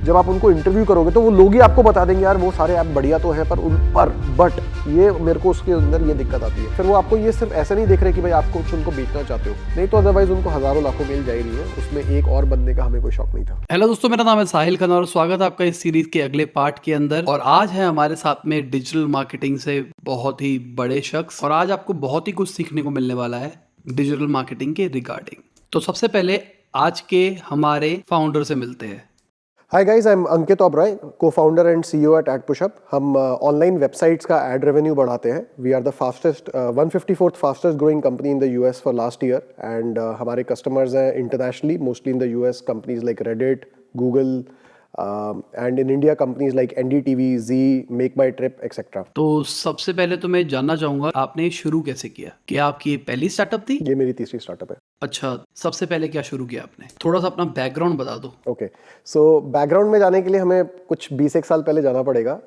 जब आप उनको इंटरव्यू करोगे तो वो लोग ही आपको बता देंगे यार वो सारे ऐप बढ़िया तो है पर बट ये मेरे को उसके अंदर ये दिक्कत आती है। फिर वो आपको ये सिर्फ ऐसे नहीं देख रहे कि भाई आप कुछ उनको बेचना चाहते हो, नहीं तो अदरवाइज उनको हजारों लाखों मेल जा ही रही है, उसमें एक और बंदे का हमें कोई शौक नहीं था। हेलो दोस्तों, मेरा नाम है साहिल खन्ना और स्वागत है आपका इस सीरीज के अगले पार्ट के अंदर। और आज है हमारे साथ में डिजिटल मार्केटिंग से बहुत ही बड़े शख्स, और आज आपको बहुत ही कुछ सीखने को मिलने वाला है डिजिटल मार्केटिंग के रिगार्डिंग। तो सबसे पहले आज के हमारे फाउंडर से मिलते हैं। Hi guys, I am Ankit Oberoi, co-founder and CEO at AdPushup. हम ऑनलाइन वेबसाइट्स का एड रेवेन्यू बढ़ाते हैं। We are the fastest 154th fastest growing company in the US for last year, and हमारे कस्टमर्स हैं internationally, mostly in the US companies like Reddit, Google, and in India companies like NDTV, Zee, MakeMyTrip etcetera. तो सबसे पहले तो मैं जानना चाहूंगा आपने शुरू कैसे किया? क्या आपकी ये पहली स्टार्टअप थी? ये मेरी तीसरी स्टार्टअप है। अच्छा, सबसे पहले क्या शुरू किया आपने? थोड़ा सा अपना बैकग्राउंड बता दो। ओके, सो बैकग्राउंड में जाने के लिए हमें कुछ 20 साल पहले जाना पड़ेगा।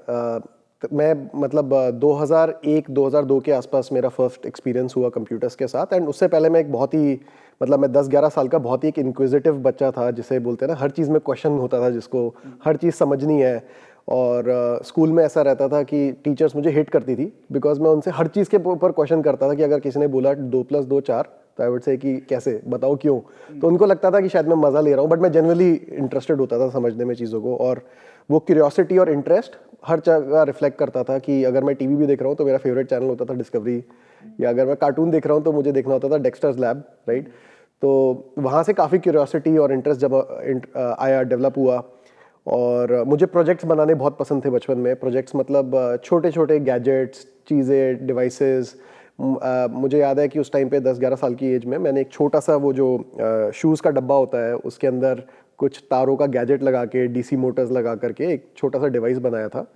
मैं मतलब 2001-2002 के आसपास मेरा फर्स्ट एक्सपीरियंस हुआ कंप्यूटर्स के साथ। एंड उससे पहले मैं एक बहुत ही मतलब मैं 10-11 साल का बहुत ही एक इंक्विजिटिव बच्चा था, जिसे बोलते हैं ना, हर चीज़ में क्वेश्चन होता था, जिसको हर चीज़ समझनी है। और स्कूल में ऐसा रहता था कि टीचर्स मुझे हिट करती थी बिकॉज मैं उनसे हर चीज़ के ऊपर क्वेश्चन करता था कि अगर किसी ने बोला 2+2 4, तो आई वुड से कि कैसे, बताओ क्यों। तो उनको लगता था कि शायद मैं मज़ा ले रहा हूँ, बट मैं जनरली इंटरेस्टेड होता था समझने में चीज़ों को। और वो क्यूरियोसिटी और इंटरेस्ट हर जगह रिफ्लेक्ट करता था कि अगर मैं टीवी भी देख रहा हूँ तो मेरा फेवरेट चैनल होता था डिस्कवरी, या अगर मैं कार्टून देख रहा हूँ तो मुझे देखना होता था डेक्स्टर्स लैब, राइट। तो वहाँ से काफ़ी क्यूरियोसिटी और इंटरेस्ट जब आया, डेवलप हुआ। और मुझे प्रोजेक्ट्स बनाने बहुत पसंद थे बचपन में। प्रोजेक्ट्स मतलब छोटे छोटे गैजेट्स, चीज़ें, डिवाइसेस। मुझे याद है कि उस टाइम पे 10-11 साल की एज में मैंने एक छोटा सा वो जो शूज़ का डब्बा होता है, उसके अंदर कुछ तारों का गैजेट लगा के, डीसी मोटर्स लगा करके एक छोटा सा डिवाइस बनाया था,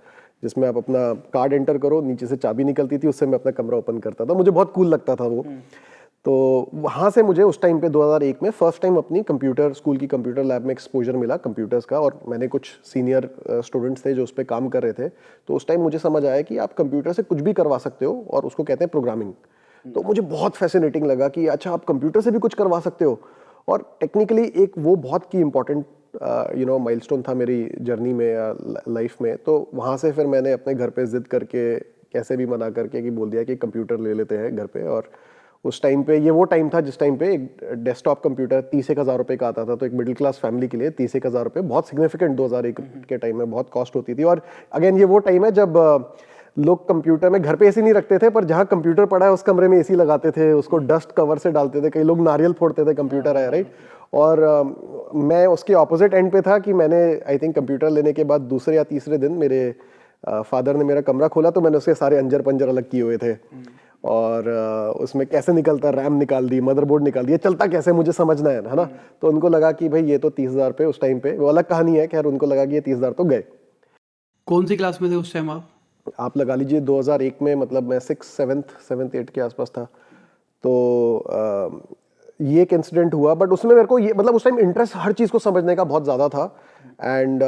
जिसमें आप अपना कार्ड एंटर करो, नीचे से चाबी निकलती थी, उससे मैं अपना कमरा ओपन करता था। मुझे बहुत कूल लगता था वो। तो वहाँ से मुझे उस टाइम पे 2001 में फर्स्ट टाइम अपनी कंप्यूटर स्कूल की कंप्यूटर लैब में एक्सपोजर मिला कंप्यूटर्स का। और मैंने कुछ सीनियर स्टूडेंट्स थे जो उस पर काम कर रहे थे, तो उस टाइम मुझे समझ आया कि आप कंप्यूटर से कुछ भी करवा सकते हो, और उसको कहते हैं प्रोग्रामिंग। तो मुझे बहुत फैसिनेटिंग लगा कि अच्छा, आप कंप्यूटर से भी कुछ करवा सकते हो। और टेक्निकली एक वो बहुत की इंपॉर्टेंट माइलस्टोन था मेरी जर्नी में या लाइफ में। तो वहाँ से फिर मैंने अपने घर पे जिद करके, कैसे भी मना करके, कि बोल दिया कि कंप्यूटर ले लेते हैं घर पे। और उस टाइम पे, ये वो टाइम था जिस टाइम पे एक डेस्कटॉप कंप्यूटर 30-1 हज़ार रुपये का आता था। तो एक मिडिल क्लास फैमिली के लिए 30-1 हज़ार रुपये बहुत सिग्निफिकेंट 2001 के टाइम में बहुत कॉस्ट होती थी। और अगेन ये वो टाइम है जब लोग कंप्यूटर में घर पे एसी नहीं रखते थे, पर जहाँ कंप्यूटर पड़ा है उस कमरे में एसी लगाते थे, उसको डस्ट कवर से डालते थे, कई लोग नारियल फोड़ते थे कंप्यूटर है, राइट। और मैं उसके ऑपोजिट एंड पे था कि मैंने आई थिंक कंप्यूटर लेने के बाद दूसरे या तीसरे दिन मेरे फादर ने मेरा कमरा खोला, तो मैंने उसके सारे अंजर पंजर अलग किए हुए थे। और उसमें कैसे निकलता, रैम निकाल दी, मदरबोर्ड निकाल दिया, चलता कैसे मुझे समझना है ना। तो उनको लगा कि भाई ये तो 30,000 रुपये उस टाइम पे, वो अलग कहानी है, खैर उनको लगा कि ये 30,000 तो गए। कौन सी क्लास में थे उस टाइम आप लगा लीजिए 2001 में, मतलब मैं 6th 7th 8th के आसपास था। तो ये एक इंसिडेंट हुआ, बट उसमें मेरे को ये मतलब उस टाइम इंटरेस्ट हर चीज़ को समझने का बहुत ज़्यादा था। एंड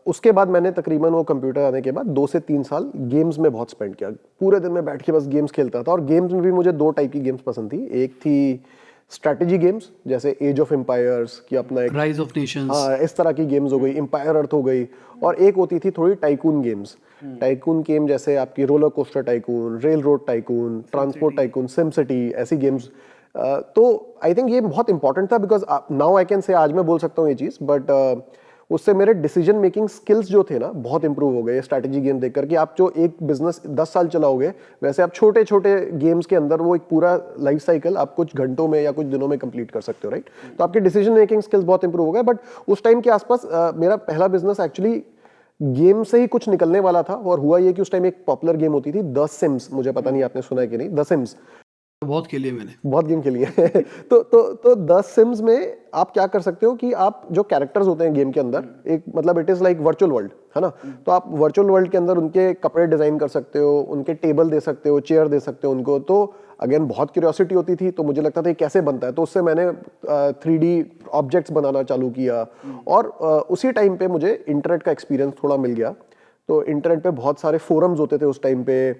उसके बाद मैंने तकरीबन वो कंप्यूटर आने के बाद 2 से 3 साल गेम्स में बहुत स्पेंड किया। पूरे दिन में बैठ के बस गेम्स खेलता था। और गेम्स में भी मुझे 2 टाइप की गेम्स पसंद थी। एक थी स्ट्रैटेजी गेम्स, जैसे एज ऑफ एम्पायर्स, कि अपना एक, राइज ऑफ नेशंस, हाँ, इस तरह की गेम्स हो गई, एम्पायर अर्थ हो गई। और एक होती थी थोड़ी टाइकून गेम्स। टाइकून गेम जैसे आपकी roller coaster tycoon, rail road tycoon, transport tycoon, SIM city, ऐसी गेम्स। तो आई थिंक ये बहुत इंपॉर्टेंट था because now I can say, आज मैं बोल सकता हूँ ये चीज़, बट उससे मेरे डिसीजन मेकिंग स्किल्स जो थे ना बहुत इंप्रूव हो गए स्ट्रैटेजी गेम देखकर। कि आप जो एक बिजनेस 10 साल चलाओगे, वैसे आप छोटे छोटे गेम्स के अंदर वो एक पूरा लाइफ साइकिल आप कुछ घंटों में या कुछ दिनों में कंप्लीट कर सकते हो, राइट। तो आपके डिसीजन मेकिंग स्किल्स बहुत इंप्रूव हो गए। बट उस टाइम के आसपास मेरा पहला बिजनेस एक्चुअली गेम से ही कुछ निकलने वाला था। और हुआ ये कि उस टाइम एक पॉपुलर गेम होती थी द सिम्स, मुझे पता नहीं आपने सुना है कि नहीं, द सिम्स। बहुत खेली है मैंने। बहुत गेम खेली है। तो 10 सिम्स में आप क्या कर सकते हो कि आप जो कैरेक्टर्स होते हैं गेम के अंदर, एक मतलब it is like virtual world, है ना। तो आप वर्चुअल वर्ल्ड के अंदर उनके कपड़े डिजाइन कर सकते हो, उनके टेबल दे सकते हो, चेयर दे सकते हो उनको। तो अगेन बहुत क्यूरियोसिटी होती थी, तो मुझे लगता था ये कैसे बनता है। तो उससे मैंने 3D ऑब्जेक्ट्स बनाना चालू किया। और उसी टाइम पे मुझे इंटरनेट का एक्सपीरियंस थोड़ा मिल गया। तो इंटरनेट पे बहुत सारे फोरम्स होते थे उस टाइम पे,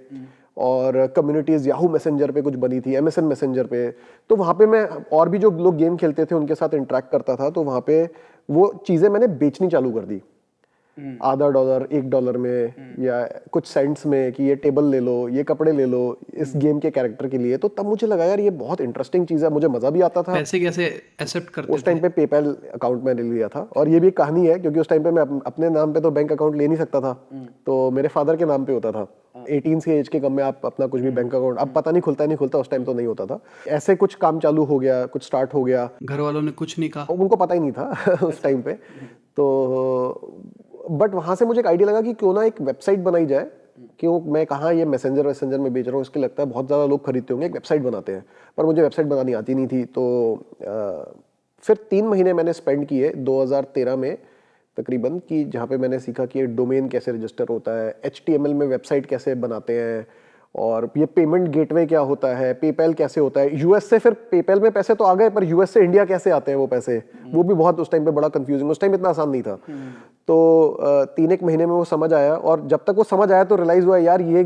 और कम्युनिटीज़ याहू मैसेंजर पे कुछ बनी थी, MSN मैसेंजर पे। तो वहाँ पे मैं और भी जो लोग गेम खेलते थे उनके साथ इंटरेक्ट करता था। तो वहाँ पे वो चीज़ें मैंने बेचनी चालू कर दी। आधा डॉलर $1 में या कुछ सेंट्स में कि ये टेबल ले लो, ये कपड़े ले लो इस गेम के कैरेक्टर के लिए। तो तब मुझे लगा यार ये बहुत इंटरेस्टिंग चीज़ है, मुझे मज़ा भी आता था। पैसे कैसे एक्सेप्ट करते उस टाइम पे पेपैल अकाउंट मैंने लिया था, और ये भी एक कहानी है क्योंकि उस टाइम पे मैं अपने नाम पे तो बैंक अकाउंट ले नहीं सकता था, तो मेरे फादर के नाम पे होता था। 18 से एज के कम में आप अपना कुछ भी बैंक अकाउंट, अब पता नहीं खुलता नहीं खुलता, उस टाइम तो नहीं होता था। ऐसे कुछ काम चालू हो गया, कुछ स्टार्ट हो गया, घर वालों ने कुछ नहीं कहा? उनको पता ही नहीं था उस टाइम पे। तो बट वहाँ से मुझे एक आइडिया लगा कि क्यों ना एक वेबसाइट बनाई जाए, क्यों मैं कहाँ ये मैसेंजर में बेच रहा हूँ, इसके लगता है बहुत ज़्यादा लोग खरीदते होंगे, एक वेबसाइट बनाते हैं। पर मुझे वेबसाइट बनानी आती नहीं थी। तो फिर 3 महीने मैंने स्पेंड किए 2013 में तकरीबन, कि जहाँ पे मैंने सीखा कि डोमेन कैसे रजिस्टर होता है, HTML में वेबसाइट कैसे बनाते हैं, और ये पेमेंट गेटवे क्या होता है, पेपैल कैसे होता है। यूएस से फिर पेपैल में पैसे तो आ गए, पर यूएस से इंडिया कैसे आते हैं वो पैसे, वो भी बहुत उस टाइम पे बड़ा कंफ्यूजिंग, उस टाइम इतना आसान नहीं था। तो 3-1 महीने में वो समझ आया, और जब तक वो समझ आया तो रियलाइज हुआ यार ये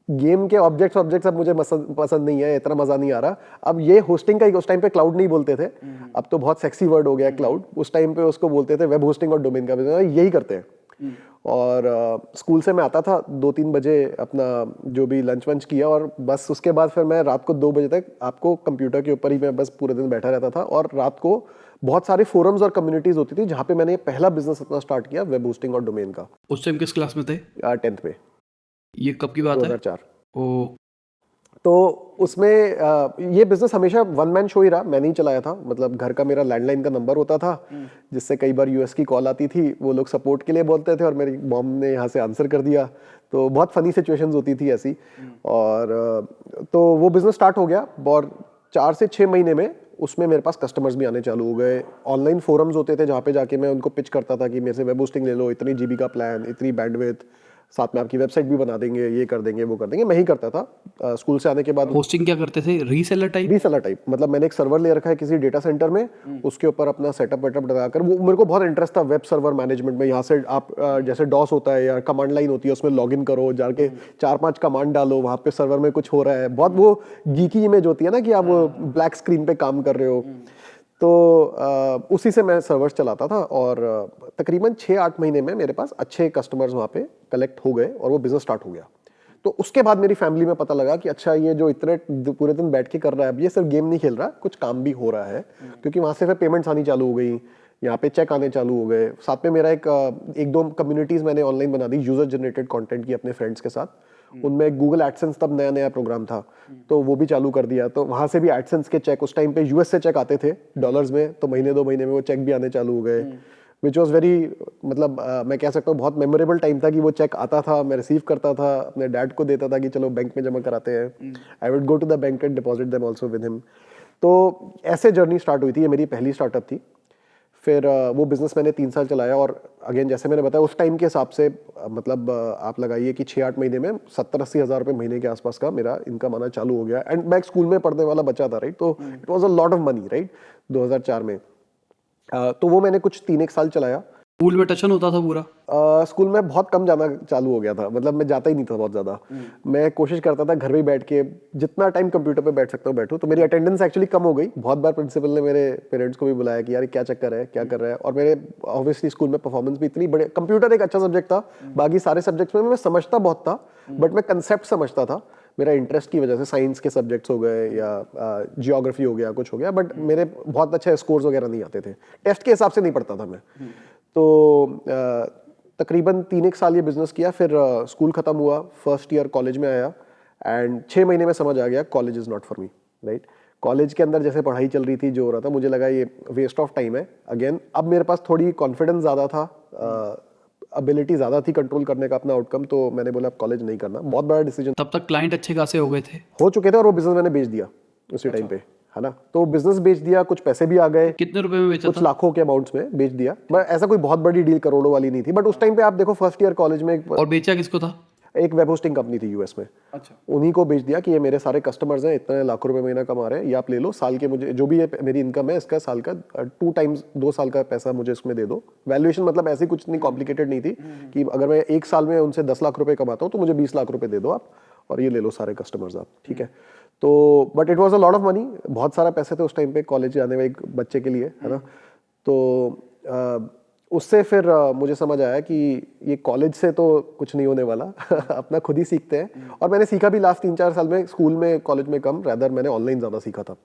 गेम के ऑब्जेक्ट्स अब मुझे पसंद नहीं है, इतना मजा नहीं आ रहा। अब ये होस्टिंग का ही, उस टाइम पे क्लाउड नहीं बोलते थे, अब तो बहुत सेक्सी वर्ड हो गया क्लाउड, उस टाइम पे उसको बोलते थे वेब होस्टिंग और डोमेन का बिजनेस, यही करते हैं। और स्कूल से मैं आता था 2-3 बजे, अपना जो भी लंच वंच किया, और बस उसके बाद फिर मैं रात को 2 बजे तक आपको कंप्यूटर के ऊपर ही मैं बस पूरे दिन बैठा रहता था। और रात को बहुत सारे फोरम्स और कम्युनिटीज होती थी जहाँ पे मैंने पहला बिजनेस अपना स्टार्ट किया वेब होस्टिंग और डोमेन का। उस टाइम किस क्लास में थे? 10th में। ये कब की बात है? 2004। ओ, तो उसमें ये बिजनेस हमेशा वन मैन शो ही रहा, मैंने ही चलाया था। मतलब घर का मेरा लैंडलाइन का नंबर होता था, जिससे कई बार यूएस की कॉल आती थी, वो लोग सपोर्ट के लिए बोलते थे और मेरी मॉम ने यहाँ से आंसर कर दिया। तो बहुत फनी सिचुएशंस होती थी ऐसी। और तो वो बिजनेस स्टार्ट हो गया, और 4 से 6 महीने में उसमें मेरे पास कस्टमर्स भी आने चालू हो गए। ऑनलाइन फोरम्स होते थे जहाँ पे जाके मैं उनको पिच करता था कि मेरे से वेब होस्टिंग ले लो, इतनी जीबी का प्लान, इतनी बैंडविड्थ, साथ में आपकी वेबसाइट भी बना देंगे, ये कर देंगे, वो कर देंगे। मैं ही करता था स्कूल से आने के बाद। होस्टिंग क्या करते थे? Reseller type? रीसेलर टाइप, मतलब मैंने एक सर्वर ले रखा है किसी डेटा सेंटर में, उसके ऊपर अपना सेटअप वेटअप लगाकर, वो मेरे को बहुत इंटरेस्ट था वेब सर्वर मैनेजमेंट में। यहाँ से आप जैसे डॉस होता है या कमांड लाइन होती है, उसमें लॉगिन करो, जाके 4-5 कमांड डालो, वहाँ पे सर्वर में कुछ हो रहा है। बहुत वो गीकी इमेज होती है ना कि आप ब्लैक स्क्रीन पे काम कर रहे हो। तो उसी से मैं सर्वर्स चलाता था, और तकरीबन 6-8 महीने में मेरे पास अच्छे कस्टमर्स वहाँ पे कलेक्ट हो गए और वो बिजनेस स्टार्ट हो गया। तो उसके बाद मेरी फैमिली में पता लगा कि अच्छा ये जो इतने पूरे दिन बैठ के कर रहा है, अब ये सिर्फ गेम नहीं खेल रहा, कुछ काम भी हो रहा है। क्योंकि वहाँ से फिर पेमेंट्स आनी चालू हो गई, यहाँ पे चेक आने चालू हो गए। साथ में मेरा एक दो कम्युनिटीज़ मैंने ऑनलाइन बना दी यूजर जनरेटेड कंटेंट की अपने फ्रेंड्स के साथ। उनमें गूगल एडसेंस तब नया नया प्रोग्राम था, तो वो भी चालू कर दिया। तो वहाँ से भी एडसेंस के चेक, उस टाइम पे यूएस से चेक आते थे डॉलर्स में, तो महीने 2 महीने में वो चेक भी आने चालू हो गए। विच वॉज वेरी, मतलब मैं कह सकता हूँ बहुत मेमोरेबल टाइम था कि वो चेक आता था, मैं रिसीव करता था, अपने डैड को देता था कि चलो बैंक में जमा कराते हैं। I would go to the bank and deposit them also with him. तो ऐसे जर्नी स्टार्ट हुई थी, ये मेरी पहली स्टार्टअप थी। फिर वो बिजनेस मैंने 3 साल चलाया, और अगेन जैसे मैंने बताया उस टाइम के हिसाब से, मतलब आप लगाइए कि 6-8 महीने में 70-80 हज़ार रुपये महीने के आसपास का मेरा इनकम आना चालू हो गया। एंड मैं एक स्कूल में पढ़ने वाला बच्चा था, राइट, तो it was a lot of money, right, 2004 में। तो वो मैंने कुछ 3-1 साल चलाया। स्कूल में टचन होता था पूरा? स्कूल में बहुत कम जाना चालू हो गया था, मतलब मैं जाता ही नहीं था बहुत ज़्यादा। मैं कोशिश करता था घर में बैठ के जितना टाइम कंप्यूटर पे बैठ सकता हूँ बैठूँ। तो मेरी अटेंडेंस एक्चुअली कम हो गई। बहुत बार प्रिंसिपल ने मेरे पेरेंट्स को भी बुलाया कि यार क्या चक्कर है, क्या कर रहा है। और मेरे ऑब्वियसली स्कूल में परफॉर्मेंस भी इतनी बड़े, कंप्यूटर एक अच्छा सब्जेक्ट था, बाकी सारे सब्जेक्ट्स में मैं समझता बहुत था, बट मैं कंसेप्ट समझता था मेरा इंटरेस्ट की वजह से। साइंस के सब्जेक्ट्स हो गए या जियोग्राफी हो गया, कुछ हो गया, बट मेरे बहुत अच्छे स्कोर्स वगैरह नहीं आते थे। टेस्ट के हिसाब से नहीं पढ़ता था मैं। तो तकरीबन 3-1 साल ये बिजनेस किया। फिर स्कूल खत्म हुआ, फर्स्ट ईयर कॉलेज में आया, एंड 6 महीने में समझ आ गया college is not for me, right. College के अंदर जैसे पढ़ाई चल रही थी, जो हो रहा था, मुझे लगा ये वेस्ट ऑफ टाइम है। अगेन अब मेरे पास थोड़ी कॉन्फिडेंस ज़्यादा था, एबिलिटी ज़्यादा थी कंट्रोल करने का अपना आउटकम। तो मैंने बोला अब कॉलेज नहीं करना, बहुत बड़ा डिसीजन। तब तक क्लाइंट अच्छे खासे हो गए थे? हो चुके थे, और वो बिजनेस मैंने बेच दिया उसी टाइम पे, है ना। तो बिजनेस बेच दिया, कुछ पैसे भी आ गए। कितने रुपए में बेचा कुछ था? लाखों के अमाउंट्स में बेच दिया। बट ऐसा कोई बहुत बड़ी डील करोड़ों वाली नहीं थी। बट उस टाइम पे आप देखो फर्स्ट ईयर कॉलेज में और बेचा किसको था? एक वेब होस्टिंग कंपनी थी यूएस में। अच्छा। उन्हीं को बेच दिया कि ये मेरे सारे कस्टमर्स हैं, इतने लाखों रुपए महीना कमा रहे हैं, ये आप ले लो, साल के मुझे जो भी ये मेरी इनकम है इसका साल का 2 टाइम्स 2 साल का पैसा मुझे इसमें दे दो। वैल्यूएशन मतलब ऐसी कुछ नहीं कॉम्प्लिकेटेड नहीं थी कि अगर मैं 1 साल में उनसे 10 लाख रुपए कमाता हूँ तो मुझे 20 लाख रुपए दे दो आप, और ये ले लो सारे कस्टमर्स आप, ठीक है। तो but it was a lot of money, बहुत सारा पैसे थे उस टाइम पे कॉलेज जाने में एक बच्चे के लिए, है ना। तो उससे फिर मुझे समझ आया कि ये कॉलेज से तो कुछ नहीं होने वाला अपना खुद ही सीखते हैं। और मैंने सीखा भी लास्ट 3-4 साल में, स्कूल में कॉलेज में कम, रैदर मैंने ऑनलाइन ज़्यादा सीखा था।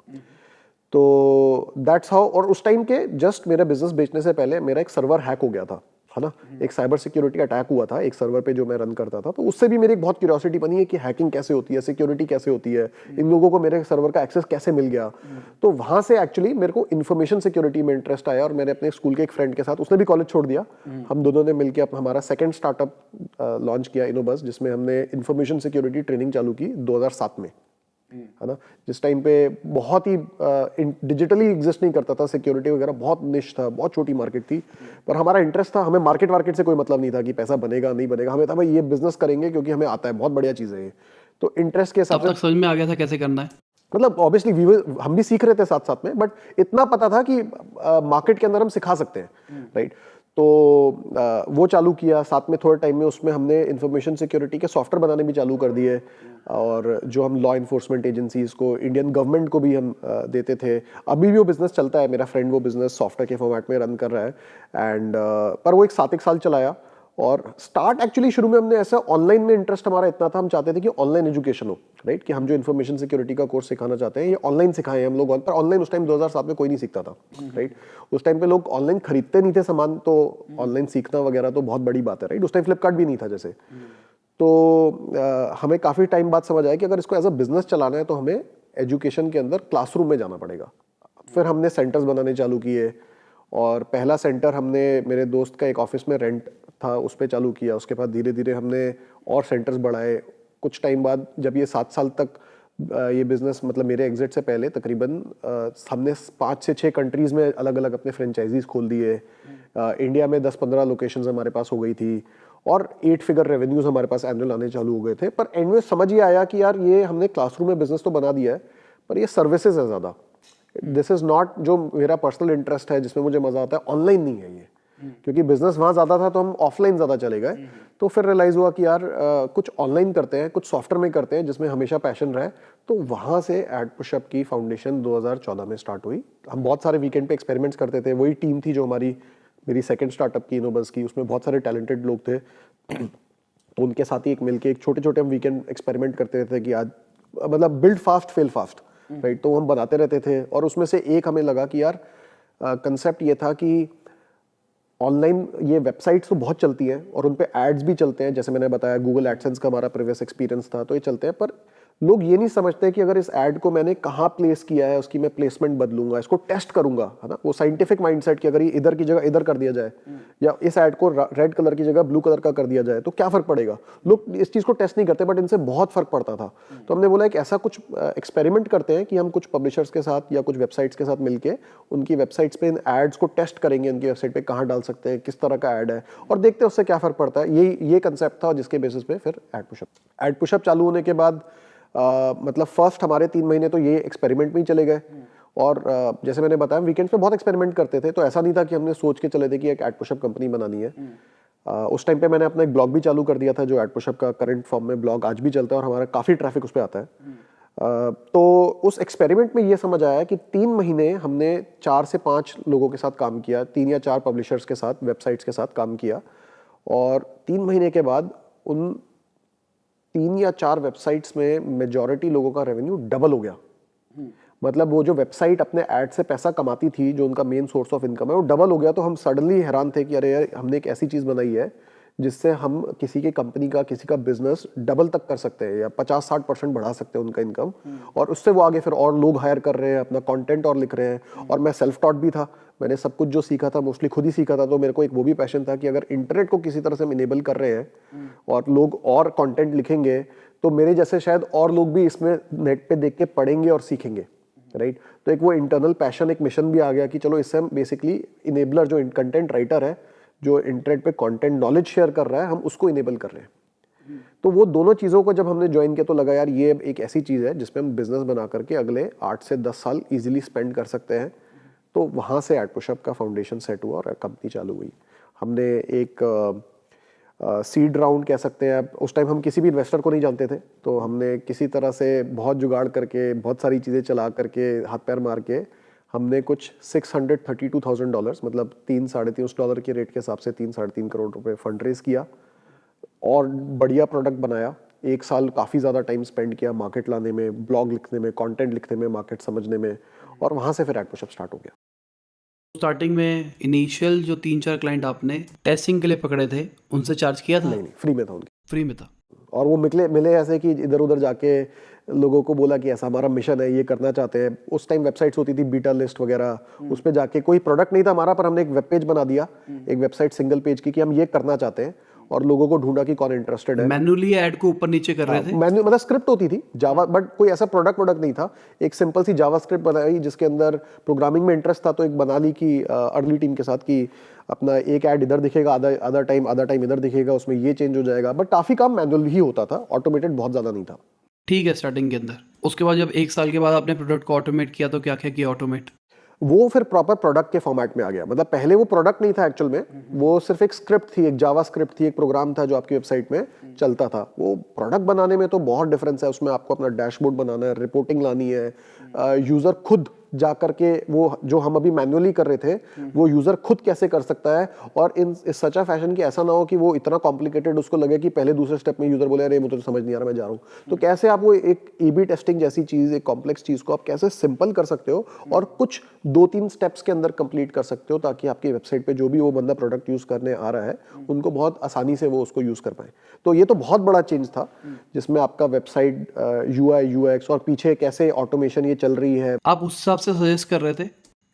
तो दैट्स हाउ। और उस टाइम के जस्ट मेरा बिजनेस बेचने से पहले मेरा एक सर्वर हैक हो गया था, है ना। एक साइबर सिक्योरिटी अटैक हुआ था एक सर्वर पे जो मैं रन करता था, तो उससे भी मेरी एक बहुत क्यूरियोसिटी बनी है कि हैकिंग कैसे होती है, सिक्योरिटी कैसे होती है, इन लोगों को मेरे सर्वर का एक्सेस कैसे मिल गया। तो वहां से एक्चुअली मेरे को इन्फॉर्मेशन सिक्योरिटी में इंटरेस्ट आया, और मैंने अपने स्कूल के एक फ्रेंड के साथ, उसने भी कॉलेज छोड़ दिया, हम दोनों ने मिलकर हमारा सेकंड स्टार्टअप लॉन्च किया, इनोबस, जिसमें हमने इन्फॉर्मेशन सिक्योरिटी ट्रेनिंग चालू की 2007 में, है ना। जिस टाइम पे बहुत ही डिजिटली एग्जिस्ट नहीं करता था, सिक्योरिटी वगैरह बहुत निश था, बहुत छोटी मार्केट थी। पर हमारा इंटरेस्ट था, हमें मार्केट से कोई मतलब नहीं था कि पैसा बनेगा नहीं बनेगा, हमें था भाई ये बिजनेस करेंगे क्योंकि हमें आता है, बहुत बढ़िया चीज़ है ये। तो इंटरेस्ट के हिसाब तब से तक समझ में आ गया था कैसे करना है? मतलब ऑब्वियसली हम भी सीख रहे थे साथ साथ में, बट इतना पता था कि मार्केट के अंदर हम सिखा सकते हैं, राइट। तो वो चालू किया, साथ में थोड़े टाइम में उसमें हमने इंफॉर्मेशन सिक्योरिटी के सॉफ्टवेयर बनाने भी चालू कर दिए, और जो हम लॉ इन्फोर्समेंट एजेंसीज को, इंडियन गवर्नमेंट को भी हम देते थे। अभी भी वो बिजनेस चलता है, मेरा फ्रेंड वो बिजनेस सॉफ्टवेयर के फॉर्मेट में रन कर रहा है, एंड पर वो 7 साल चलाया। और स्टार्ट एक्चुअली शुरू में हमने ऐसा, ऑनलाइन में इंटरेस्ट हमारा इतना था, हम चाहते थे कि ऑनलाइन एजुकेशन हो, राइट, कि हम जो इन्फॉर्मेशन सिक्योरिटी का कोर्स सिखाना चाहते हैं ये ऑनलाइन सिखाएं हम लोग। पर ऑनलाइन उस टाइम 2007 में कोई नहीं सीखता था, राइट। उस टाइम पे लोग ऑनलाइन खरीदते नहीं थे सामान, तो ऑनलाइन सीखना वगैरह तो बहुत बड़ी बात है, राइट। उस टाइम फ्लिपकार्ट भी नहीं था जैसे। तो हमें काफ़ी टाइम बाद समझ आया कि अगर इसको एज अ बिजनेस चलाना है तो हमें एजुकेशन के अंदर क्लासरूम में जाना पड़ेगा। फिर हमने सेंटर्स बनाने चालू किए, और पहला सेंटर हमने मेरे दोस्त का एक ऑफिस में रेंट था उस पर चालू किया। उसके बाद धीरे धीरे हमने और सेंटर्स बढ़ाए। कुछ टाइम बाद जब ये 7 साल तक ये बिजनेस, मतलब मेरे एग्जिट से पहले तकरीबन हमने 5 से 6 कंट्रीज में अलग अलग अपने फ्रेंचाइजीज खोल दिए। इंडिया में 10-15 लोकेशंस हमारे पास हो गई थी, और 8 फिगर रेवेन्यूज हमारे पास एनुअल आने चालू हो गए थे। पर एंड में समझ ही आया कि यार ये हमने क्लासरूम में बिजनेस तो बना दिया है, पर ये सर्विसेज है ज़्यादा। दिस इज नॉट जो मेरा पर्सनल इंटरेस्ट है, जिसमें मुझे मजा आता है, ऑनलाइन नहीं है ये। क्योंकि बिजनेस वहां ज्यादा था तो हम ऑफलाइन ज्यादा चले गए। तो फिर रियलाइज हुआ कि यार कुछ ऑनलाइन करते हैं, कुछ सॉफ्टवेयर में करते हैं जिसमें हमेशा पैशन रहे। तो वहां से एडपुशअप की फाउंडेशन 2014 में स्टार्ट हुई। हम बहुत सारे वीकेंड पे एक्सपेरिमेंट्स करते थे। वही टीम थी जो मेरी सेकंड स्टार्टअप की, इनोबस की, उसमें बहुत सारे टैलेंटेड लोग थे। तो उनके साथ ही एक मिलके एक छोटे छोटे हम वीकेंड एक्सपेरिमेंट करते थे कि आज मतलब build fast fail fast, right. तो हम बनाते रहते थे, और उसमें से एक हमें लगा कि यार कंसेप्ट ये था कि ऑनलाइन ये वेबसाइट्स तो बहुत चलती हैं और उन पे एड्स भी चलते हैं, जैसे मैंने बताया गूगल एडसेंस का हमारा प्रीवियस एक्सपीरियंस था, तो ये चलते हैं। पर लोग ये नहीं समझते कि अगर इस ऐड को मैंने कहाँ प्लेस किया है, उसकी मैं प्लेसमेंट बदलूंगा, इसको टेस्ट करूंगा, है ना। वो साइंटिफिक माइंडसेट कि अगर ये इधर की जगह इधर कर दिया जाए, या इस ऐड को रेड कलर की जगह ब्लू कलर का कर दिया जाए तो क्या फर्क पड़ेगा। लोग इस चीज को टेस्ट नहीं करते, बट इनसे बहुत फर्क पड़ता था। तो हमने बोला एक ऐसा कुछ एक्सपेरिमेंट करते हैं कि हम कुछ पब्लिशर्स के साथ या कुछ वेबसाइट्स के साथ मिलके उनकी वेबसाइट्स पे इन एड्स को टेस्ट करेंगे, उनकी वेबसाइट पे कहाँ डाल सकते हैं, किस तरह का ऐड है, और देखते हैं उससे क्या फर्क पड़ता है। ये कंसेप्ट था, जिसके बेसिस पे फिर एड पुशअप चालू होने के बाद मतलब फर्स्ट हमारे 3 महीने तो ये एक्सपेरिमेंट में ही चले गए। और जैसे मैंने बताया वीकेंड्स पे बहुत एक्सपेरिमेंट करते थे, तो ऐसा नहीं था कि हमने सोच के चले थे कि एक एड पुशअप कंपनी बनानी है। उस टाइम पे मैंने अपना एक ब्लॉग भी चालू कर दिया था, जो एड पुशअप का करंट फॉर्म में ब्लॉग आज भी चलता है, और हमारा काफ़ी ट्रैफिक उस पर आता है। तो उस एक्सपेरिमेंट में ये समझ आया कि 3 महीने हमने 4 से 5 लोगों के साथ काम किया, 3 या 4 पब्लिशर्स के साथ, वेबसाइट्स के साथ काम किया, और 3 महीने के बाद उन 3 या 4 वेबसाइट्स में मेजॉरिटी लोगों का रेवेन्यू डबल हो गया। मतलब वो जो वेबसाइट अपने ऐड से पैसा कमाती थी, जो उनका मेन सोर्स ऑफ इनकम है, वो डबल हो गया। तो हम सडनली हैरान थे कि अरे यार, हमने एक ऐसी चीज़ बनाई है जिससे हम किसी की कंपनी का, किसी का बिजनेस डबल तक कर सकते हैं, या 50-60% बढ़ा सकते हैं उनका इनकम। और उससे वो आगे फिर और लोग हायर कर रहे हैं, अपना कंटेंट और लिख रहे हैं। और मैं सेल्फ टॉट भी था, मैंने सब कुछ जो सीखा था मोस्टली खुद ही सीखा था। तो मेरे को एक वो भी पैशन था कि अगर इंटरनेट को किसी तरह से हम इनेबल कर रहे हैं और लोग और कंटेंट लिखेंगे, तो मेरे जैसे शायद और लोग भी इसमें नेट पे देख के पढ़ेंगे और सीखेंगे, राइट। तो एक वो इंटरनल पैशन, एक मिशन भी आ गया कि चलो इससे हम बेसिकली इनेबलर, जो कंटेंट राइटर है, जो इंटरनेट पे कंटेंट नॉलेज शेयर कर रहा है, हम उसको इनेबल कर रहे हैं। तो वो दोनों चीज़ों को जब हमने ज्वाइन किया तो लगा यार ये एक ऐसी चीज़ है जिसमें हम बिजनेस बना करके अगले 8 से 10 साल इजीली स्पेंड कर सकते हैं। तो वहाँ से एड पुशअप का फाउंडेशन सेट हुआ और कंपनी चालू हुई। हमने एक सीड राउंड कह सकते हैं, उस टाइम हम किसी भी इन्वेस्टर को नहीं जानते थे, तो हमने किसी तरह से बहुत जुगाड़ करके, बहुत सारी चीज़ें चला करके, हाथ पैर मार के हमने कुछ $632,000 मतलब 3-3.5 डॉलर के रेट के हिसाब से 3-3.5 करोड़ रुपए फंड रेज किया और बढ़िया प्रोडक्ट बनाया। 1 साल काफ़ी ज़्यादा टाइम स्पेंड किया मार्केट लाने में, ब्लॉग लिखने में, कंटेंट लिखने में, मार्केट समझने में, और वहाँ से फिर एड पुशअप स्टार्ट हो गया। स्टार्टिंग में इनिशियल जो 3-4 क्लाइंट आपने टेस्टिंग के लिए पकड़े थे, उनसे चार्ज किया था? नहीं, फ्री में था उनकी। फ्री में था। और वो मिले ऐसे कि इधर उधर जाके लोगों को बोला कि ऐसा हमारा मिशन है, ये करना चाहते हैं। उस टाइम वेबसाइट्स होती थी बीटा लिस्ट वगैरह, उस पे जाके कोई प्रोडक्ट नहीं था हमारा, पर हमने एक वेब पेज बना दिया, एक वेबसाइट सिंगल पेज की, कि हम ये करना चाहते हैं, और लोगों को ढूंढा कि कौन इंटरेस्टेड है। मैन्युअली ऐड को ऊपर नीचे कर रहे थे? मैन्यू मतलब स्क्रिप्ट होती थी जावा, बट कोई ऐसा प्रोडक्ट नहीं था। एक सिंपल सी जावा स्क्रिप्ट बनाई जिसके अंदर प्रोग्रामिंग में इंटरेस्ट था, तो एक बना ली कि अर्ली टीम के साथ कि अपना एक ऐड इधर दिखेगा, आधा टाइम इधर दिखेगा, उसमें ये चेंज हो जाएगा। बट काफी काम मैनुअल ही होता था, ऑटोमेटेड बहुत ज्यादा नहीं था। ठीक है, स्टार्टिंग के अंदर। उसके बाद जब 1 साल के बाद आपने प्रोडक्ट को ऑटोमेट किया तो क्या क्या किया ऑटोमेट? वो फिर प्रॉपर प्रोडक्ट के फॉर्मेट में आ गया। मतलब पहले वो प्रोडक्ट नहीं था एक्चुअल में, वो सिर्फ एक स्क्रिप्ट थी, एक जावा स्क्रिप्ट थी, एक प्रोग्राम था जो आपकी वेबसाइट में चलता था। वो प्रोडक्ट बनाने में तो बहुत डिफरेंस है। उसमें आपको अपना डैशबोर्ड बनाना है, रिपोर्टिंग लानी है, यूजर खुद जा करके वो जो हम अभी मैन्युअली कर रहे थे वो यूजर खुद कैसे कर सकता है, और इन सच अ फैशन कि ऐसा ना हो कि वो इतना कॉम्प्लिकेटेड उसको लगे कि पहले दूसरे स्टेप में यूजर बोले अरे मुझे तो समझ नहीं आ रहा, मैं जा रहा हूँ। तो कैसे आप वो एक A/B टेस्टिंग जैसी चीज, एक कॉम्प्लेक्स चीज को आप कैसे सिंपल कर सकते हो और कुछ 2-3 स्टेप्स के अंदर कंप्लीट कर सकते हो, ताकि आपकी वेबसाइट पे जो भी वो बंदा प्रोडक्ट यूज करने आ रहा है उनको बहुत आसानी से वो उसको यूज कर पाए। तो ये तो बहुत बड़ा चेंज था, जिसमें आपका वेबसाइट UI UX और पीछे कैसे ऑटोमेशन ये चल रही है। आप उस हिसाब से सजेस्ट कर रहे थे?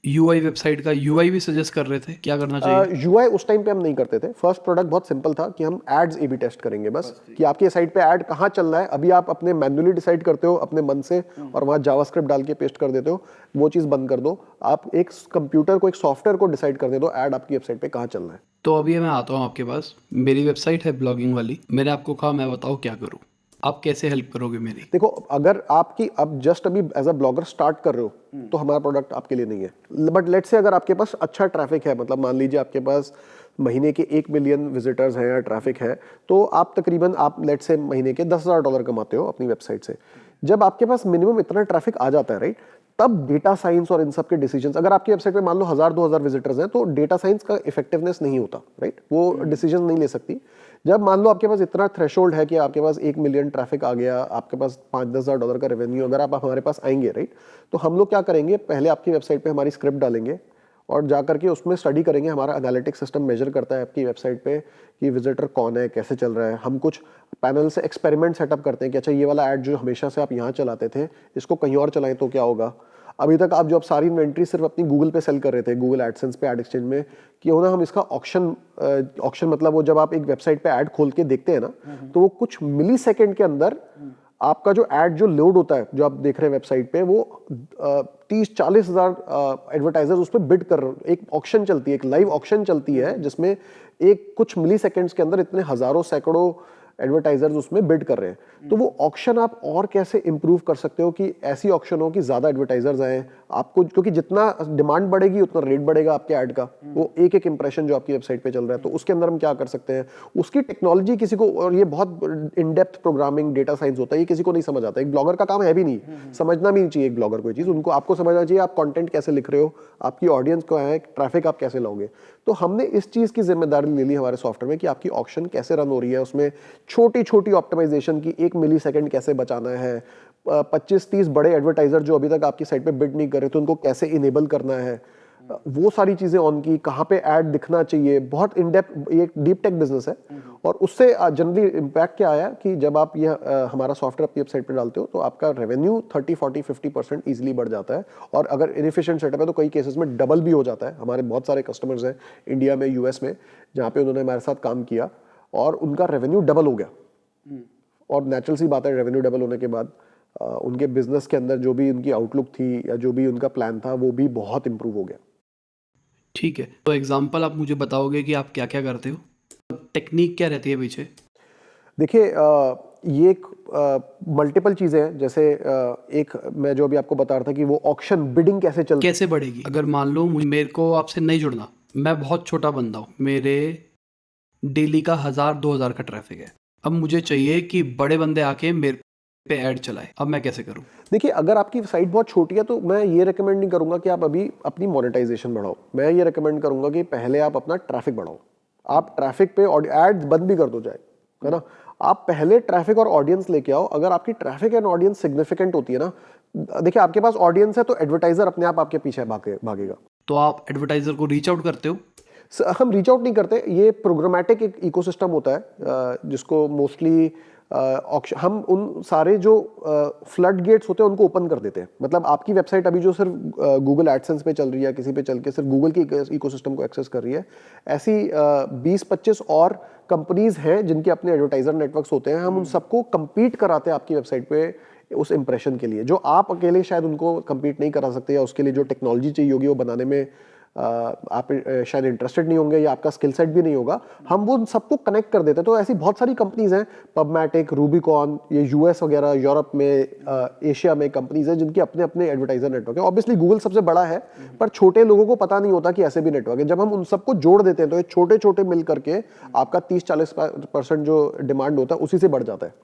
यूआई वेबसाइट का यूआई भी सजेस्ट कर रहे थे क्या करना चाहिए? UI उस टाइम पे हम नहीं करते थे। फर्स्ट प्रोडक्ट बहुत सिंपल था कि हम एड्स A/B टेस्ट करेंगे बस, कि आपकी साइट पे ऐड कहाँ चल रहा है। अभी आप अपने मैन्युअली डिसाइड करते हो अपने मन से, और वहाँ जावास्क्रिप्ट डाल के पेस्ट कर देते हो, वो चीज़ बंद कर दो। आप एक कंप्यूटर को, एक सॉफ्टवेयर को डिसाइड करने दो ऐड आपकी वेबसाइट पे कहाँ चल रहा है। तो अभी मैं आता हूँ आपके पास, मेरी वेबसाइट है ब्लॉगिंग वाली, मैंने आपको कहा मैं बताओ क्या करूँ, आप कैसे हेल्प करोगे मेरी? देखो, अगर आपकी अब जस्ट अभी एज अ ब्लॉगर स्टार्ट कर रहे हो तो हमारा प्रोडक्ट आपके लिए नहीं है। बट लेट्स से अगर आपके पास अच्छा ट्रैफिक है, मतलब मान लीजिए आपके पास महीने के 1 मिलियन विजिटर्स हैं या ट्रैफिक है, तो आप तकरीबन आप लेट्स से महीने के $10,000 कमाते हो अपनी वेबसाइट से। जब आपके पास मिनिमम इतना ट्रैफिक आ जाता है, राइट, तब डेटा साइंस और इन सब के डिसीजंस, अगर आपकी वेबसाइट पे मान लो 1000-2000 विजिटर्स हैं, तो डेटा साइंस का इफेक्टिवनेस नहीं होता, राइट, वो डिसीजन नहीं ले सकती। जब मान लो आपके पास इतना थ्रेशोल्ड है कि आपके पास 1 मिलियन ट्रैफिक आ गया, आपके पास $5-10,000 का रेवेन्यू, अगर आप हमारे पास आएंगे, राइट, तो हम लोग क्या करेंगे, पहले आपकी वेबसाइट पे हमारी स्क्रिप्ट डालेंगे और जा करके उसमें स्टडी करेंगे। हमारा एनालिटिक्स सिस्टम मेजर करता है आपकी वेबसाइट पे कि विजिटर कौन है, कैसे चल रहा है। हम कुछ पैनल से एक्सपेरिमेंट सेटअप करते हैं कि अच्छा ये वाला ऐड जो हमेशा से आप यहाँ चलाते थे, इसको कहीं और चलाएं तो क्या होगा। अभी तक आप जो आप सारी इन्वेंट्री सिर्फ अपनी गूगल पे सेल कर रहे थे, गूगल एडसेंस पे, एड एक्सचेंज में, क्यों ना हम इसका ऑक्शन मतलब वो जब आप एक वेबसाइट पे ऐड खोल के देखते हैं ना, तो वो कुछ मिली सेकेंड के अंदर आपका जो ऐड जो लोड होता है, जो आप देख रहे हैं वेबसाइट पे, वो 30-40 हज़ार एडवर्टाइजर्स उस पर बिड कर रहे हैं। एक ऑक्शन चलती है, एक लाइव ऑक्शन चलती है, जिसमें एक कुछ मिली सेकेंड्स के अंदर इतने हजारों सैकड़ों एडवर्टाइजर्स उसमें बिड कर रहे हैं। तो वो ऑक्शन आप और कैसे इंप्रूव कर सकते हो कि ऐसी ऑक्शन हो कि ज्यादा एडवर्टाइजर्स आए आपको, क्योंकि जितना डिमांड बढ़ेगी उतना रेट बढ़ेगा आपके ऐड का। वो एक एक इंप्रेशन जो आपकी वेबसाइट पे चल रहा है, तो उसके अंदर हम क्या कर सकते हैं, उसकी टेक्नोलॉजी किसी को, और ये बहुत in depth programming data science होता है, ये किसी को नहीं समझ आता। एक ब्लॉगर का काम है भी नहीं, समझना भी नहीं चाहिए एक ब्लॉगर कोई चीज। उनको आपको समझना चाहिए आप कंटेंट कैसे लिख रहे हो, आपकी ऑडियंस को है, ट्रैफिक आप कैसे लाओगे। तो हमने इस चीज की जिम्मेदारी ले ली हमारे सॉफ्टवेयर में कि आपकी ऑक्शन कैसे रन हो रही है, उसमें छोटी छोटी ऑप्टिमाइजेशन की, 1 मिली सेकेंड कैसे बचाना है, 25-30 बड़े एडवर्टाइजर जो अभी तक आपकी साइट पे बिड नहीं कर रहे, तो उनको कैसे इनेबल करना है, वो सारी चीजें ऑन की, कहाँ पे ऐड दिखना चाहिए। बहुत इन डेप्थ, ये डीप टेक बिजनेस है। और उससे जनरली इम्पैक्ट क्या आया कि जब आप ये हमारा सॉफ्टवेयर अपनी वेबसाइट पे डालते हो, तो आपका रेवेन्यू 30-40-50% इजीली बढ़ जाता है। और अगर इनएफिशिएंट सेटअप है तो कई केसेस में डबल भी हो जाता है। हमारे बहुत सारे कस्टमर्स हैं इंडिया में, US में, जहाँ पे उन्होंने हमारे साथ काम किया और उनका रेवेन्यू डबल हो गया। और नेचुरल सी बात है, रेवेन्यू डबल होने के बाद उनके बिजनेस के अंदर जो भी उनकी आउटलुक थी या जो भी उनका प्लान था, वो भी बहुत इंप्रूव हो गया। ठीक है, तो एग्जांपल आप मुझे बताओगे कि आप क्या क्या करते हो, टेक्निक क्या रहती है पीछे? देखिए, ये एक मल्टीपल चीज़ें हैं। जैसे एक मैं जो अभी आपको बता रहा था कि वो ऑक्शन बिडिंग कैसे चलती कैसे बढ़ेगी? अगर मान लो मेरे को आपसे नहीं जुड़ना, मैं बहुत छोटा बंदा हूँ, मेरे डेली का 1000-2000 का ट्रैफिक है। अब मुझे चाहिए कि बड़े बंदे आके मेरे पे ऐड चलाए, अब मैं कैसे करूं? देखिए, अगर आपकी साइट बहुत छोटी है तो मैं ये रेकमेंड नहीं करूंगा कि आप अभी अपनी मोनेटाइजेशन बढ़ाओ। मैं ये रेकमेंड करूंगा कि पहले आप अपना ट्रैफिक बढ़ाओ। आप ट्रैफिक पे एड्स बंद भी कर दो जाए, है ना। आप पहले ट्रैफिक और ऑडियंस लेके आओ। अगर आपकी ट्रैफिक एंड ऑडियंस सिग्निफिकेंट होती है ना, देखिए आपके पास ऑडियंस है तो एडवर्टाइजर अपने आप आपके पीछे भागेगा। तो आप एडवर्टाइजर को रीच आउट करते हो? हम रीच आउट नहीं करते। ये प्रोग्रामेटिक एक इकोसिस्टम होता है जिसको मोस्टली हम उन सारे जो फ्लड गेट्स होते हैं उनको ओपन कर देते हैं। मतलब आपकी वेबसाइट अभी जो सिर्फ गूगल एडसेंस पे चल रही है, किसी पे चल के सिर्फ गूगल की इकोसिस्टम को एक्सेस कर रही है, ऐसी 20-25 और कंपनीज हैं जिनके अपने एडवर्टाइजर नेटवर्क्स होते हैं। हम उन सबको compete कराते हैं आपकी वेबसाइट पे उस इंप्रेशन के लिए, जो आप अकेले शायद उनको compete नहीं करा सकते, या उसके लिए जो टेक्नोलॉजी चाहिए होगी वो बनाने में आप शायद इंटरेस्टेड नहीं होंगे, या आपका स्किल सेट भी नहीं होगा। हम वो सबको कनेक्ट कर देते हैं। तो ऐसी बहुत सारी कंपनीज हैं, पबमैटिक, रूबिकॉन, ये यूएस वगैरह, यूरोप में, एशिया में कंपनीज हैं जिनके अपने अपने एडवर्टाइजर नेटवर्क है। ऑब्वियसली गूगल सबसे बड़ा है, पर छोटे लोगों को पता नहीं होता कि ऐसे भी नेटवर्क है। जब हम उन सबको जोड़ देते हैं तो ये छोटे छोटे मिल करके आपका 30-40% जो डिमांड होता है उसी से बढ़ जाता है।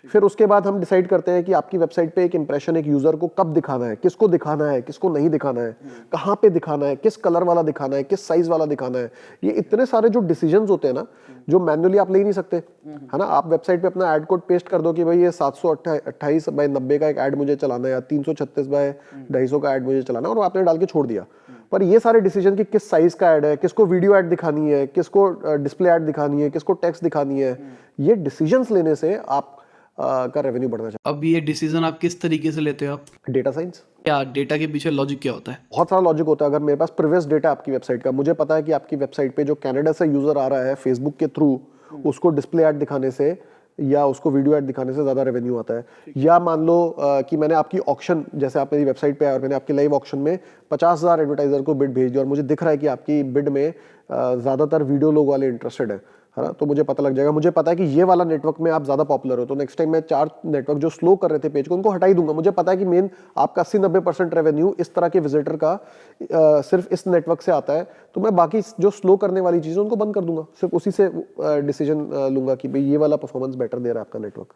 फिर उसके बाद हम डिसाइड करते हैं कि आपकी वेबसाइट पे एक इंप्रेशन एक यूजर को कब दिखाना है, किसको दिखाना है, किसको नहीं दिखाना है, कहाँ पे दिखाना है, किस कलर वाला दिखाना है, किस साइज वाला दिखाना है। ये इतने सारे जो डिसीजंस होते हैं ना, जो मैन्युअली आप ले ही नहीं सकते, है ना। आप वेबसाइट पे अपना एड कोड पेस्ट कर दो कि भाई ये 728/90 का एक एड मुझे चलाना है, या 336/250 का एड मुझे चलाना है, और आपने डाल के छोड़ दिया। पर ये सारे डिसीजन कि किस साइज का ऐड है, किसको वीडियो ऐड दिखानी है, किसको डिस्प्ले ऐड दिखानी है, किसको टेक्स्ट दिखानी है, ये डिसीजंस लेने से आप का रेवेन्यू बढ़ना चाहिए। अब ये डिसीजन आप किस तरीके से लेते हो? आप डेटा साइंस, क्या डेटा के पीछे लॉजिक क्या होता है? बहुत सारा लॉजिक होता है। अगर मेरे पास प्रीवियस डेटा आपकी वेबसाइट का, मुझे पता है कि आपकी वेबसाइट पे जो कनाडा से यूजर आ रहा है फेसबुक के थ्रू, उसको डिस्प्ले ऐड दिखाने से या उसको वीडियो ऐड दिखाने से ज्यादा रेवेन्यू आता है। या मान लो कि मैंने आपकी ऑक्शन, जैसे आप मेरी वेबसाइट पे आए और मैंने आपकी लाइव ऑक्शन में 50,000 एडवर्टाइजर को बिड भेज दिया, और मुझे दिख रहा है कि आपकी बिड में ज्यादातर वीडियो लोग वाले इंटरेस्टेड है ना, तो मुझे पता लग जाएगा। मुझे पता है कि ये वाला नेटवर्क में आप ज्यादा पॉपुलर हो, तो नेक्स्ट टाइम मैं 4 नेटवर्क जो स्लो कर रहे थे पेज को उनको हटा ही दूंगा। मुझे पता है कि मेन आपका 80-90% रेवेन्यू इस तरह के विजिटर का सिर्फ इस नेटवर्क से आता है, तो मैं बाकी जो स्लो करने वाली चीजें उनको बंद कर दूंगा। सिर्फ उसी से डिसीजन लूंगा कि भाई ये वाला परफॉर्मेंस बेटर दे रहा है आपका नेटवर्क।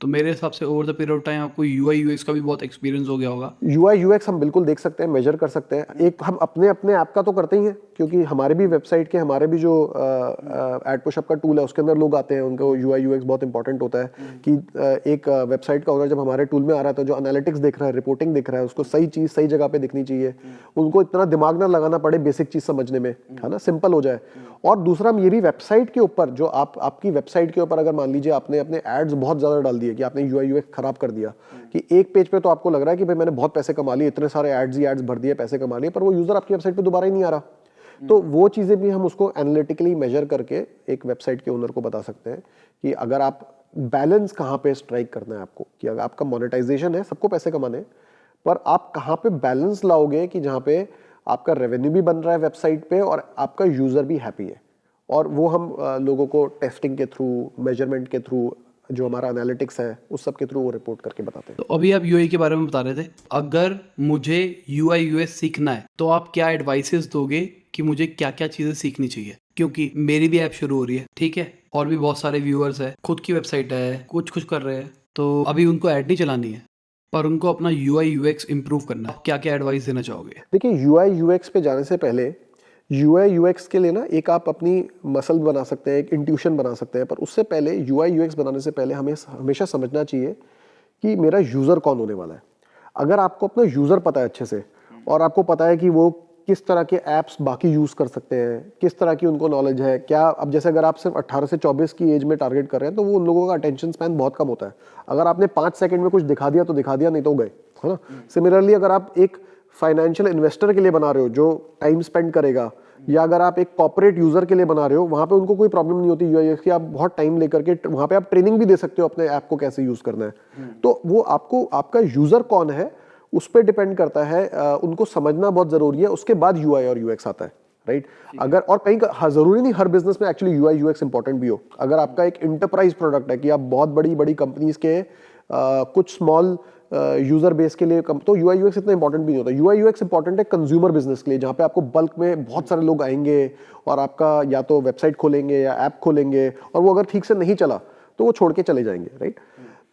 तो मेरे हिसाब से over the period of time आपको यूआई यूएक्स का भी बहुत एक्सपीरियंस हो गया होगा। यूआई यूएक्स हम बिल्कुल देख सकते हैं, मेजर कर सकते हैं। एक हम अपने अपने ऐप का तो करते ही हैं, क्योंकि हमारे भी वेबसाइट के, हमारे भी जो एड पुशअप का टूल है उसके अंदर लोग आते हैं, उनको यूआई यूएक्स बहुत इंपॉर्टेंट होता है कि एक वेबसाइट का ओनर जब हमारे टूल में आ रहा है तो जो एनालिटिक्स देख रहा है, रिपोर्टिंग देख रहा है, उसको सही चीज़ सही जगह पे दिखनी चाहिए। उनको इतना दिमाग ना लगाना पड़े बेसिक चीज़ समझने में, है ना, सिंपल हो जाए। और दूसरा हम ये भी वेबसाइट के ऊपर, जो आपकी वेबसाइट के ऊपर अगर मान लीजिए आपने अपने एड्स बहुत ज़्यादा डाल दिए, कि आपने यूआई यूएक्स खराब कर दिया, कि एक पेज पे तो आपको लग रहा है कि भाई मैंने बहुत पैसे कमा लिए, इतने सारे एड्स ही एड्स भर दिए, पैसे कमा लिए, पर वो यूजर आपकी वेबसाइट पे दोबारा ही नहीं आ रहा। तो वो चीजें भी हम उसको एनालिटिकली मेजर करके एक वेबसाइट के ओनर को बता सकते हैं कि अगर आप बैलेंस कहाँ पे स्ट्राइक करना है आपको, कि अगर आपका मोनेटाइजेशन है, सबको पैसे कमाने, पर आप कहाँ पे बैलेंस लाओगे कि जहाँ पे आपका रेवेन्यू भी बन रहा है वेबसाइट पे और आपका यूजर भी हैप्पी है। और वो हम लोगों को टेस्टिंग के थ्रू, मेजरमेंट के थ्रू, जो हमारा एनालिटिक्स है उस सब के थ्रू वो रिपोर्ट करके बताते हैं। तो अभी आप यूआई के बारे में बता रहे थे, अगर मुझे यूआई यूएक्स सीखना है तो आप क्या एडवाइसेस दोगे कि मुझे क्या क्या चीजें सीखनी चाहिए? क्योंकि मेरी भी ऐप शुरू हो रही है, ठीक है, और भी बहुत सारे व्यूअर्स है, खुद की वेबसाइट है, कुछ कुछ कर रहे हैं, तो अभी उनको ऐड नहीं चलानी है, पर उनको अपना यूआई यूएक्स इंप्रूव करना है। क्या क्या एडवाइस देना चाहोगे? देखिए, यूआई यूएक्स पे जाने से पहले यूआई यूएक्स के लिए ना एक आप अपनी मसल बना सकते हैं, एक इंट्यूशन बना सकते हैं, पर उससे पहले यूआई यूएक्स बनाने से पहले हमें हमेशा समझना चाहिए कि मेरा यूज़र कौन होने वाला है। अगर आपको अपना यूज़र पता है अच्छे से, और आपको पता है कि वो किस तरह के ऐप्स बाकी यूज़ कर सकते हैं, किस तरह की उनको नॉलेज है, क्या, अब जैसे अगर आप सिर्फ 18 से 24 की एज में टारगेट कर रहे हैं तो वो उन लोगों का अटेंशन स्पैन बहुत कम होता है। अगर आपने 5 सेकंड में कुछ दिखा दिया तो दिखा दिया, नहीं तो गए, है ना। सिमिलरली अगर आप एक फाइनेंशियल इन्वेस्टर के लिए बना रहे हो जो टाइम स्पेंड करेगा, या अगर आप एक कॉर्पोरेट यूजर के लिए बना रहे हो, वहां पे उनको कोई प्रॉब्लम नहीं होती यूआई की, आप बहुत टाइम लेकर के वहां पे आप ट्रेनिंग भी दे सकते हो अपने ऐप को कैसे यूज करना है। तो वो आपको, आपका यूजर कौन है उस पर डिपेंड करता है, उनको समझना बहुत जरूरी है। उसके बाद यूआई और यूएक्स आता है, राइट। अगर और कहीं जरूरी नहीं हर बिजनेस में एक्चुअली यूआई यूएक्स इंपॉर्टेंट भी हो। अगर आपका एक इंटरप्राइज प्रोडक्ट है कि आप बहुत बड़ी बड़ी कंपनीज के कुछ स्मॉल यूजर बेस के लिए तो यूआई यूएक्स इतना इंपॉर्टेंट भी नहीं होता। यूआई यूएक्स इंपॉर्टेंट है कंज्यूमर बिजनेस के लिए, जहाँ पे आपको बल्क में बहुत सारे लोग आएंगे और आपका या तो वेबसाइट खोलेंगे या ऐप खोलेंगे, और वो अगर ठीक से नहीं चला तो वो छोड़ के चले जाएंगे, राइट।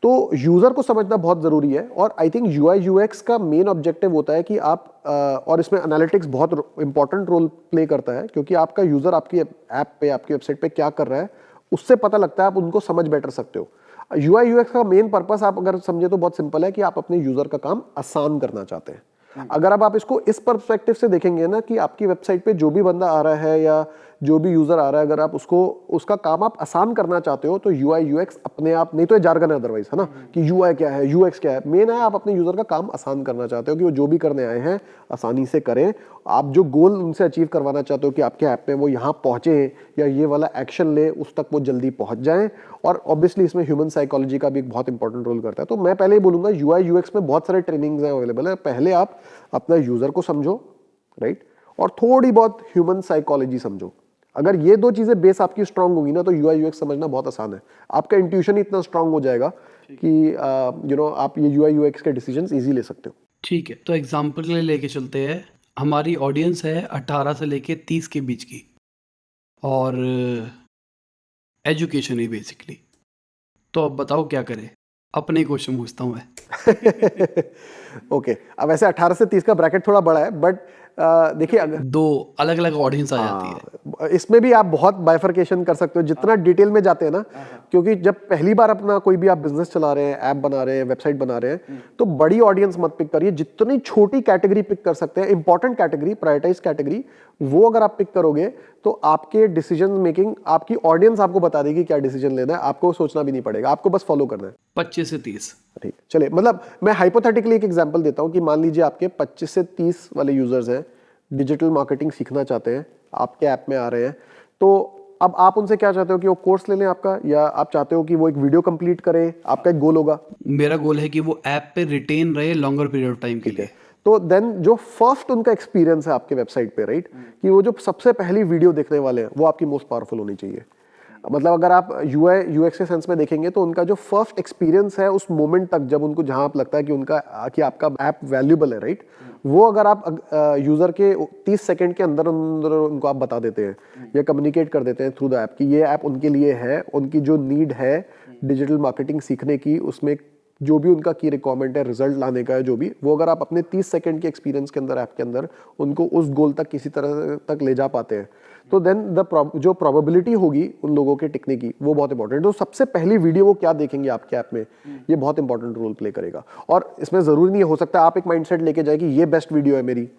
तो यूज़र को समझना बहुत ज़रूरी है। और आई थिंक UI UX का मेन ऑब्जेक्टिव होता है कि आप और इसमें एनालिटिक्स बहुत इंपॉर्टेंट रोल प्ले करता है, क्योंकि आपका यूज़र आपकी ऐप पे, आपकी वेबसाइट पे क्या कर रहा है उससे पता लगता है, आप उनको समझ बेटर सकते हो। UI UX का मेन पर्पस आप अगर समझे तो बहुत सिंपल है कि आप अपने यूज़र का काम आसान करना चाहते हैं। अगर आप इसको इस पर्सपेक्टिव से देखेंगे ना कि आपकी वेबसाइट पे जो भी बंदा आ रहा है या जो भी यूजर आ रहा है, अगर आप उसका काम आप आसान करना चाहते हो तो UI UX अपने आप, नहीं तो ये जार्गन है अदरवाइज, है ना, कि UI क्या है, UX क्या है। मेन है आप अपने यूजर का काम आसान करना चाहते हो कि वो जो भी करने आए हैं आसानी से करें। आप जो गोल उनसे अचीव करवाना चाहते हो कि आपके ऐप में वो यहाँ पहुंचे या ये वाला एक्शन ले, उस तक वो जल्दी पहुंच जाएं। और ऑब्वियसली इसमें ह्यूमन साइकोलॉजी का भी एक बहुत इंपॉर्टेंट रोल करता है। तो मैं पहले ही बोलूंगा UI UX में बहुत सारे ट्रेनिंग्स हैं अवेलेबल है। पहले आप अपना यूजर को समझो, राइट, और थोड़ी बहुत ह्यूमन साइकोलॉजी समझो। अगर ये दो चीजें बेस आपकी स्ट्रांग होंगी ना तो UI UX समझना बहुत आसान है। आपका इंट्यूशन इतना स्ट्रांग हो जाएगा कि आप ये UI UX के डिसीजंस इजी ले सकते हो। ठीक है, तो एग्जाम्पल के लिए लेके चलते हैं। हमारी ऑडियंस है 18 से लेके 30 के बीच की, और एजुकेशन ही बेसिकली। तो अब बताओ क्या करें? अपने क्वेश्चन पूछता हूँ मैं। ओके, अब वैसे 18 से 30 का ब्रैकेट थोड़ा बड़ा है, बट देखिए अगर दो अलग अलग ऑडियंस आ जाती है। हाँ, इसमें भी आप बहुत बाइफरकेशन कर सकते हो जितना डिटेल में जाते हैं ना, क्योंकि जब पहली बार अपना कोई भी आप बिजनेस चला रहे हैं, ऐप बना रहे हैं, वेबसाइट बना रहे हैं, तो बड़ी ऑडियंस मत पिक करिए। जितनी छोटी कैटेगरी पिक कर सकते हैं, इंपॉर्टेंट कैटेगरी, प्रायोरिटाइज कैटेगरी, वो अगर आप पिक करोगे तो आपके डिसीजन मेकिंग, आपकी ऑडियंस आपको बता देगी क्या डिसीजन लेना है। आपको सोचना भी नहीं पड़ेगा, आपको बस फॉलो करना है। 25 से 30। ठीक है, चलिए, मतलब मैं हाइपोथेटिकली एक एग्जांपल देता हूं कि मान लीजिए आपके 25 से 30 वाले यूजर्स हैं, डिजिटल मार्केटिंग सीखना चाहते हैं, आपके ऐप में आ रहे हैं। तो अब आप उनसे क्या चाहते हो कि वो कोर्स ले लें आपका, या आप चाहते हो कि वो एक वीडियो कंप्लीट करें? आपका एक गोल होगा। मेरा गोल है कि वो ऐप पे रिटेन रहे लॉन्गर पीरियड ऑफ टाइम के लिए। तो देन जो फर्स्ट उनका एक्सपीरियंस है आपके वेबसाइट पे, राइट, कि वो जो सबसे पहली वीडियो देखने वाले हैं वो आपकी मोस्ट पावरफुल होनी चाहिए। मतलब अगर आप UI UX के सेंस में देखेंगे तो उनका जो फर्स्ट एक्सपीरियंस है उस मोमेंट तक, जब उनको जहां आप लगता है कि आपका ऐप वैल्यूबल है, राइट, वो अगर आप यूजर के 30 सेकंड के अंदर अंदर उनको आप बता देते हैं या कम्युनिकेट कर देते हैं थ्रू द ऐप कि ये ऐप उनके लिए है, उनकी जो नीड है डिजिटल मार्केटिंग सीखने की, उसमें जो भी उनका की रिक्वायरमेंट है, रिजल्ट लाने का है, जो भी, वो अगर आप अपने 30 सेकंड के एक्सपीरियंस के अंदर, ऐप के अंदर, उनको उस गोल तक किसी तरह तक ले जा पाते हैं, तो देन जो प्रोबेबिलिटी होगी उन लोगों के टिकने की, वो बहुत इंपॉर्टेंट है। तो सबसे पहली वीडियो वो क्या देखेंगे आपके ऐप में, ये बहुत इंपॉर्टेंट रोल प्ले करेगा। और इसमें जरूरी नहीं हो सकता आप एक माइंडसेट लेके जाए कि ये बेस्ट वीडियो है मेरी,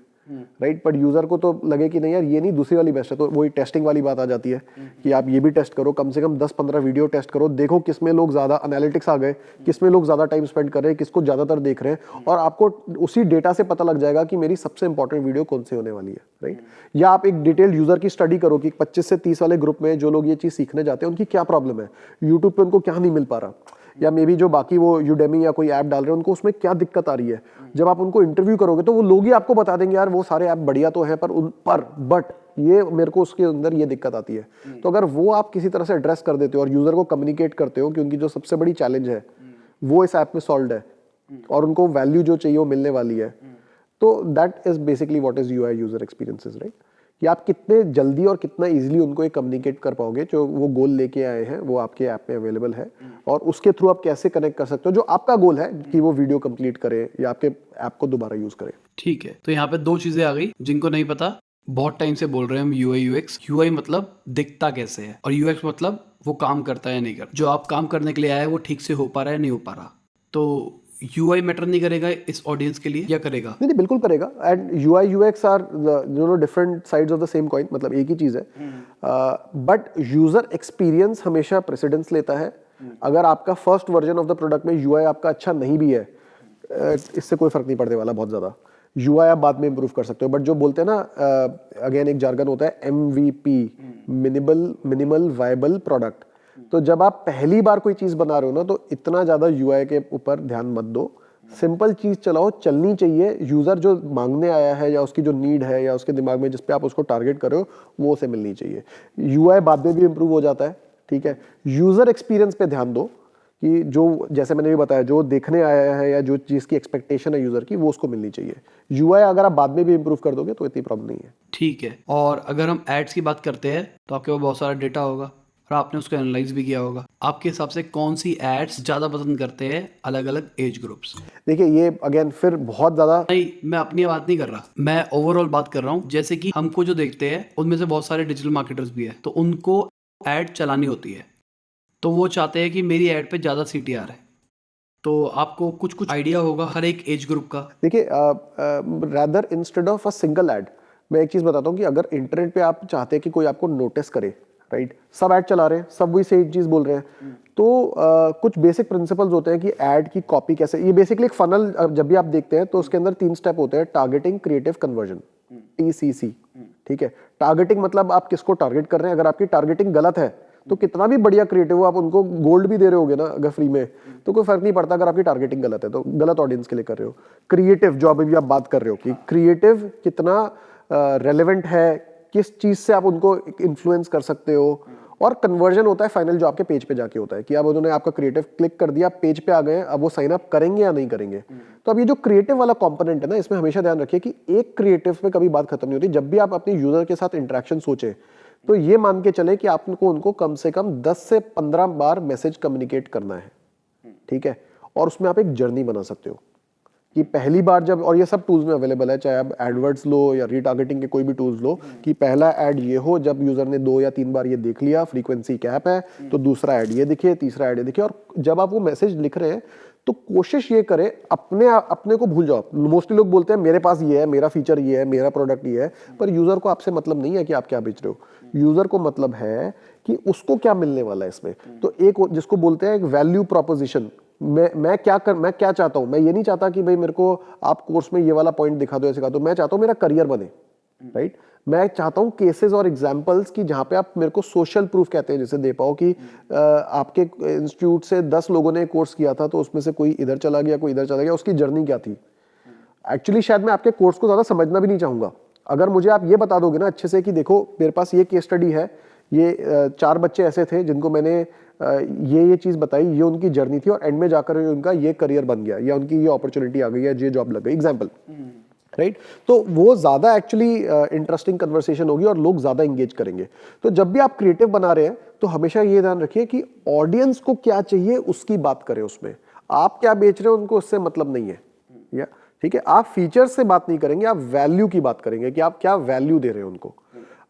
राइट, बट यूजर को तो लगे कि नहीं यार ये नहीं, दूसरी वाली बेस्ट है। तो वही टेस्टिंग वाली बात आ जाती है कि आप ये भी टेस्ट करो, कम से कम 10-15 वीडियो टेस्ट करो, देखो किसमें लोग ज्यादा, एनालिटिक्स आ गए, किसमें लोग ज्यादा टाइम स्पेंड कर रहे हैं, किसको ज्यादातर देख रहे हैं, और आपको उसी डेटा से पता लग जाएगा कि मेरी सबसे इंपॉर्टेंट वीडियो कौन सी होने वाली है, राइट। या आप एक डिटेल यूजर की स्टडी करो कि 25 से 30 वाले ग्रुप में जो लोग ये चीज सीखने जाते हैं उनकी क्या प्रॉब्लम है, यूट्यूब पे उनको क्या नहीं मिल पा रहा, या मे बी जो बाकी वो यूडेमी या कोई ऐप डाल रहे हैं उनको उसमें क्या दिक्कत आ रही है। जब आप उनको इंटरव्यू करोगे तो वो लोग ही आपको बता देंगे यार वो सारे ऐप बढ़िया तो हैं बट ये मेरे को उसके अंदर ये दिक्कत आती है। तो अगर वो आप किसी तरह से एड्रेस कर देते हो और यूजर को कम्युनिकेट करते हो कि उनकी जो सबसे बड़ी चैलेंज है वो इस ऐप में सॉल्व है और उनको वैल्यू जो चाहिए वो मिलने वाली है, तो that is basically what is UI user experiences, right. कि आप कितने जल्दी और कितना इजीली उनको एक कम्युनिकेट कर पाओगे, जो वो गोल लेके आए हैं वो आपके ऐप में अवेलेबल है, और उसके थ्रू आप कैसे कनेक्ट कर सकते हो जो आपका गोल है कि वो वीडियो कंप्लीट करे या आपके ऐप को दोबारा यूज करे। ठीक है, तो यहाँ पे दो चीजें आ गई जिनको नहीं पता, बहुत टाइम से बोल रहे हैं हम UI UX। UI मतलब दिखता कैसे है, और UX मतलब वो काम करता है या नहीं करता। जो आप काम करने के लिए आया है वो ठीक से हो पा रहा है नहीं हो पा रहा। तो UI मैटर नहीं करेगा इस ऑडियंस के लिए, या करेगा? नहीं नहीं, बिल्कुल करेगा। And UI UX are different sides of the same coin, मतलब एक ही चीज है, बट यूजर एक्सपीरियंस हमेशा प्रेसिडेंस लेता है। अगर आपका first version of the product में UI आपका अच्छा नहीं भी है, इससे कोई फर्क नहीं पड़ने वाला बहुत ज्यादा। UI आप बाद में इंप्रूव कर सकते हो, बट जो बोलते हैं ना, अगेन एक जार्गन होता है MVP, मिनिमल वायबल प्रोडक्ट। तो जब आप पहली बार कोई चीज बना रहे हो ना, तो इतना ज्यादा UI के ऊपर ध्यान मत दो, सिंपल चीज चलाओ, चलनी चाहिए। यूजर जो मांगने आया है या उसकी जो नीड है या उसके दिमाग में जिस पे आप उसको टारगेट कर रहे हो वो उसे मिलनी चाहिए। UI बाद में भी इंप्रूव हो जाता है, ठीक है। यूजर एक्सपीरियंस पे ध्यान दो कि जो, जैसे मैंने भी बताया, जो देखने आया है या जो चीज की एक्सपेक्टेशन है यूजर की वो उसको मिलनी चाहिए। UI अगर आप बाद में भी इंप्रूव कर दोगे तो इतनी प्रॉब्लम नहीं है। ठीक है, और अगर हम एड्स की बात करते हैं तो आपके पास बहुत सारा डेटा होगा, और आपने उसको एनालाइज भी किया होगा। आपके हिसाब से कौन सी एड्स ज़्यादा पसंद करते हैं अलग अलग एज ग्रुप्स? देखिए ये अगेन फिर बहुत ज़्यादा नहीं, मैं अपनी बात नहीं कर रहा, मैं ओवरऑल बात कर रहा हूँ। जैसे कि हमको जो देखते हैं उनमें से बहुत सारे डिजिटल मार्केटर्स भी है, तो उनको एड चलानी होती है, तो वो चाहते हैं कि मेरी एड पे ज़्यादा CTR है। तो आपको कुछ कुछ आइडिया होगा हर एक एज ग्रुप का। देखिए rather instead of a single add, मैं एक चीज़ बताता हूँ कि अगर इंटरनेट पे आप चाहते हैं कि कोई आपको नोटिस करे, राइट, सब ऐड चला रहे हैं, सब वही सेम चीज़ बोल रहे हैं, तो कुछ बेसिक प्रिंसिपल्स होते हैं कि ऐड की कॉपी कैसे, ये बेसिकली एक फनल जब भी आप देखते हैं तो उसके अंदर 3 स्टेप होते हैं: टारगेटिंग, क्रिएटिव, कन्वर्जन, TCC। ठीक है, टारगेटिंग मतलब आप किसको टारगेट कर रहे हैं। अगर आपकी टारगेटिंग गलत है तो कितना भी बढ़िया क्रिएटिव हो, आप उनको गोल्ड भी दे रहे होगे ना अगर फ्री में, तो कोई फर्क नहीं पड़ता। अगर आपकी टारगेटिंग गलत है तो गलत ऑडियंस के लिए कर रहे हो। क्रिएटिव, जो अभी आप बात कर रहे हो कि क्रिएटिव कितना रेलेवेंट है, किस चीज से आप उनको इन्फ्लुएंस कर सकते हो। और कन्वर्जन होता है फाइनल, जो आपके पेज पे जाके होता है कि अब उन्होंने आपका क्रिएटिव क्लिक कर दिया, पेज पे आ गए, अब वो साइन अप करेंगे या नहीं करेंगे। तो अब ये जो क्रिएटिव वाला कंपोनेंट है ना, इसमें हमेशा ध्यान रखिए कि एक क्रिएटिव में कभी बात खत्म नहीं होती। जब भी आप अपने यूजर के साथ इंटरेक्शन सोचे तो ये मान के चले कि आपको उनको कम से कम 10 से 15 बार मैसेज कम्युनिकेट करना है। ठीक है, और उसमें आप एक जर्नी बना सकते हो कि पहली बार जब, और ये सब टूल्स में अवेलेबल है, चाहे आप एडवर्ड्स लो या रीटारगेटिंग के कोई भी टूल्स लो, कि पहला ऐड ये हो जब यूजर ने 2 या 3 बार ये देख लिया, फ्रीक्वेंसी कैप है, तो दूसरा ऐड ये दिखे, तीसरा ऐड ये दिखे। और जब आप वो मैसेज लिख रहे हैं तो कोशिश ये करें, अपने को भूल जाओ। मोस्टली लोग बोलते हैं मेरे पास ये है, मेरा फीचर ये है, मेरा प्रोडक्ट ये है, पर यूजर को आपसे मतलब नहीं है कि आप क्या बेच रहे हो। यूजर को मतलब है कि उसको क्या मिलने वाला है इसमें। तो एक जिसको बोलते हैं एक वैल्यू प्रोपोजिशन, मैं क्या चाहता हूं। मैं ये नहीं चाहता कि भाई मेरे को आप कोर्स में ये वाला पॉइंट दिखा दो, ऐसे दिखा दो। मैं चाहता हूं मेरा करियर बने, राइट। मैं चाहता हूं केसेस और एग्जांपल्स की जहां पे आप मेरे को सोशल प्रूफ कहते हैं जैसे दे पाओ कि आपके इंस्टीट्यूट से 10 लोगों ने कोर्स किया था, तो उसमें से कोई इधर चला गया, कोई इधर चला गया, उसकी जर्नी क्या थी। एक्चुअली शायद मैं आपके कोर्स को ज्यादा समझना भी नहीं चाहूंगा। अगर मुझे आप ये बता दोगे ना अच्छे से कि देखो मेरे पास ये केस स्टडी है, ये 4 बच्चे ऐसे थे जिनको मैंने ये चीज बताई, ये उनकी जर्नी थी और एंड में जाकर उनका ये करियर बन गया, या उनकी ये अपॉर्चुनिटी आ गई, या ये जॉब लग गई, एग्जाम्पल, राइट। तो वो ज्यादा एक्चुअली इंटरेस्टिंग कन्वर्सेशन होगी और लोग ज्यादा एंगेज करेंगे। तो जब भी आप क्रिएटिव बना रहे हैं तो हमेशा ये ध्यान रखिए कि ऑडियंस को क्या चाहिए उसकी बात करें। उसमें आप क्या बेच रहे हो उनको उससे मतलब नहीं है, या ठीक है। आप फीचर से बात नहीं करेंगे, आप वैल्यू की बात करेंगे कि आप क्या वैल्यू दे रहे हो उनको।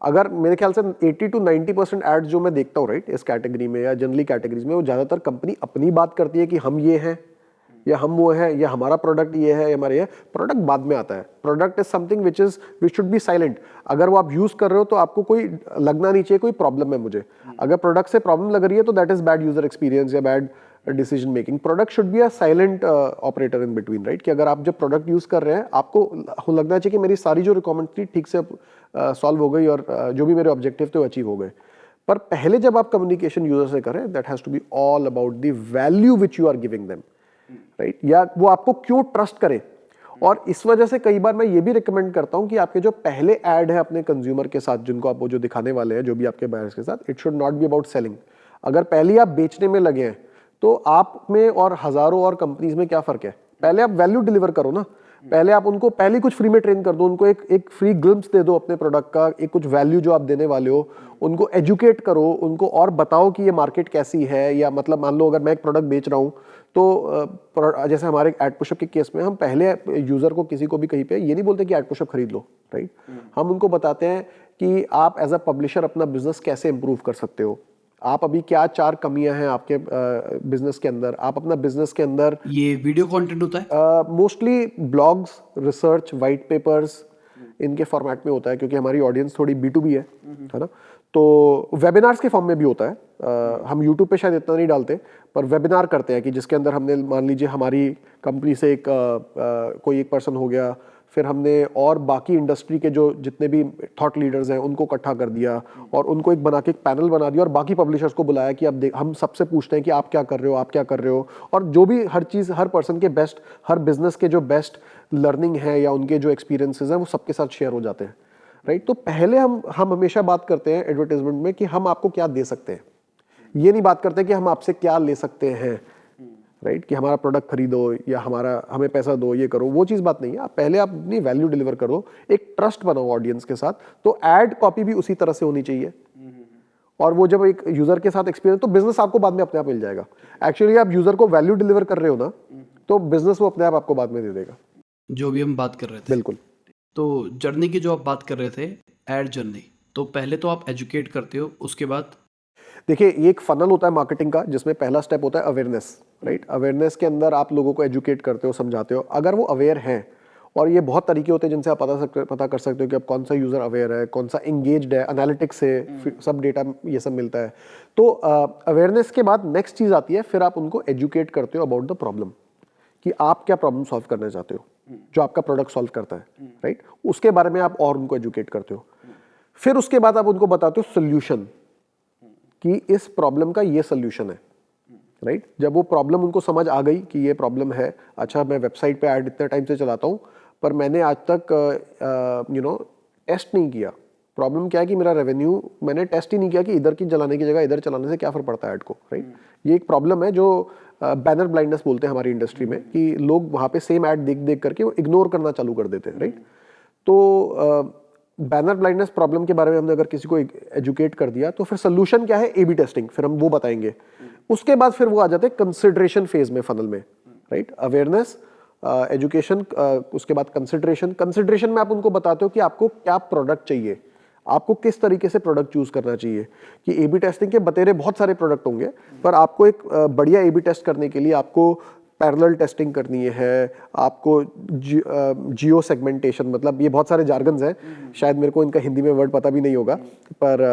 अगर मेरे ख्याल से 80 to 90% एड्स जो मैं देखता हूँ, राइट, इस कैटेगरी में या जनरली कैटेगरीज में, वो ज्यादातर कंपनी अपनी बात करती है कि हम ये हैं, या हम वो है, या हमारा प्रोडक्ट ये है, हमारे ये प्रोडक्ट बाद में आता है। Product is something which should be silent. अगर वो आप यूज कर रहे हो तो आपको कोई लगना नहीं चाहिए कोई प्रॉब्लम है मुझे। अगर प्रोडक्ट से प्रॉब्लम लग रही है तो that is bad user experience या bad decision making. Product should be a silent operator in between, right, कि अगर आप जब प्रोडक्ट यूज कर रहे हैं आपको लगना चाहिए कि मेरी सारी जो रिक्वायरमेंट थी ठीक से सॉल्व हो गई और जो भी मेरे ऑब्जेक्टिव थे वो अचीव हो गए। पर पहले जब आप कम्युनिकेशन यूजर से करें, that has to be all about the value which you are giving them, right, या वो आपको क्यों ट्रस्ट करें। और इस वजह से कई बार मैं ये भी रिकमेंड करता हूं कि आपके जो पहले ऐड है अपने कंज्यूमर के साथ, जिनको आप वो जो दिखाने वाले हैं, जो भी आपके बायर्स के साथ, it should not be about selling. अगर पहले आप बेचने में लगे हैं तो आप में और हजारों और कंपनीज में क्या फर्क है। पहले आप वैल्यू डिलीवर करो ना, पहले आप उनको पहले कुछ फ्री में ट्रेन कर दो, उनको एक फ्री ग्लिम्स दे दो अपने प्रोडक्ट का, एक कुछ वैल्यू जो आप देने वाले हो, उनको एजुकेट करो, उनको और बताओ कि ये मार्केट कैसी है। या मतलब मान लो अगर मैं एक प्रोडक्ट बेच रहा हूँ तो जैसे हमारे एड पुशअप के केस में हम पहले यूजर को किसी को भी कहीं पे ये नहीं बोलते कि एड पुशअप खरीद लो, राइट। हम उनको बताते हैं कि आप एज अ पब्लिशर अपना बिजनेस कैसे इंप्रूव कर सकते हो, आप अभी क्या 4 कमियां हैं आपके बिजनेस के अंदर, आप अपना बिजनेस के अंदर। ये वीडियो कंटेंट होता है mostly blogs, research, white papers, इनके फॉर्मेट में होता है, क्योंकि हमारी ऑडियंस थोड़ी B2B है ना। तो वेबिनार्स के फॉर्म में भी होता है। हम यूट्यूब पे शायद इतना नहीं डालते, पर वेबिनार करते हैं कि जिसके अंदर हमने मान लीजिए हमारी कंपनी से कोई एक पर्सन हो गया, फिर हमने और बाकी इंडस्ट्री के जो जितने भी थॉट लीडर्स हैं उनको इकट्ठा कर दिया और उनको एक बना के एक पैनल बना दिया और बाकी पब्लिशर्स को बुलाया कि अब हम सबसे पूछते हैं कि आप क्या कर रहे हो, आप क्या कर रहे हो। और जो भी हर चीज़, हर पर्सन के बेस्ट, हर बिजनेस के जो बेस्ट लर्निंग है या उनके जो एक्सपीरियंसेस हैं वो सबके साथ शेयर हो जाते हैं, राइट। तो पहले हम हमेशा बात करते हैं एडवर्टाइजमेंट में कि हम आपको क्या दे सकते हैं, ये नहीं बात करते कि हम आपसे क्या ले सकते हैं, राइट, कि हमारा प्रोडक्ट खरीदो या हमें पैसा दो, ये करो, वो चीज़ बात नहीं है। आप पहले आप अपनी वैल्यू डिलीवर करो, एक ट्रस्ट बनाओ ऑडियंस के साथ। तो एड कॉपी भी उसी तरह से होनी चाहिए और वो जब एक यूजर के साथ एक्सपीरियंस, तो बिजनेस आपको बाद में अपने आप मिल जाएगा। एक्चुअली आप यूजर को वैल्यू डिलीवर कर रहे हो ना, तो बिजनेस वो अपने आप आपको बाद में दे देगा। जो भी हम बात कर रहे थे। बिल्कुल। तो जर्नी की जो आप बात कर रहे थे, एड जर्नी, तो पहले तो आप एजुकेट करते हो, उसके बाद? देखिए, ये एक फनल होता है मार्केटिंग का, जिसमें पहला स्टेप होता है अवेयरनेस, राइट। अवेयरनेस के अंदर आप लोगों को एजुकेट करते हो, समझाते हो। अगर वो अवेयर हैं, और ये बहुत तरीके होते हैं जिनसे आप पता कर सकते हो कि अब कौन सा यूजर अवेयर है, कौन सा एंगेज्ड है, एनालिटिक्स से सब डेटा ये सब मिलता है। तो अवेयरनेस के बाद नेक्स्ट चीज आती है, फिर आप उनको एजुकेट करते हो अबाउट द प्रॉब्लम, कि आप क्या प्रॉब्लम सॉल्व करना चाहते हो, जो आपका प्रोडक्ट सॉल्व करता है, राइट। उसके बारे में आप और उनको एजुकेट करते हो। फिर उसके बाद आप उनको बताते हो सोल्यूशन, कि इस प्रॉब्लम का ये सोल्यूशन है, राइट। जब वो प्रॉब्लम उनको समझ आ गई कि ये प्रॉब्लम है, अच्छा मैं वेबसाइट पे ऐड इतने टाइम से चलाता हूँ, पर मैंने आज तक टेस्ट नहीं किया। प्रॉब्लम क्या है कि मेरा रेवेन्यू, मैंने टेस्ट ही नहीं किया कि इधर की चलाने की जगह इधर चलाने से क्या फर्क पड़ता है ऐड को, राइट। ये एक प्रॉब्लम है जो बैनर ब्लाइंडनेस बोलते हैं हमारी इंडस्ट्री में, कि लोग वहाँ पे सेम ऐड देख देख करके वो इग्नोर करना चालू कर देते हैं, राइट। तो बैनर ब्लाइंडनेस प्रॉब्लम के बारे में हमने अगर किसी को एजुकेट कर दिया, तो फिर सोल्यूशन क्या है, ए बी टेस्टिंग, फिर हम वो बताएंगे। उसके बाद फिर वो आ जाते हैं कंसिडरेशन फेज में फनल में, राइट। अवेयरनेस, एजुकेशन, उसके बाद कंसिडरेशन। कंसिडरेशन में आप उनको बताते हो कि आपको क्या प्रोडक्ट चाहिए, आपको किस तरीके से प्रोडक्ट चूज करना चाहिए। कि ए बी टेस्टिंग के बतेरे बहुत सारे प्रोडक्ट होंगे, पर आपको एक बढ़िया ए बी टेस्ट करने के लिए आपको पैरेलल टेस्टिंग करनी है, आपको जियो सेगमेंटेशन, मतलब ये बहुत सारे जार्गन्स हैं, शायद मेरे को इनका हिंदी में वर्ड पता भी नहीं होगा, पर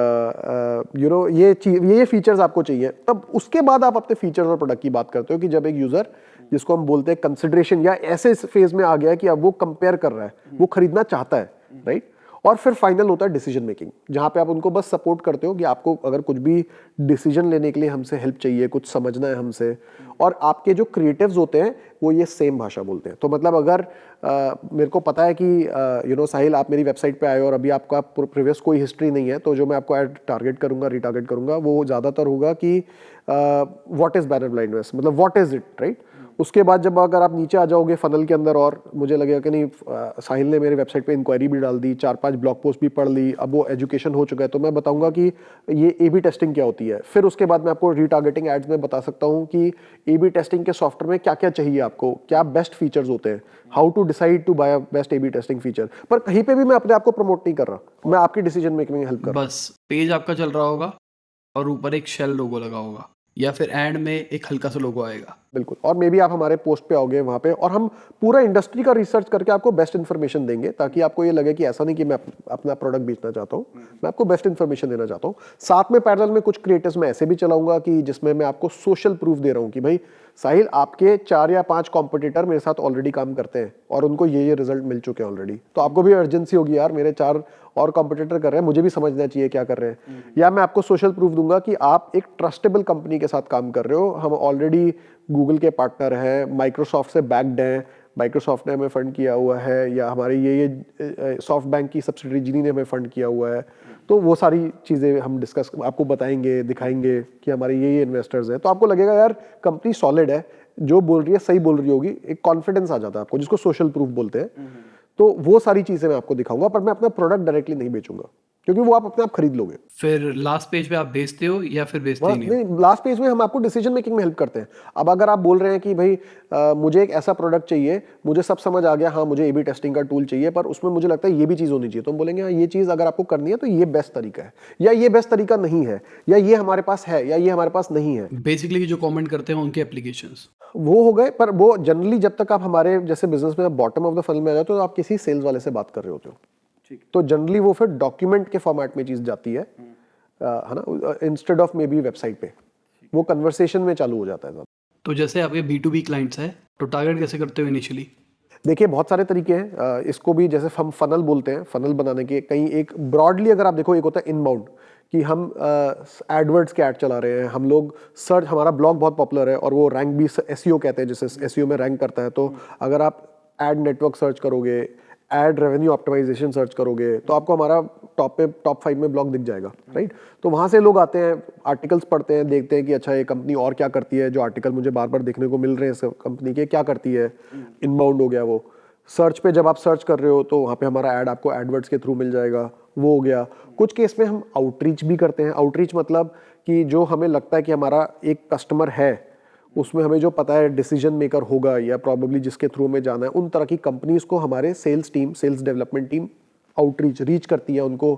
ये फीचर्स आपको चाहिए। तब उसके बाद आप अपने फीचर्स और प्रोडक्ट की बात करते हो, कि जब एक यूजर, जिसको हम बोलते हैं कंसिडरेशन, या ऐसे फेज में आ गया कि अब वो कंपेयर कर रहा है, वो खरीदना चाहता है, राइट। और फिर फाइनल होता है डिसीजन मेकिंग, जहां पे आप उनको बस सपोर्ट करते हो कि आपको अगर कुछ भी डिसीजन लेने के लिए हमसे हेल्प चाहिए, कुछ समझना है हमसे। और आपके जो क्रिएटिव्स होते हैं वो ये सेम भाषा बोलते हैं। तो मतलब अगर मेरे को पता है कि साहिल, आप मेरी वेबसाइट पे आए और अभी आपका प्रीवियस कोई हिस्ट्री नहीं है, तो जो मैं आपको ऐड टारगेट करूंगा, रिटारगेट करूंगा, वो ज़्यादातर होगा कि व्हाट इज़ बैनर ब्लाइंडनेस, मतलब व्हाट इज़ इट, राइट। उसके बाद जब अगर आप नीचे आ जाओगे फनल के अंदर, और मुझे लगेगा कि नहीं, साहिल ने मेरे वेबसाइट पे इंक्वायरी भी डाल दी, 4-5 ब्लॉग पोस्ट भी पढ़ ली, अब वो एजुकेशन हो चुका है, तो मैं बताऊंगा कि ये ए बी टेस्टिंग क्या होती है। फिर उसके बाद मैं आपको रिटारगेटिंग एड्स में बता सकता हूँ कि ए बी टेस्टिंग के सॉफ्टवेयर में क्या क्या चाहिए आपको, क्या बेस्ट फीचर्स होते हैं, how to decide to buy best A B testing feature. पर कहीं पे भी मैं अपने आप को प्रमोट नहीं कर रहा, मैं आपकी डिसीजन मेकिंग में हेल्प कर रहा हूँ। बस पेज आपका चल रहा होगा और ऊपर एक शेल लोगो लगा होगा, या फिर एंड में एक हल्का सा लोगो आएगा। बिल्कुल। और मे बी आप हमारे पोस्ट पे आओगे वहाँ पे, और हम पूरा इंडस्ट्री का रिसर्च करके आपको बेस्ट इन्फॉर्मेशन देंगे, ताकि आपको ये लगे कि ऐसा नहीं कि मैं अपना प्रोडक्ट बेचना चाहता हूँ, मैं आपको बेस्ट इन्फॉर्मेशन देना चाहता हूँ। साथ में पैरेलल में कुछ क्रिएटर्स मैं ऐसे भी चलाऊंगा कि जिसमें मैं आपको सोशल प्रूफ दे रहा हूँ कि भाई साहिल, आपके 4 या 5 कॉम्पिटिटर मेरे साथ ऑलरेडी काम करते हैं और उनको ये रिजल्ट मिल चुके हैं ऑलरेडी। तो आपको भी अर्जेंसी होगी, यार मेरे 4 और कॉम्पिटिटर कर रहे हैं, मुझे भी समझना चाहिए क्या कर रहे हैं। या मैं आपको सोशल प्रूफ दूंगा कि आप एक ट्रस्टेबल कंपनी के साथ काम कर रहे हो, हम ऑलरेडी गूगल के पार्टनर हैं, माइक्रोसॉफ्ट से बैक्ड हैं, माइक्रोसॉफ्ट ने हमें फंड किया हुआ है, या हमारे ये सॉफ्ट बैंक की सब्सिडरी जिनी ने हमें फंड किया हुआ है। तो वो सारी चीज़ें हम डिस्कस आपको बताएंगे, दिखाएंगे कि हमारे ये इन्वेस्टर्स हैं। तो आपको लगेगा यार कंपनी सॉलिड है, जो बोल रही है सही बोल रही होगी, एक कॉन्फिडेंस आ जाता है आपको, जिसको सोशल प्रूफ बोलते हैं। तो वो सारी चीज़ें मैं आपको दिखाऊंगा, पर मैं अपना प्रोडक्ट डायरेक्टली नहीं बेचूंगा, क्योंकि वो आप अपने आप खरीद लोगे। फिर लास्ट पेज पे आप बेचते हो या फिर बेचते ही नहीं हो? नहीं, लास्ट पेज में हम आपको डिसीजन मेकिंग में हेल्प करते हैं। अब अगर आप बोल रहे हैं कि भाई मुझे एक ऐसा प्रोडक्ट चाहिए, मुझे सब समझ आ गया, हाँ मुझे ए बी टेस्टिंग का टूल चाहिए, पर उसमें मुझे लगता है ये भी चीज़ होनी चाहिए, तो हम बोलेंगे हाँ ये चीज़ अगर आपको करनी है तो ये बेस्ट तरीका है, या ये बेस्ट तरीका नहीं है, या ये हमारे पास है, या ये हमारे पास नहीं है। बेसिकली जो कमेंट करते हैं उनके एप्लीकेशंस वो हो गए, पर वो जनरली जब तक आप हमारे जैसे बिजनेस में बॉटम ऑफ द फनल में आ जाते हो, तो आप किसी सेल्स वाले से बात कर रहे होते हो, तो जनरली वो फिर डॉक्यूमेंट के फॉर्मेट में चीज़ जाती है ना, instead of may be website पे, वो कन्वर्सेशन में चालू हो जाता है। तो जैसे आपके B2B क्लाइंट्स हैं, तो टारगेट कैसे करते हो इनिशियली? देखिए बहुत सारे तरीके हैं, इसको भी जैसे हम फनल बोलते हैं, फनल बनाने के कहीं एक ब्रॉडली अगर आप देखो, एक होता है इनबाउंड, कि हम एडवर्ड्स के ऐड चला रहे हैं, हम लोग सर्च, हमारा ब्लॉग बहुत पॉपुलर है और वो रैंक भी एसईओ कहते हैं, जैसे एसईओ में रैंक करता है, तो अगर आप एड नेटवर्क सर्च करोगे, एड रेवेन्यू ऑप्टिमाइजेशन सर्च करोगे, तो आपको हमारा टॉप 5 में ब्लॉग दिख जाएगा, राइट। तो वहाँ से लोग आते हैं, आर्टिकल्स पढ़ते हैं, देखते हैं कि अच्छा ये कंपनी और क्या करती है, जो आर्टिकल मुझे बार बार देखने को मिल रहे हैं इस कंपनी के, क्या करती है, इनबाउंड हो गया वो। सर्च पे जब आप सर्च कर रहे हो तो वहाँ पे हमारा ऐड आपको एडवर्ड्स के थ्रू मिल जाएगा, वो हो गया। कुछ केस में हम आउटरीच भी करते हैं। आउटरीच मतलब कि जो हमें लगता है कि हमारा एक कस्टमर है, उसमें हमें जो पता है डिसीजन मेकर होगा या प्रॉब्लली जिसके थ्रू में जाना है, उन तरह की कंपनीज को हमारे sales team, sales development team outreach reach करती है। उनको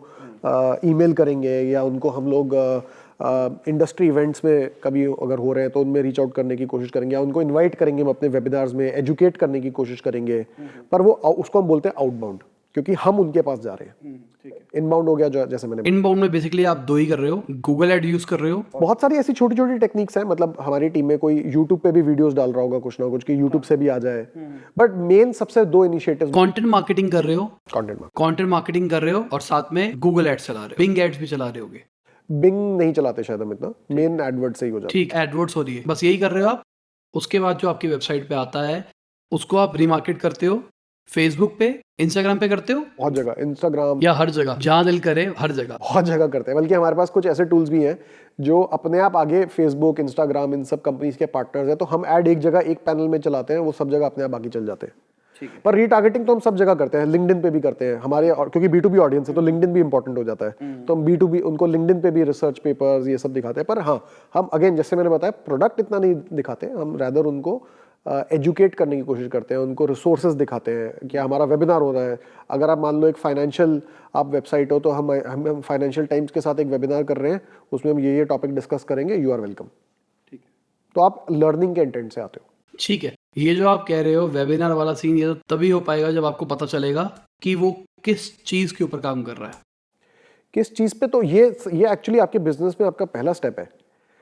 ईमेल करेंगे या उनको हम लोग इंडस्ट्री इवेंट्स में कभी अगर हो रहे हैं तो उनमें रीच आउट करने की कोशिश करेंगे या उनको इनवाइट करेंगे, हम अपने वेबिनार्स में एजुकेट करने की कोशिश करेंगे। पर वो उसको हम बोलते हैं आउटबाउंड, क्योंकि हम उनके पास जा रहे हैं। इनबाउंड हो गया जो जैसे मैंने इनबाउंड में बेसिकली आप दो ही कर रहे हो, गूगल ऐड यूज कर रहे हो। बहुत सारी ऐसी छोटी छोटी टेक्निक्स हैं। मतलब हमारी टीम में कोई यूट्यूब पे भी वीडियोस डाल रहा होगा कुछ ना कुछ कि यूट्यूब से भी आ जाए, बट मेन सबसे दो इनिशिएटिव्स। कंटेंट मार्केटिंग कर रहे हो, कंटेंट कंटेंट मार्केटिंग कर रहे हो और साथ में गूगल एड्स चला रहे हो, बिंग एड्स भी चला रहे होगे। बिंग नहीं चलाते शायद हम इतना, मेन एडवर्ड से ही हो जाता ठीक, एडवर्ड्स हो रही है, बस यही कर रहे हो आप। उसके बाद जो आपकी वेबसाइट पे आता है उसको आप रीमार्केट करते हो, फेसबुक पे, इंस्टाग्राम पे करते हो है। बहुत जगह इंस्टाग्राम, या हर जगह जहां दिल करे हर जगह। बहुत जगह करते हैं। बल्कि हमारे पास कुछ ऐसे टूल्स भी हैं जो अपने आप आगे फेसबुक, इंस्टाग्राम, इन सब कंपनीज के पार्टनर्स हैं, तो हम ऐड एक जगह एक पैनल में चलाते हैं, वो सब जगह अपने आप आगे चल जाते हैं। पर रीटारगेटिंग तो हम सब जगह करते हैं, लिंक्डइन पे भी करते हैं हमारे, और क्योंकि B2B ऑडियंस है तो लिंक्डइन भी इंपॉर्टेंट हो जाता है, तो हम B2B उनको लिंक्डइन पे भी रिसर्च पेपर्स ये सब दिखाते हैं। पर हाँ, हम अगेन जैसे मैंने बताया प्रोडक्ट इतना नहीं दिखाते, हम रैदर उनको एजुकेट करने की कोशिश करते हैं, उनको रिसोर्सेज दिखाते हैं कि हमारा वेबिनार हो रहा है। अगर आप मान लो एक फाइनेंशियल आप वेबसाइट हो, तो हम फाइनेंशियल टाइम्स के साथ एक वेबिनार कर रहे हैं, उसमें हम ये टॉपिक डिस्कस करेंगे, यू आर वेलकम। ठीक है, तो आप लर्निंग के इंटेंट से आते हो। ठीक है, ये जो आप कह रहे हो वेबिनार वाला सीन, ये तो तभी हो पाएगा जब आपको पता चलेगा कि वो किस चीज के ऊपर काम कर रहा है, किस चीज पे। तो ये एक्चुअली आपके बिजनेस में आपका पहला स्टेप है।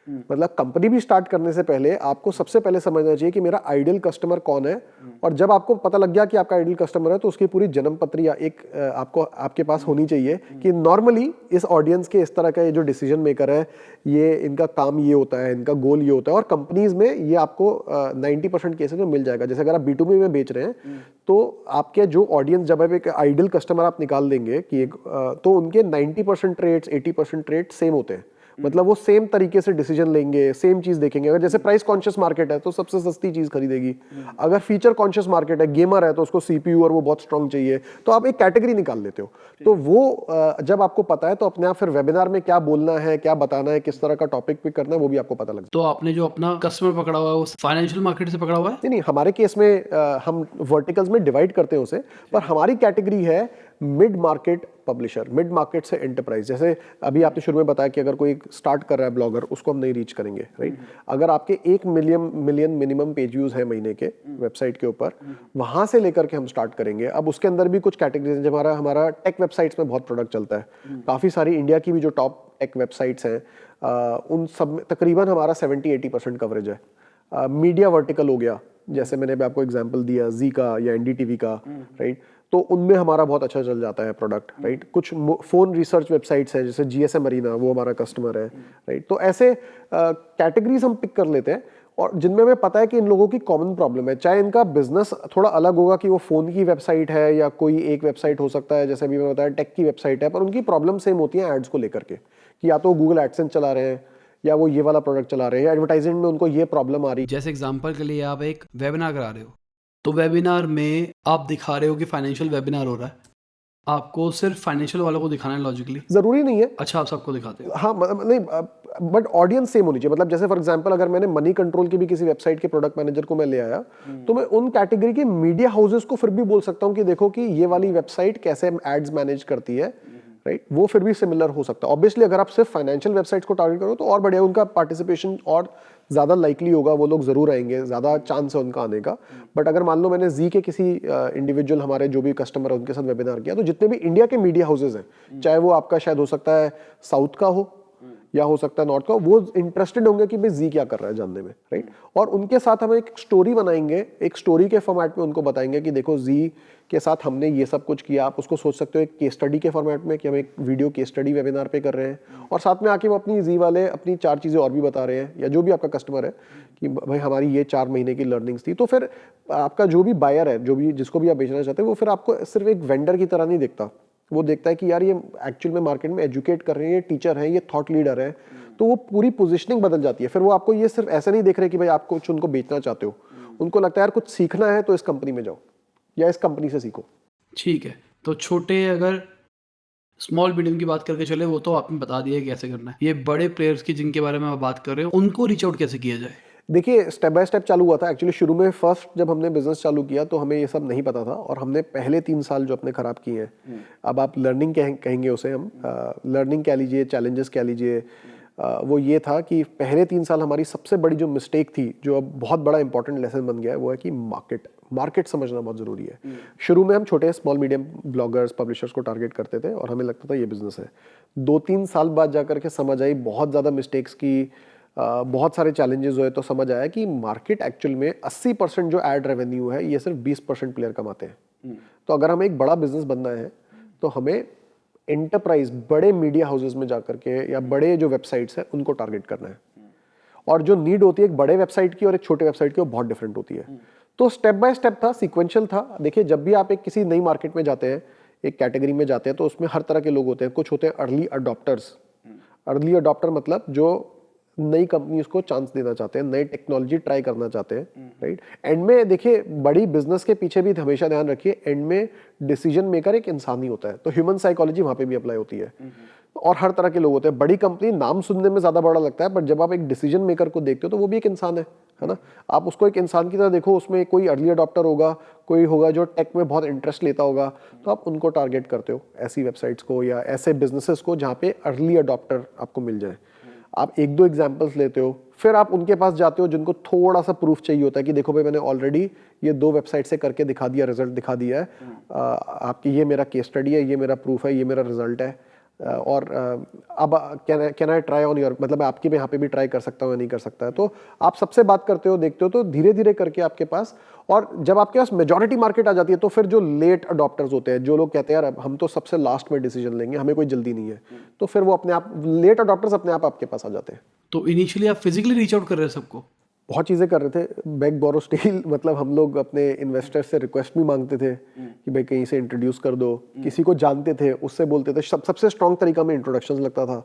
मतलब कंपनी भी स्टार्ट करने से पहले आपको सबसे पहले समझना चाहिए कि मेरा आइडियल कस्टमर कौन है। और जब आपको पता लग गया कि आपका आइडियल कस्टमर है, तो उसकी पूरी जन्म पत्री या एक आपको आपके पास होनी चाहिए कि नॉर्मली इस ऑडियंस के इस तरह का ये जो डिसीजन मेकर है, ये इनका काम ये होता है, इनका गोल ये होता है। और कंपनीज में ये आपको 90% केसेस में मिल जाएगा। जैसे अगर आप B2B में बेच रहे हैं, तो आपके जो ऑडियंस, जब आप एक आइडियल कस्टमर आप निकाल देंगे कि तो उनके 90% ट्रेड्स, 80% ट्रेड्स सेम होते हैं। मतलब वो सेम तरीके से डिसीजन लेंगे, सेम चीज देखेंगे। अगर जैसे प्राइस कॉन्शियस मार्केट है तो सबसे सस्ती चीज खरीदेगी। अगर फीचर कॉन्शियस मार्केट है, गेमर है, तो उसको CPU और वो बहुत स्ट्रांग चाहिए। तो आप एक कैटेगरी निकाल लेते हो। तो वो जब आपको पता है, तो अपने आप फिर वेबिनार में क्या बोलना है, क्या बताना है, किस तरह का टॉपिक पिक करना है, वो भी आपको पता लग जाए। तो आपने जो अपना कस्टमर पकड़ा हुआ है वो फाइनेंशियल मार्केट से पकड़ा हुआ है। नहीं, हमारे केस में हम वर्टिकल्स में डिवाइड करते हैं उसे, पर हमारी कैटेगरी है mid market publisher, mid market से एंटरप्राइज। जैसे अभी आपने शुरू में बताया कि अगर कोई स्टार्ट कर रहा है ब्लॉगर, उसको हम नहीं रीच करेंगे, राइट। अगर आपके 1 मिलियन मिनिमम पेज व्यूज है महीने के वेबसाइट के ऊपर, वहां से लेकर के हम स्टार्ट करेंगे। अब उसके अंदर भी कुछ कैटेगरीज हैं। जब हमारा टेक वेबसाइट्स में बहुत प्रोडक्ट चलता है, काफी सारी इंडिया की भी जो टॉप टेक वेबसाइट्स हैं, उन सब में तकरीबन हमारा 70-80% कवरेज है। मीडिया वर्टिकल हो गया, जैसे मैंने भी आपको एग्जांपल दिया जी का या NDTV का, राइट। तो उनमें हमारा बहुत अच्छा चल जाता है प्रोडक्ट, राइट। कुछ फोन रिसर्च वेबसाइट्स हैं, जैसे GSM अरीना, वो हमारा कस्टमर है, राइट। तो ऐसे कैटेगरीज हम पिक कर लेते हैं, और जिनमें हमें पता है कि इन लोगों की कॉमन प्रॉब्लम है। चाहे इनका बिजनेस थोड़ा अलग होगा कि वो फोन की वेबसाइट है या कोई एक वेबसाइट हो सकता है, जैसे अभी मैं बताया टेक की वेबसाइट है, पर उनकी प्रॉब्लम सेम होती है एड्स को लेकर के, कि या तो गूगल एडसेंस चला रहे हैं, या वो ये वाला प्रोडक्ट चला रहे हैं, या एडवर्टाइजमेंट में उनको ये प्रॉब्लम आ रही है। जैसे एग्जांपल के लिए आप एक वेबिनार करा रहे हो, तो वेबिनार में आप दिखा रहे हो कि फाइनेंशियल वेबिनार हो रहा है, आपको सिर्फ फाइनेंशियल वालों को दिखाना है लॉजिकली। जरूरी नहीं है। अच्छा, आप सबको दिखाते हो। हाँ, नहीं, बट ऑडियंस सेम होनी चाहिए। मतलब जैसे फॉर एग्जांपल अगर मैंने मनी कंट्रोल की भी किसी वेबसाइट के प्रोडक्ट मैनेजर को मैं ले आया, तो मैं उन कैटेगरी के मीडिया हाउसेस को फिर भी बोल सकता हूँ कि देखो कि ये वाली वेबसाइट कैसे एड्स मैनेज करती है, राइट। वो फिर भी सिमिलर हो सकता है। ऑब्वियसली अगर आप सिर्फ फाइनेंशियल वेबसाइट्स को टारगेट करो तो और बढ़िया, उनका पार्टिसिपेशन और ज़्यादा लाइकली होगा, वो लोग ज़रूर आएंगे, ज़्यादा चांस है उनका आने का। बट अगर मान लो मैंने जी के किसी इंडिविजुअल हमारे जो भी कस्टमर है उनके साथ वेबिनार किया, तो जितने भी इंडिया के मीडिया हाउसेज हैं, चाहे वो आपका शायद हो सकता है साउथ का हो या हो सकता है नॉर्थ का, वो इंटरेस्टेड होंगे कि भाई जी क्या कर रहा है जानने में, राइट। और उनके साथ हम एक स्टोरी बनाएंगे, एक स्टोरी के फॉर्मेट में उनको बताएंगे कि देखो जी के साथ हमने ये सब कुछ किया। आप उसको सोच सकते हो एक केस स्टडी के फॉर्मेट में, कि हम एक वीडियो केस स्टडी वेबिनार पे कर रहे हैं, और साथ में आके वो अपनी जी वाले अपनी 4 चीज़ें और भी बता रहे हैं, या जो भी आपका कस्टमर है कि भाई हमारी ये 4 महीने की लर्निंग्स थी। तो फिर आपका जो भी बायर है, जो भी जिसको भी आप बेचना चाहते हैं, वो फिर आपको सिर्फ एक वेंडर की तरह नहीं देखता, वो देखता है कि यार ये एक्चुअल में मार्केट में एजुकेट कर रहे हैं, ये टीचर हैं, ये थॉट लीडर है। तो वो पूरी पोजीशनिंग बदल जाती है। फिर वो आपको ये सिर्फ ऐसे नहीं देख रहे कि भाई आप कुछ उनको बेचना चाहते हो, उनको लगता है यार कुछ सीखना है तो इस कंपनी में जाओ या इस कंपनी से सीखो। ठीक है, तो छोटे अगर स्मॉल मीडियम की बात करके चले, वो तो आपने बता दिया है कैसे करना है। ये बड़े प्लेयर्स की जिनके बारे में आप बात कर रहे हो, उनको रीच आउट कैसे किया जाए? देखिए स्टेप बाय स्टेप चालू हुआ था एक्चुअली। शुरू में फर्स्ट जब हमने बिजनेस चालू किया तो हमें ये सब नहीं पता था और हमने पहले 3 साल जो अपने खराब किए हैं, अब आप लर्निंग कहेंगे उसे हम, लर्निंग कह लीजिए, चैलेंजेस कह लीजिए, वो ये था कि पहले 3 साल हमारी सबसे बड़ी जो मिस्टेक थी, जो अब बहुत बड़ा इंपॉर्टेंट लेसन बन गया है, वो है कि मार्केट समझना बहुत ज़रूरी है। शुरू में हम छोटे स्मॉल मीडियम ब्लॉगर्स पब्लिशर्स को टारगेट करते थे और हमें लगता था ये बिजनेस है। 2-3 साल बाद जाकर के समझ आई बहुत ज़्यादा मिस्टेक्स की, बहुत सारे चैलेंजेस हुए, तो समझ आया कि मार्केट एक्चुअल में 80% जो एड रेवेन्यू है ये सिर्फ 20% प्लेयर कमाते हैं। तो अगर हमें एक बड़ा बिजनेस बनना है तो हमें एंटरप्राइज, बड़े मीडिया हाउसेस में जाकर के या बड़े जो वेबसाइट्स हैं उनको टारगेट करना है। और जो नीड होती है एक बड़े वेबसाइट की और एक छोटे वेबसाइट की, वो बहुत डिफरेंट होती है। तो स्टेप बाय स्टेप था, सीक्वेंशियल था। देखिए जब भी आप एक किसी नई मार्केट में जाते हैं, एक कैटेगरी में जाते हैं, तो उसमें हर तरह के लोग होते हैं। कुछ होते हैं अर्ली अडॉप्टर्स। अर्ली अडॉप्टर मतलब जो नई कंपनीज को चांस देना चाहते हैं, नई टेक्नोलॉजी ट्राई करना चाहते हैं, राइट। एंड में देखिए बड़ी बिजनेस के पीछे भी हमेशा ध्यान रखिए, एंड में डिसीजन मेकर एक इंसान ही होता है, तो ह्यूमन साइकोलॉजी वहां पे भी अप्लाई होती है। और हर तरह के लोग होते हैं। बड़ी कंपनी नाम सुनने में ज्यादा बड़ा लगता है, बट जब आप एक डिसीजन मेकर को देखते हो तो वो भी एक इंसान है ना। आप उसको एक इंसान की तरह देखो, उसमें कोई अर्ली अडॉप्टर होगा, कोई होगा जो टेक में बहुत इंटरेस्ट लेता होगा, तो आप उनको टारगेट करते हो, ऐसी वेबसाइट्स को या ऐसे बिजनेसेस को जहाँ पे अर्ली अडॉप्टर आपको मिल जाए। आप 1-2 एग्जाम्पल्स लेते हो, फिर आप उनके पास जाते हो जिनको थोड़ा सा प्रूफ चाहिए होता है कि देखो भाई मैंने ऑलरेडी ये 2 वेबसाइट से करके दिखा दिया, रिजल्ट दिखा दिया है, आपकी ये मेरा केस स्टडी है, ये मेरा प्रूफ है, ये मेरा रिजल्ट है, और अब can I try on your, मतलब आपकी मैं यहाँ पे भी ट्राई कर सकता हूँ या नहीं कर सकता है। तो आप सबसे बात करते हो, देखते हो, तो धीरे धीरे करके आपके पास, और जब आपके पास मेजॉरिटी मार्केट आ जाती है तो फिर जो लेट अडॉप्टर्स होते हैं, जो लोग कहते हैं यार हम तो सबसे लास्ट में डिसीजन लेंगे, हमें कोई जल्दी नहीं है, तो फिर वो अपने आप, लेट अडॉप्टर्स अपने आप आपके पास आ जाते हैं। तो इनिशियली आप फिजिकली रीच आउट कर रहे हैं सबको? बहुत चीज़ें कर रहे थे, बेग बोरो स्टील, मतलब हम लोग अपने इन्वेस्टर्स से रिक्वेस्ट भी मांगते थे कि भाई कहीं से इंट्रोड्यूस कर दो, किसी को जानते थे उससे बोलते थे। सबसे स्ट्रॉन्ग तरीका में इंट्रोडक्शंस लगता था।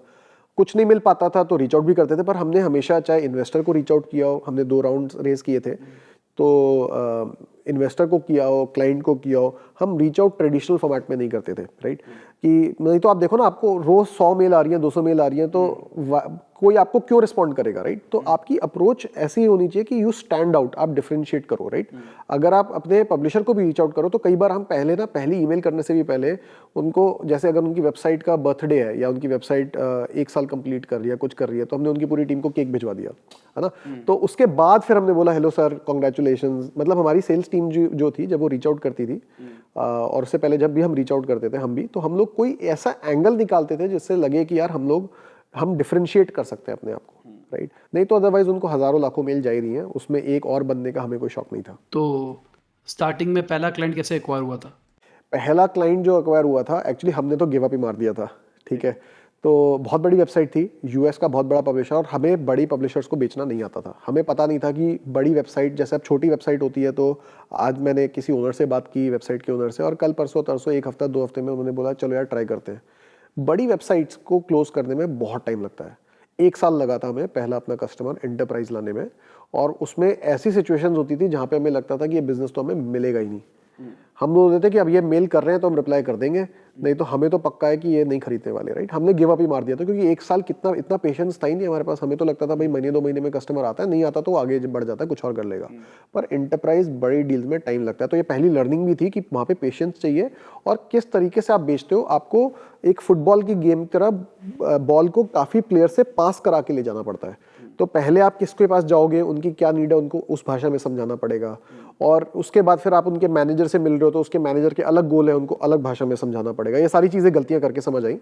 कुछ नहीं मिल पाता था तो रीच आउट भी करते थे, पर हमने हमेशा चाहे इन्वेस्टर को रीच आउट किया हो, हमने 2 राउंड रेज किए थे, तो इन्वेस्टर को किया हो, क्लाइंट को किया हो, हम रीच आउट ट्रेडिशनल फॉर्मेट में नहीं करते थे, राइट। कि नहीं तो आप देखो ना, आपको रोज 100 मेल आ रही है, 200 मेल आ रही है, तो कोई आपको क्यों रिस्पॉन्ड करेगा, राइट। तो आपकी अप्रोच ऐसी होनी चाहिए कि यू स्टैंड आउट, आप डिफरेंशिएट करो, राइट। अगर आप अपने पब्लिशर को भी रीच आउट करो तो कई बार हम पहली ईमेल करने से भी पहले उनको, जैसे अगर उनकी वेबसाइट का बर्थडे है या उनकी वेबसाइट 1 साल कंप्लीट कर रही है, कुछ कर रही है, तो हमने उनकी पूरी टीम को केक भिजवा दिया, है ना। तो उसके बाद फिर हमने बोला हेलो सर, कॉन्ग्रेचुलेशन, मतलब हमारी सेल्स टीम जो थी, जब वो रीच आउट करती थी, और उससे पहले जब भी हम रीच आउट करते थे हम भी, तो हम लोग कोई ऐसा एंगल निकालते थे जिससे लगे कि यार हम डिफरेंशिएट कर सकते हैं अपने आप को, राइट। नहीं तो अदरवाइज उनको हजारों लाखों मेल जा ही रही हैं, उसमें एक और बनने का हमें कोई शौक नहीं था। तो स्टार्टिंग में पहला क्लाइंट कैसे एक्वायर हुआ था? पहला क्लाइंट जो एक्वायर हुआ था, एक्चुअली हमने तो गिव अप ही मार दिया था, ठीक है। तो बहुत बड़ी वेबसाइट थी, यूएस का बहुत बड़ा पब्लिशर, और हमें बड़ी पब्लिशर्स को बेचना नहीं आता था। हमें पता नहीं था कि बड़ी वेबसाइट, जैसे अब छोटी वेबसाइट होती है, तो आज मैंने किसी ओनर से बात की, वेबसाइट के ओनर से, और कल परसों तरसों 1 हफ्ता 2 हफ्ते में उन्होंने बोला चलो यार ट्राई करते हैं। बड़ी वेबसाइट्स को क्लोज करने में बहुत टाइम लगता है। 1 साल लगा था हमें पहला अपना कस्टमर एंटरप्राइज लाने में, और उसमें ऐसी सिचुएशंस होती थी जहाँ पे हमें लगता था कि ये बिजनेस तो हमें मिलेगा ही नहीं। हम लोग होते थे कि अब ये मेल कर रहे हैं तो हम रिप्लाई कर देंगे, नहीं तो हमें तो पक्का है कि ये नहीं खरीदने वाले, राइट। हमने गिव अप ही मार दिया था, क्योंकि 1 साल इतना पेशेंस था ही नहीं हमारे पास। हमें तो लगता था भाई महीने 2 महीने में कस्टमर आता है, नहीं आता तो आगे बढ़ जाता है, कुछ और कर लेगा। पर एंटरप्राइज बड़ी डील्स में टाइम लगता है, तो ये पहली लर्निंग भी थी कि वहाँ पे पेशेंस चाहिए, और किस तरीके से आप बेचते हो। आपको एक फुटबॉल की गेम की तरह बॉल को काफ़ी प्लेयर से पास करा के ले जाना पड़ता है। तो पहले आप किसके पास जाओगे, उनकी क्या नीड है, उनको उस भाषा में समझाना पड़ेगा, और उसके बाद फिर आप उनके मैनेजर से मिल रहे हो तो उसके मैनेजर के अलग गोल है, उनको अलग भाषा में समझाना पड़ेगा। ये सारी चीज़ें गलतियां करके समझ आई।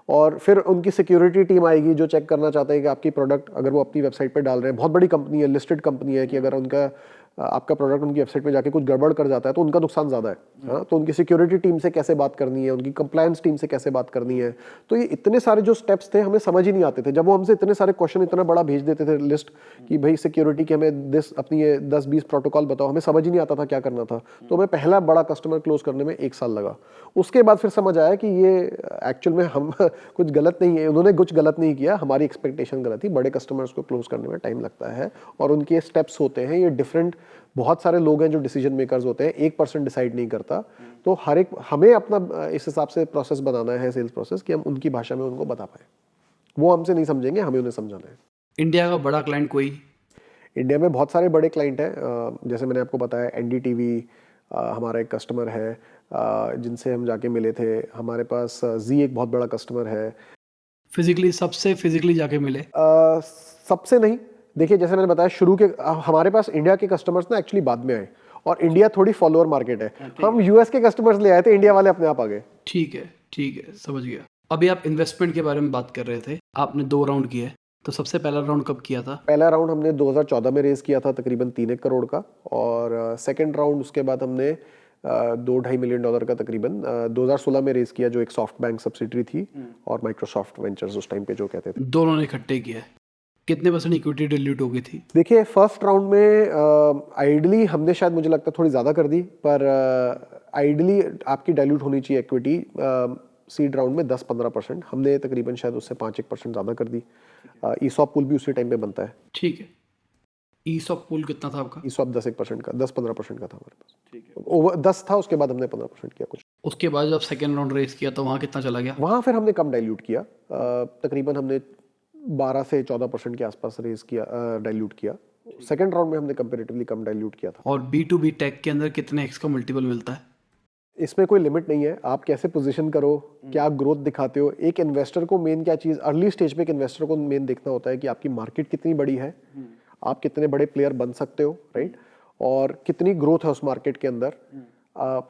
और फिर उनकी सिक्योरिटी टीम आएगी जो चेक करना चाहते हैं कि आपकी प्रोडक्ट, अगर वो अपनी वेबसाइट पर डाल रहे हैं, बहुत बड़ी कंपनी है, लिस्टेड कंपनी है, कि अगर उनका आपका प्रोडक्ट उनकी वेबसाइट पे जाके कुछ गड़बड़ कर जाता है तो उनका नुकसान ज़्यादा है, हाँ। तो उनकी सिक्योरिटी टीम से कैसे बात करनी है, उनकी कंप्लायंस टीम से कैसे बात करनी है, तो ये इतने सारे जो स्टेप्स थे हमें समझ ही नहीं आते थे। जब वो हमसे इतने सारे क्वेश्चन इतना बड़ा भेज देते थे लिस्ट कि भाई सिक्योरिटी के हमें अपनी ये 10-20 प्रोटोकॉल बताओ, हमें समझ ही नहीं आता था क्या करना था। तो हमें पहला बड़ा कस्टमर क्लोज करने में 1 साल लगा। उसके बाद फिर समझ आया कि ये एक्चुअल में हम कुछ गलत नहीं है, उन्होंने कुछ गलत नहीं किया, हमारी एक्सपेक्टेशन गलत थी। बड़े कस्टमर्स को क्लोज करने में टाइम लगता है और उनके स्टेप्स होते हैं, ये डिफरेंट बहुत सारे लोग हैं जो डिसीजन मेकर्स होते हैं, 1% डिसाइड नहीं करता। तो हर एक हमें अपना इस हिसाब से प्रोसेस बनाना है, सेल्स प्रोसेस, कि हम उनकी भाषा में उनको बता पाए। वो हमसे नहीं समझेंगे, हमें उन्हें समझाना है। इंडिया का बड़ा क्लाइंट कोई? इंडिया में बहुत सारे बड़े क्लाइंट हैं, जैसे मैंने आपको बताया एनडीटीवी हमारा एक कस्टमर है, जिनसे हम जाके मिले थे। हमारे पास जी एक बहुत बड़ा कस्टमर है। सबसे फिजिकली जाके मिले? सबसे नहीं, देखिए जैसे मैंने बताया शुरू के हमारे पास इंडिया के कस्टमर्स ना एक्चुअली बाद में आए, और इंडिया थोड़ी फॉलोअर मार्केट है। हम यूएस के कस्टमर्स ले आए थे, इंडिया वाले अपने आप आ गए। ठीक है, समझ गया। अभी आप इन्वेस्टमेंट के बारे में बात कर रहे थे, आपने 2 राउंड किए, तो सबसे पहला राउंड कब किया था? पहला राउंड हमने 2014 में रेज किया था, तकरीबन 3-1 करोड़ का, और सेकंड राउंड उसके बाद हमने $2-2.5 मिलियन का तकरीबन 2016 में रेज किया, जो एक सॉफ्ट बैंक सब्सिडरी थी, और माइक्रोसॉफ्ट वेंचर्स उस टाइम पे जो कहते थे। दोनों ने इकट्ठे किया। कितने % इक्विटी डिल्यूट हो गई थी? देखिए फर्स्ट राउंड में आइडली हमने शायद, मुझे लगता है थोड़ी ज़्यादा कर दी, पर आइडली आपकी डाइल्यूट होनी चाहिए इक्विटी सीड राउंड में 10-15%। हमने तकरीबन शायद उससे 5-1% ज़्यादा कर दी। ईसॉप पूल भी उसी टाइम पे बनता है। ठीक है। ईसॉप पूल कितना था आपका? ईसॉप 10-1% का, 10-15% का था हमारे पास। ठीक है, ओवर 10 था, उसके बाद हमने 15% किया कुछ। उसके बाद जब सेकेंड राउंड रेस किया तो वहाँ कितना चला गया? वहाँ फिर हमने कम डाइल्यूट किया, तकरीबन हमने 12 से 14% के आसपास रेज किया, डाइल्यूट किया। सेकंड राउंड में हमने कंपैरेटिवली कम डाइल्यूट किया था। और B2B टेक के अंदर कितने एक्स का मल्टीपल मिलता है? इसमें कोई लिमिट नहीं है, आप कैसे पोजीशन करो, क्या ग्रोथ दिखाते हो। एक इन्वेस्टर को मेन क्या चीज़, अर्ली स्टेज पे एक इन्वेस्टर को मेन देखना होता है कि आपकी मार्केट कितनी बड़ी है, आप कितने बड़े प्लेयर बन सकते हो, राइट, और कितनी ग्रोथ है उस मार्केट के अंदर,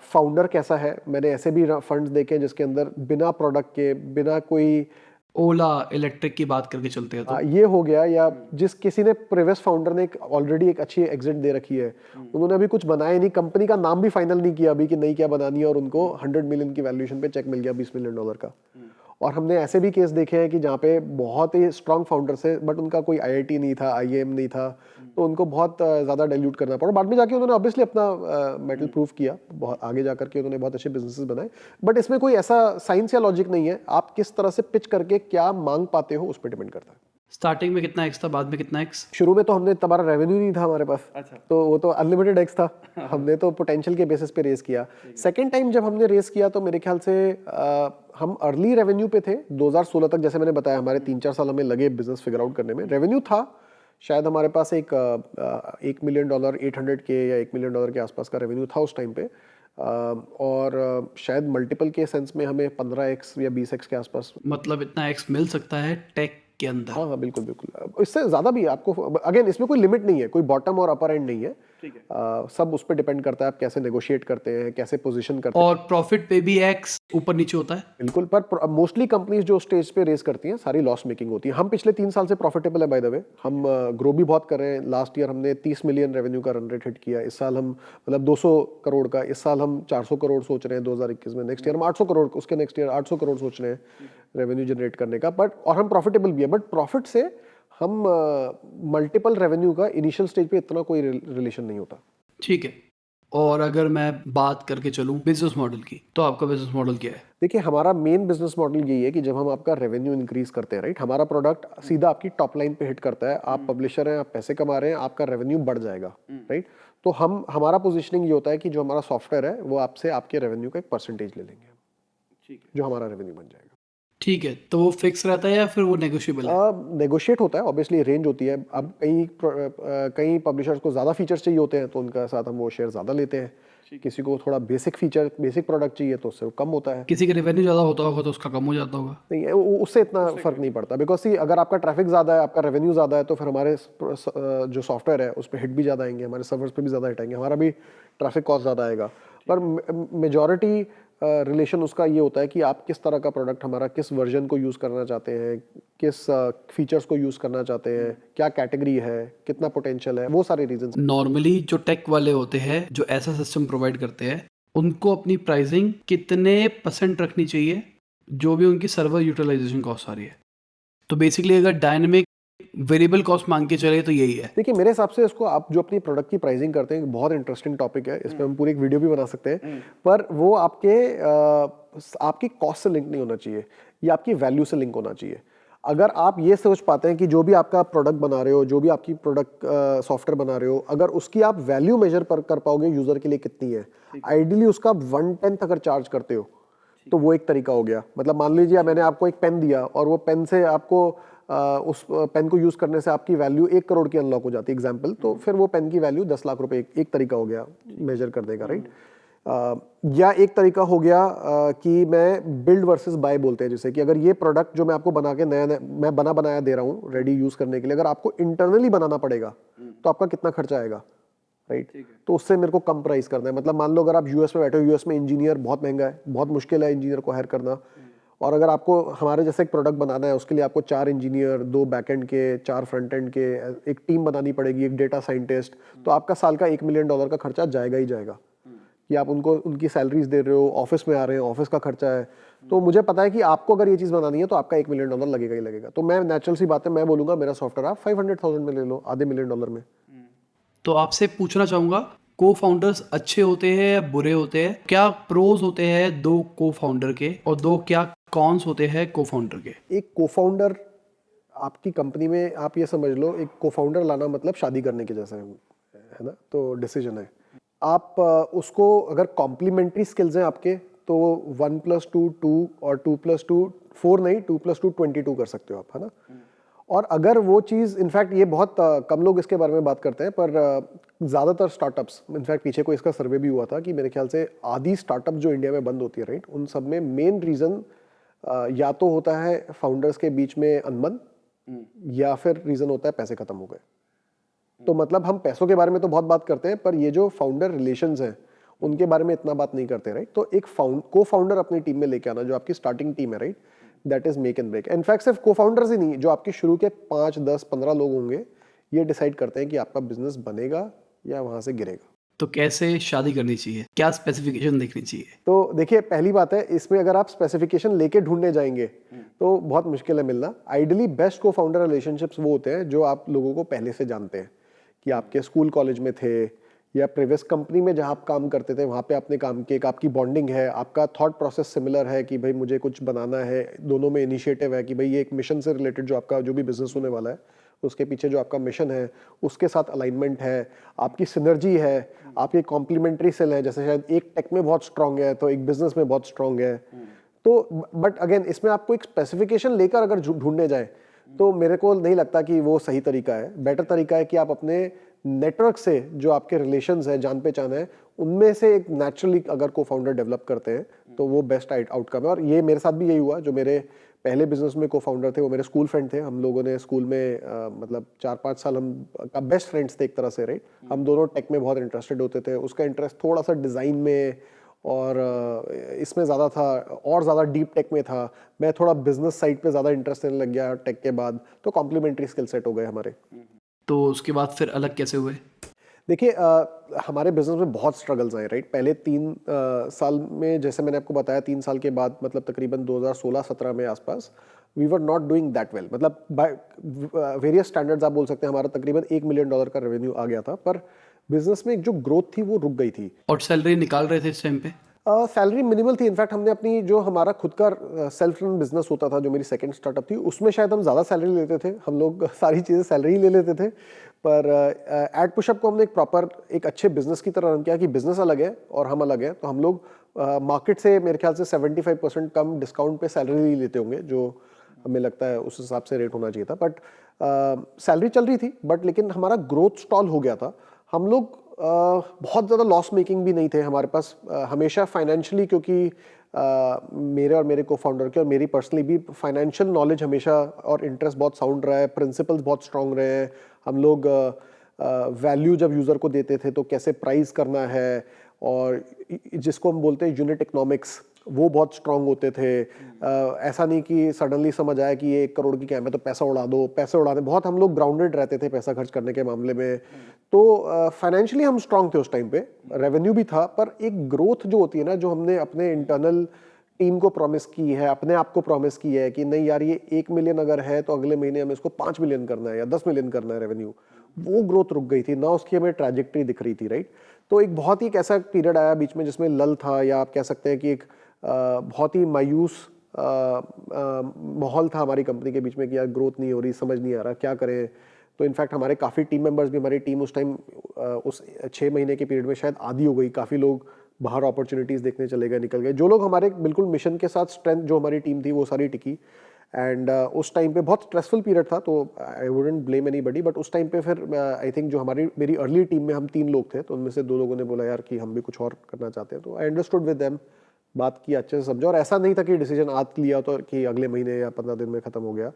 फाउंडर कैसा है। मैंने ऐसे भी फंड्स देखे हैं जिसके अंदर बिना प्रोडक्ट के, बिना कोई ओला इलेक्ट्रिक की बात करके चलते हैं तो ये हो गया, या जिस किसी ने प्रीवियस फाउंडर ने ऑलरेडी एक अच्छी एग्जिट दे रखी है, उन्होंने अभी कुछ बनाया नहीं, कंपनी का नाम भी फाइनल नहीं किया अभी कि नहीं क्या बनानी है, और उनको 100 मिलियन की वैल्यूएशन पे चेक मिल गया $20 मिलियन का। और हमने ऐसे भी केस देखे हैं कि जहाँ पे बहुत ही स्ट्रांग फाउंडर्स है, बट उनका कोई आईआईटी नहीं था, आईएएम नहीं था, तो उनको बहुत ज़्यादा डाइल्यूट करना पड़ा। बाद में जाके उन्होंने ऑब्वियसली अपना मेटल प्रूफ किया, बहुत आगे जाकर के उन्होंने बहुत अच्छे बिजनेसेस बनाए। बट इसमें कोई ऐसा साइंस या लॉजिक नहीं है, आप किस तरह से पिच करके क्या मांग पाते हो उस पर डिपेंड करता है। स्टार्टिंग में कितना एक्स था, बाद में कितना एक्स? शुरू में तो हमने तबारा रेवेन्यू नहीं था हमारे पास। अच्छा। तो वो तो अनलिमिटेड एक्स था। हमने तो पोटेंशियल के बेसिस पे रेस किया। सेकंड टाइम जब हमने रेस किया तो मेरे ख्याल से हम अर्ली रेवेन्यू पे थे 2016 तक। जैसे मैंने बताया हमारे 3-4 साल हमें लगे बिजनेस फिगर आउट करने में। रेवेन्यू था शायद हमारे पास एक $1 मिलियन 800K या $1 मिलियन के आसपास का रेवेन्यू था उस टाइम पे, और शायद मल्टीपल के सेंस में हमें 15x या 20x के आसपास, मतलब इतना एक्स मिल सकता है टेक के अंदर? हाँ बिल्कुल बिल्कुल, इससे ज़्यादा भी आपको, अगेन इसमें कोई लिमिट नहीं है, कोई बॉटम और अपर एंड नहीं है। ठीक है, सब उस पर डिपेंड करता है आप कैसे नेगोशिएट करते हैं, कैसे पोजीशन करते हैं। और प्रॉफिट पे भी एक्स ऊपर नीचे होता है? बिल्कुल, पर मोस्टली कंपनीज जो स्टेज पे रेस करती हैं सारी लॉस मेकिंग होती है। हम पिछले 3 साल से प्रॉफिटेबल है बाय द वे, हम ग्रो भी बहुत कर रहे हैं। लास्ट ईयर हमने 30 मिलियन रेवेन्यू का रन रेट हिट किया। इस साल हम मतलब 200 करोड़ का, इस साल हम 400 करोड़ सोच रहे हैं 2021 में। नेक्स्ट ईयर हम 800 करोड़, उसके नेक्स्ट ईयर 800 करोड़ सोच रहे हैं रेवेन्यू जनरेट करने का। बट और हम प्रॉफिटेबल भी है, बट प्रॉफिट से हम मल्टीपल रेवेन्यू का इनिशियल स्टेज पे इतना कोई रिलेशन नहीं होता। ठीक है, और अगर मैं बात करके चलूं बिजनेस मॉडल की, तो आपका बिजनेस मॉडल क्या है? देखिए हमारा मेन बिजनेस मॉडल यही है कि जब हम आपका रेवेन्यू इंक्रीज करते हैं, राइट, हमारा प्रोडक्ट सीधा आपकी टॉप लाइन पे हिट करता है। आप पब्लिशर हैं, आप पैसे कमा रहे हैं, आपका रेवेन्यू बढ़ जाएगा, राइट। तो हमारा पोजीशनिंग ये होता है कि जो हमारा सॉफ्टवेयर है वो आपसे आपके रेवेन्यू का एक परसेंटेज ले लेंगे, ठीक है, जो हमारा रेवेन्यू बन जाएगा। ठीक है, तो वो फिक्स रहता है या फिर वो नेगोशिएबल है? नेगोशिएट होता है, ऑब्वियसली रेंज होती है। अब कई पब्लिशर्स को ज़्यादा फीचर्स चाहिए होते हैं तो उनका साथ हम वो शेयर ज़्यादा लेते हैं। किसी को थोड़ा बेसिक फीचर, बेसिक प्रोडक्ट चाहिए तो उससे कम होता है। किसी का रेवेन्यू ज़्यादा होता होगा तो उसका कम हो जाता होगा? नहीं, उससे इतना फर्क नहीं पड़ता, बिकॉज सी अगर आपका ट्रैफिक ज़्यादा है, आपका रेवेन्यू ज़्यादा है, तो फिर हमारे जो सॉफ्टवेयर है उस पर हिट भी ज़्यादा आएंगे, हमारे सर्वर्स पे भी ज़्यादा हिट आएंगे, हमारा भी ट्रैफिक कॉस्ट ज़्यादा आएगा। पर मेजॉरिटी रिलेशन उसका ये होता है कि आप किस तरह का प्रोडक्ट, हमारा किस वर्जन को यूज़ करना चाहते हैं, किस फीचर्स को यूज़ करना चाहते हैं, क्या कैटेगरी है, कितना पोटेंशियल है, वो सारे रीजंस। नॉर्मली जो टेक वाले होते हैं जो ऐसा सिस्टम प्रोवाइड करते हैं, उनको अपनी प्राइसिंग कितने % रखनी चाहिए जो भी उनकी सर्वर यूटिलाइजेशन कॉस्ट आ रही है? तो बेसिकली अगर डायनेमिक वेरिएबल कॉस्ट मांग के चले तो यही है। देखिए मेरे हिसाब से इसको आप जो अपनी प्रोडक्ट की प्राइसिंग करते हैं, बहुत इंटरेस्टिंग टॉपिक है, इस पे हम पूरी एक वीडियो भी बना सकते हैं। पर वो आपकी कॉस्ट से लिंक नहीं होना चाहिए, ये आपकी वैल्यू से लिंक होना चाहिए। अगर आप ये सोच पाते हैं कि जो भी आपका प्रोडक्ट बना रहे हो, जो भी आपकी प्रोडक्ट सॉफ्टवेयर बना रहे हो, अगर उसकी आप वैल्यू मेजर कर पाओगे यूजर के लिए कितनी है, आइडियली उसका 1/10 अगर चार्ज करते हो तो वो एक तरीका हो गया। मतलब मान लीजिए मैंने आपको एक पेन दिया और वो पेन से आपको उस पेन को यूज करने से आपकी वैल्यू 1 करोड़ की अनलॉक हो जाती है एग्जाम्पल, तो फिर वो पेन की वैल्यू 10 लाख रुपए एक तरीका हो गया मेजर करने का, राइट। या एक तरीका हो गया कि मैं बिल्ड वर्सेस बाय बोलते हैं, जैसे कि अगर ये प्रोडक्ट जो मैं आपको बना के नया मैं बनाया दे रहा हूँ रेडी यूज करने के लिए, अगर आपको इंटरनली बनाना पड़ेगा तो आपका कितना खर्चा आएगा, राइट। तो उससे मेरे को कम प्राइस करना है। मतलब मान लो अगर आप यूएस में बैठे हो, यूएस में इंजीनियर बहुत महंगा है, बहुत मुश्किल है इंजीनियर को हायर करना, और अगर आपको हमारे जैसे एक प्रोडक्ट बनाना है उसके लिए आपको 4 इंजीनियर, 2 बैकएंड के, 4 फ्रंट एंड के, एक टीम बनानी पड़ेगी, एक डेटा साइंटिस्ट, तो आपका साल का $1 मिलियन का खर्चा जाएगा ही जाएगा कि आप उनको उनकी सैलरीज दे रहे हो, ऑफिस में आ रहे हैं, ऑफिस का खर्चा है। तो मुझे पता है कि आपको अगर ये चीज़ बनानी है तो आपका $1 मिलियन लगेगा ही लगेगा। तो मैं नेचुरल सी बात है, मैं बोलूंगा मेरा सॉफ्टवेयर आप 500,000 में ले लो, $500,000 में। तो आपसे पूछना चाहूंगा, को फाउंडर्स अच्छे होते हैं या बुरे होते हैं? क्या प्रोज होते हैं दो को फाउंडर के, और दो क्या कॉन्स होते हैं को फाउंडर के? एक को फाउंडर आपकी कंपनी में, आप ये समझ लो एक को फाउंडर लाना मतलब शादी करने के जैसा है ना, तो डिसीजन है। आप उसको अगर कॉम्प्लीमेंट्री स्किल्स हैं आपके तो 1+2 2 और 2+2 4 नहीं, 2+2 22 कर सकते हो आप, है ना। और अगर वो चीज़, इनफैक्ट ये बहुत कम लोग इसके बारे में बात करते हैं, पर ज़्यादातर स्टार्टअप्स, इनफैक्ट पीछे को इसका सर्वे भी हुआ था कि मेरे ख्याल से आधी स्टार्टअप जो इंडिया में बंद होती है, राइट, उन सब में मेन रीज़न या तो होता है फाउंडर्स के बीच में अनबन, या फिर रीज़न होता है पैसे खत्म हो गए। तो मतलब हम पैसों के बारे में तो बहुत बात करते हैं, पर ये जो फाउंडर रिलेशंस हैं उनके बारे में इतना बात नहीं करते, राइट। तो एक को फाउंडर अपनी टीम में लेके आना, जो आपकी स्टार्टिंग टीम है, right, that is make and break. In fact सिर्फ को फाउंडर्स ही नहीं, जो आपके शुरू के 5 10 15 लोग होंगे, ये डिसाइड करते हैं कि आपका बिजनेस बनेगा या वहां से गिरेगा। तो कैसे शादी करनी चाहिए, क्या स्पेसिफिकेशन देखनी चाहिए? तो देखिए, पहली बात है इसमें, अगर आप स्पेसिफिकेशन लेके ढूंढने जाएंगे तो बहुत मुश्किल है मिलना। आइडियली बेस्ट को फाउंडर रिलेशनशिप्स वो होते हैं जो आप लोगों को पहले से जानते हैं, कि आपके स्कूल कॉलेज में थे या प्रीवियस कंपनी में जहाँ आप काम करते थे वहाँ पे आपने काम किया, आपकी बॉन्डिंग है, आपका थॉट प्रोसेस सिमिलर है कि भाई मुझे कुछ बनाना है, दोनों में इनिशिएटिव है कि भाई ये एक मिशन से रिलेटेड, जो आपका जो भी बिजनेस होने वाला है उसके पीछे जो आपका मिशन है उसके साथ अलाइनमेंट है, आपकी सिनर्जी है, आपकी कॉम्प्लीमेंट्री सेल है, जैसे शायद एक टेक में बहुत स्ट्रांग है तो एक बिजनेस में बहुत स्ट्रांग है। तो बट अगेन इसमें आपको एक स्पेसिफिकेशन लेकर अगर ढूंढने जाए तो मेरे को नहीं लगता कि वो सही तरीका है। बेटर तरीका है कि आप अपने नेटवर्क से जो आपके रिलेशंस है, जान पहचान है, उनमें से एक नेचुरली अगर को फाउंडर डेवलप करते हैं तो वो बेस्ट आउटकम है। और ये मेरे साथ भी यही हुआ। जो मेरे पहले बिजनेस में को फाउंडर थे वो मेरे स्कूल फ्रेंड थे। हम लोगों ने स्कूल में मतलब 4-5 साल हम बेस्ट फ्रेंड्स थे एक तरह से, राइट। हम दोनों टेक में बहुत इंटरेस्टेड होते थे। उसका इंटरेस्ट थोड़ा सा डिज़ाइन में और इसमें ज़्यादा था, और ज़्यादा डीप टेक में था। मैं थोड़ा बिजनेस साइड पे ज़्यादा इंटरेस्ट लेने लग गया टेक के बाद, तो कॉम्प्लीमेंट्री स्किल सेट हो गए हमारे। तो उसके बाद फिर अलग कैसे हुए? देखिए, हमारे बिजनेस में बहुत स्ट्रगल्स आए, राइट। पहले 3 साल में, जैसे मैंने आपको बताया, 3 साल के बाद मतलब तकरीबन 2016-17 में आसपास we were not doing that well. मतलब बाय वेरियस स्टैंडर्ड्स आप बोल सकते हैं हमारा तकरीबन $1 मिलियन का रेवेन्यू आ गया था, पर बिजनेस में एक जो ग्रोथ थी वो रुक गई थी। और सैलरी निकाल रहे थे इस टाइम पे? सैलरी मिनिमल थी। इनफैक्ट हमने अपनी जो हमारा खुद का सेल्फ रन बिजनेस होता था, जो मेरी सेकंड स्टार्टअप थी, उसमें शायद हम ज़्यादा सैलरी लेते थे। हम लोग सारी चीज़ें सैलरी ही ले लेते थे, पर एड पुशअप को हमने एक प्रॉपर एक अच्छे बिजनेस की तरह रन किया कि बिजनेस अलग है और हम अलग हैं। तो हम लोग मार्केट से मेरे ख्याल से 75% कम डिस्काउंट पे सैलरी लेते होंगे, जो हमें लगता है उस हिसाब से रेट होना चाहिए था। बट सैलरी चल रही थी, बट लेकिन हमारा ग्रोथ स्टॉल हो गया था। हम लोग बहुत ज़्यादा लॉस मेकिंग भी नहीं थे। हमारे पास हमेशा फाइनेंशियली, क्योंकि मेरे और मेरे को फाउंडर के और मेरी पर्सनली भी फाइनेंशियल नॉलेज हमेशा और इंटरेस्ट बहुत साउंड रहा है, प्रिंसिपल्स बहुत स्ट्रांग रहे हैं। हम लोग वैल्यू जब यूज़र को देते थे तो कैसे प्राइस करना है, और जिसको हम बोलते हैं यूनिट इकोनॉमिक्स, वो बहुत स्ट्रांग होते थे। ऐसा नहीं कि सडनली समझ आया कि ये 1 करोड़ की कैम है तो पैसा उड़ा दो, पैसे उड़ा दे। बहुत हम लोग ग्राउंडेड रहते थे पैसा खर्च करने के मामले में। तो फाइनेंशियली हम स्ट्रांग थे उस टाइम पे, रेवेन्यू भी था। पर एक ग्रोथ जो होती है ना, जो हमने अपने इंटरनल टीम को प्रॉमिस की है, अपने आप को प्रॉमिस की है कि नहीं यार, ये 1 मिलियन अगर है तो अगले महीने हमें इसको 5 मिलियन करना है या 10 मिलियन करना है रेवेन्यू, वो ग्रोथ रुक गई थी ना, उसकी हमें ट्रैजेक्टरी दिख रही थी, राइट। तो एक बहुत ही एक ऐसा पीरियड आया बीच में जिसमें लल था, या आप कह सकते हैं कि एक बहुत ही मायूस माहौल था हमारी कंपनी के बीच में कि यार ग्रोथ नहीं हो रही, समझ नहीं आ रहा क्या करें। तो इनफैक्ट हमारे काफ़ी टीम मेंबर्स भी, हमारी टीम उस टाइम उस 6 महीने के पीरियड में शायद आधी हो गई। काफ़ी लोग बाहर अपॉर्चुनिटीज़ देखने चले गए, निकल गए। जो लोग हमारे बिल्कुल मिशन के साथ स्ट्रेंथ जो हमारी टीम थी वो सारी टिकी। एंड उस टाइम पे बहुत स्ट्रेसफुल पीरियड था, तो I wouldn't blame anybody, but उस टाइम पे फिर आई थिंक जो मेरी अर्ली टीम में हम 3 लोग थे, तो उनमें से 2 लोगों ने बोला यार कि हम भी कुछ और करना चाहते हैं। तो आई अंडरस्टूड विद देम, बात की, अच्छे से समझा। और ऐसा नहीं था कि डिसीजन आज लिया तो कि अगले महीने या 15 दिन में ख़त्म हो गया।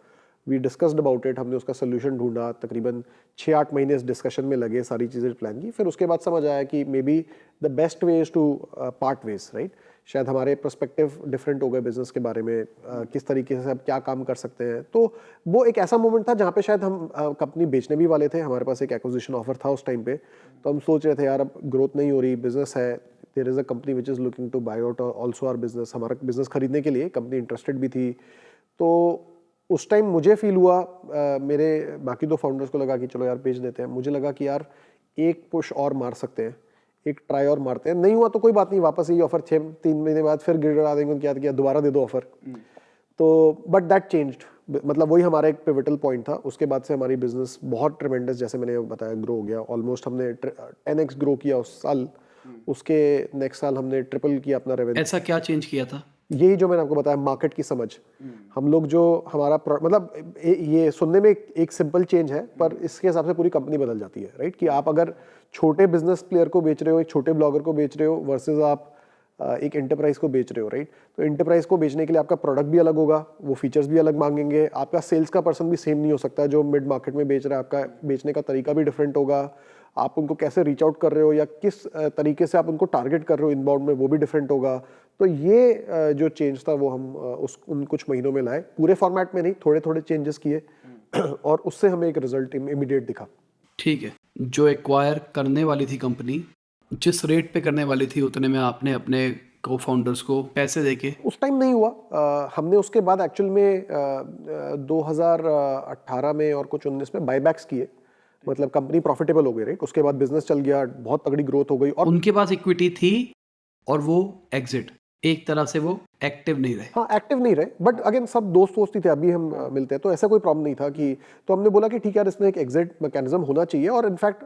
वी डिस्कस्ड अबाउट इट, हमने उसका सोल्यूशन ढूंढा। तकरीबन 6-8 महीने इस डिस्कशन में लगे, सारी चीज़ें प्लान की। फिर उसके बाद समझ आया कि maybe the best way is to part ways, right. शायद हमारे पर्सपेक्टिव डिफरेंट हो गए बिजनेस के बारे में, किस तरीके से अब क्या काम कर सकते हैं। तो वो एक ऐसा मोमेंट था जहाँ पे शायद हम कंपनी बेचने भी वाले थे। हमारे पास एक एक्विजिशन ऑफर था उस टाइम पे, तो हम सोच रहे थे यार अब ग्रोथ नहीं हो रही, बिजनेस है, there is a company which is looking to buy out also our business. हमारा बिजनेस खरीदने के लिए कंपनी इंटरेस्टेड भी थी। तो उस टाइम मुझे फील हुआ, मेरे बाकी 2 फाउंडर्स को लगा कि चलो यार बेच देते हैं। मुझे लगा कि यार एक पुश और मार सकते हैं, एक ट्राई और मारते हैं। नहीं हुआ तो कोई बात नहीं, वापस यही ऑफर 3 महीने बाद फिर गिड़गिड़ा देंगे, क्या किया, दोबारा दे दो ऑफर। तो बट दैट चेंज्ड, मतलब वही हमारा एक पिवटल पॉइंट था। उसके बाद से हमारी बिजनेस बहुत ट्रेमेंडस, जैसे मैंने बताया, ग्रो हो गया। ऑलमोस्ट हमने 10x ग्रो किया उस साल। उसके नेक्स्ट साल हमने ट्रिपल किया अपना रेवेन्यू। ऐसा क्या चेंज किया था? यही जो मैंने आपको बताया, मार्केट की समझ। हम लोग जो हमारा मतलब ये सुनने में एक सिंपल चेंज है, पर इसके हिसाब से पूरी कंपनी बदल जाती है, राइट। कि आप अगर छोटे बिजनेस प्लेयर को बेच रहे हो, एक छोटे ब्लॉगर को बेच रहे हो, वर्सेस आप एक एंटरप्राइज को बेच रहे हो, राइट। तो एंटरप्राइज को बेचने के लिए आपका प्रोडक्ट भी अलग होगा, वो फीचर्स भी अलग मांगेंगे, आपका सेल्स का पर्सन भी सेम नहीं हो सकता। जो मिड मार्केट में बेच रहा है, आपका बेचने का तरीका भी डिफरेंट होगा। आप उनको कैसे रीच आउट कर रहे हो या किस तरीके से आप उनको टारगेट कर रहे हो इनबाउंड में, वो भी डिफरेंट होगा। तो ये जो चेंज था वो हम उन कुछ महीनों में लाए। पूरे फॉर्मेट में नहीं, थोड़े थोड़े चेंजेस किए और उससे हमें एक रिजल्ट इमीडिएट दिखा। ठीक है, जो एक्वायर करने वाली थी कंपनी, जिस रेट पे करने वाली थी उतने में आपने अपने को फाउंडर्स को पैसे देके? उस टाइम नहीं हुआ। हमने उसके बाद एक्चुअल में 2018 में और कुछ 19 में बायबैक्स किए। मतलब कंपनी प्रॉफिटेबल हो गई, राइट। उसके बाद बिजनेस चल गया, बहुत तगड़ी ग्रोथ हो गई। और उनके पास इक्विटी थी और वो एग्जिट, एक तरह से वो एक्टिव नहीं रहे। हाँ, एक्टिव नहीं रहे, बट अगेन सब दोस्त ही थे। अभी हम मिलते हैं तो ऐसा कोई प्रॉब्लम नहीं था कि, तो हमने बोला कि ठीक है यार, इसमें एक एग्जिट मैकेनिज्म होना चाहिए। और इनफैक्ट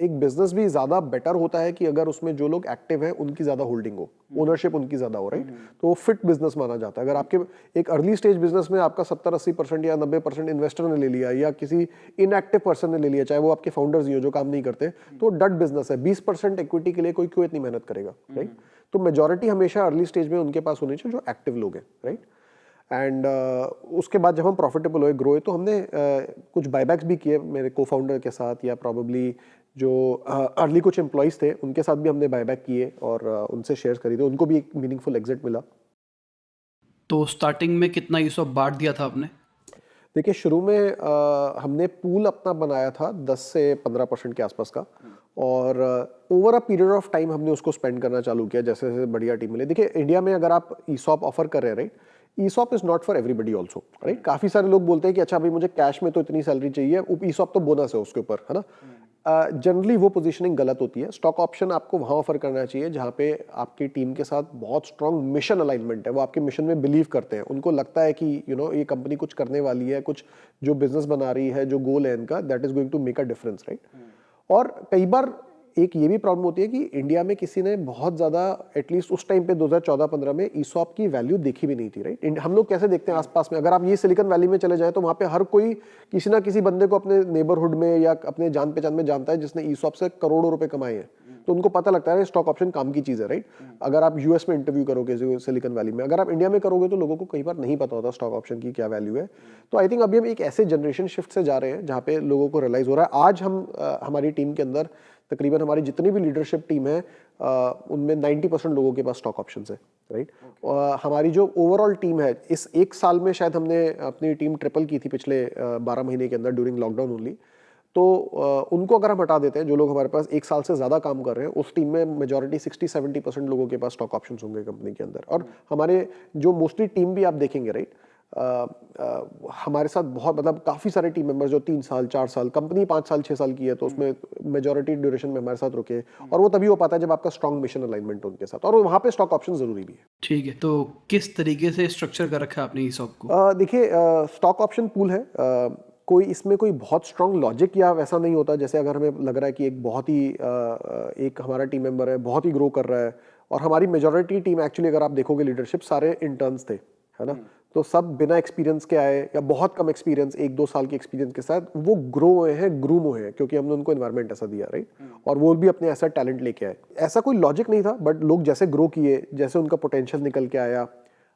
एक बिजनेस भी ज़्यादा बेटर होता है कि अगर उसमें जो लोग एक्टिव हैं उनकी ज़्यादा होल्डिंग हो, ओनरशिप उनकी ज़्यादा हो, राइट। तो वो फिट बिजनेस माना जाता है। अगर आपके एक अर्ली स्टेज बिजनेस में आपका 70-80% या 90% इन्वेस्टर ने ले लिया या किसी इनएक्टिव पर्सन ने ले लिया, चाहे वो आपके फाउंडर्स ही हो जो काम नहीं करते, तो डेड बिजनेस है। 20% इक्विटी के लिए कोई क्यों इतनी मेहनत करेगा, राइट। तो मेजॉरिटी हमेशा अर्ली स्टेज में उनके पास होनी चाहिए जो एक्टिव लोग हैं, राइट। एंड उसके बाद जब हम प्रॉफिटेबल हुए, ग्रो हुए, तो हमने कुछ बायबैक्स भी किए मेरे को फाउंडर के साथ, या प्रॉबेबली जो अर्ली कुछ एम्प्लॉइज थे उनके साथ भी हमने बायबैक किए और उनसे शेयर खरीदे। उनको भी एक मीनिंगफुल एग्जिट मिला। तो स्टार्टिंग में कितना ये सब बांट दिया था आपने? देखिए, शुरू में हमने पूल अपना बनाया था 10 से 15% के आसपास का, और over a period of time हमने उसको स्पेंड करना चालू किया जैसे जैसे बढ़िया टीम मिले। देखिए, इंडिया में अगर आप ईसॉप ऑफर कर रहे हैं, right, ESOP is not for everybody also, right. काफी सारे लोग बोलते हैं कि अच्छा भाई मुझे कैश में तो इतनी सैलरी चाहिए, ईसॉप तो बोनस है उसके ऊपर, है ना। जनरली वो पोजीशनिंग गलत होती है। स्टॉक ऑप्शन आपको वहाँ ऑफर करना चाहिए जहाँ पे आपकी टीम के साथ बहुत स्ट्रॉन्ग मिशन अलाइनमेंट है, वो आपके मिशन में बिलीव करते हैं, उनको लगता है कि ये कंपनी कुछ करने वाली है, कुछ जो बिजनेस बना रही है, जो गोल है इनका, that is going to make a difference, right. और कई बार एक ये भी प्रॉब्लम होती है कि इंडिया में किसी ने बहुत ज़्यादा, एटलीस्ट उस टाइम पे 2014-15 में ईसॉप की वैल्यू देखी भी नहीं थी, राइट। हम लोग कैसे देखते हैं आसपास में, अगर आप ये सिलिकॉन वैली में चले जाएं तो वहाँ पे हर कोई किसी ना किसी बंदे को अपने नेबरहुड में या अपने जान पहचान में जानता है जिसने ईसॉप से करोड़ों रुपए कमाए हैं। तो उनको पता लगता है स्टॉक ऑप्शन काम की चीज़ है, राइट। अगर आप यूएस में इंटरव्यू करोगे सिलिकॉन वैली में, अगर आप इंडिया में करोगे तो लोगों को कई बार नहीं पता होता स्टॉक ऑप्शन की क्या वैल्यू है। तो आई थिंक अभी हम एक ऐसे जनरेशन शिफ्ट से जा रहे हैं जहाँ पे लोगों को रियलाइज हो रहा है। आज हम हमारी टीम के अंदर तकरीबन हमारी जितनी भी लीडरशिप टीम है उनमें 90% लोगों के पास स्टॉक ऑप्शंस है, राइट। हमारी जो ओवरऑल टीम है, इस एक साल में शायद हमने अपनी टीम ट्रिपल की थी पिछले 12 महीने के अंदर, ड्यूरिंग लॉकडाउन ओनली। तो उनको अगर हम हटा देते हैं, जो लोग हमारे पास एक साल से ज़्यादा काम कर रहे हैं, उस टीम में मेजॉरिटी 60-70% लोगों के पास स्टॉक ऑप्शंस होंगे कंपनी के अंदर। और हमारे जो मोस्टली टीम भी आप देखेंगे, राइट, हमारे साथ बहुत मतलब काफ़ी सारे टीम मेंबर्स जो 3 साल 4 साल, कंपनी 5 साल 6 साल की है तो उसमें मेजॉरिटी ड्यूरेशन में हमारे साथ रुके, और वो तभी हो पाता है जब आपका स्ट्रॉन्ग मिशन अलाइनमेंट हो उनके साथ, और वहाँ पे स्टॉक ऑप्शन ज़रूरी भी है। ठीक है, तो किस तरीके से स्ट्रक्चर कर रखा है आपने ईसॉप को? देखिए, स्टॉक ऑप्शन पूल है, कोई इसमें कोई बहुत स्ट्रांग लॉजिक या वैसा नहीं होता। जैसे अगर हमें लग रहा है कि एक बहुत ही एक हमारा टीम मेंबर है बहुत ही ग्रो कर रहा है, और हमारी मेजॉरिटी टीम एक्चुअली अगर आप देखोगे लीडरशिप सारे इंटर्न्स थे, है ना, तो सब बिना एक्सपीरियंस के आए या बहुत कम एक्सपीरियंस 1-2 साल के एक्सपीरियंस के साथ वो ग्रो हुए हैं, ग्रूम हुए हैं, क्योंकि हमने उनको एनवायरनमेंट ऐसा दिया, राइट, और वो भी अपने ऐसा टैलेंट लेके आए। ऐसा कोई लॉजिक नहीं था, बट लोग जैसे ग्रो किए, जैसे उनका पोटेंशियल निकल के आया,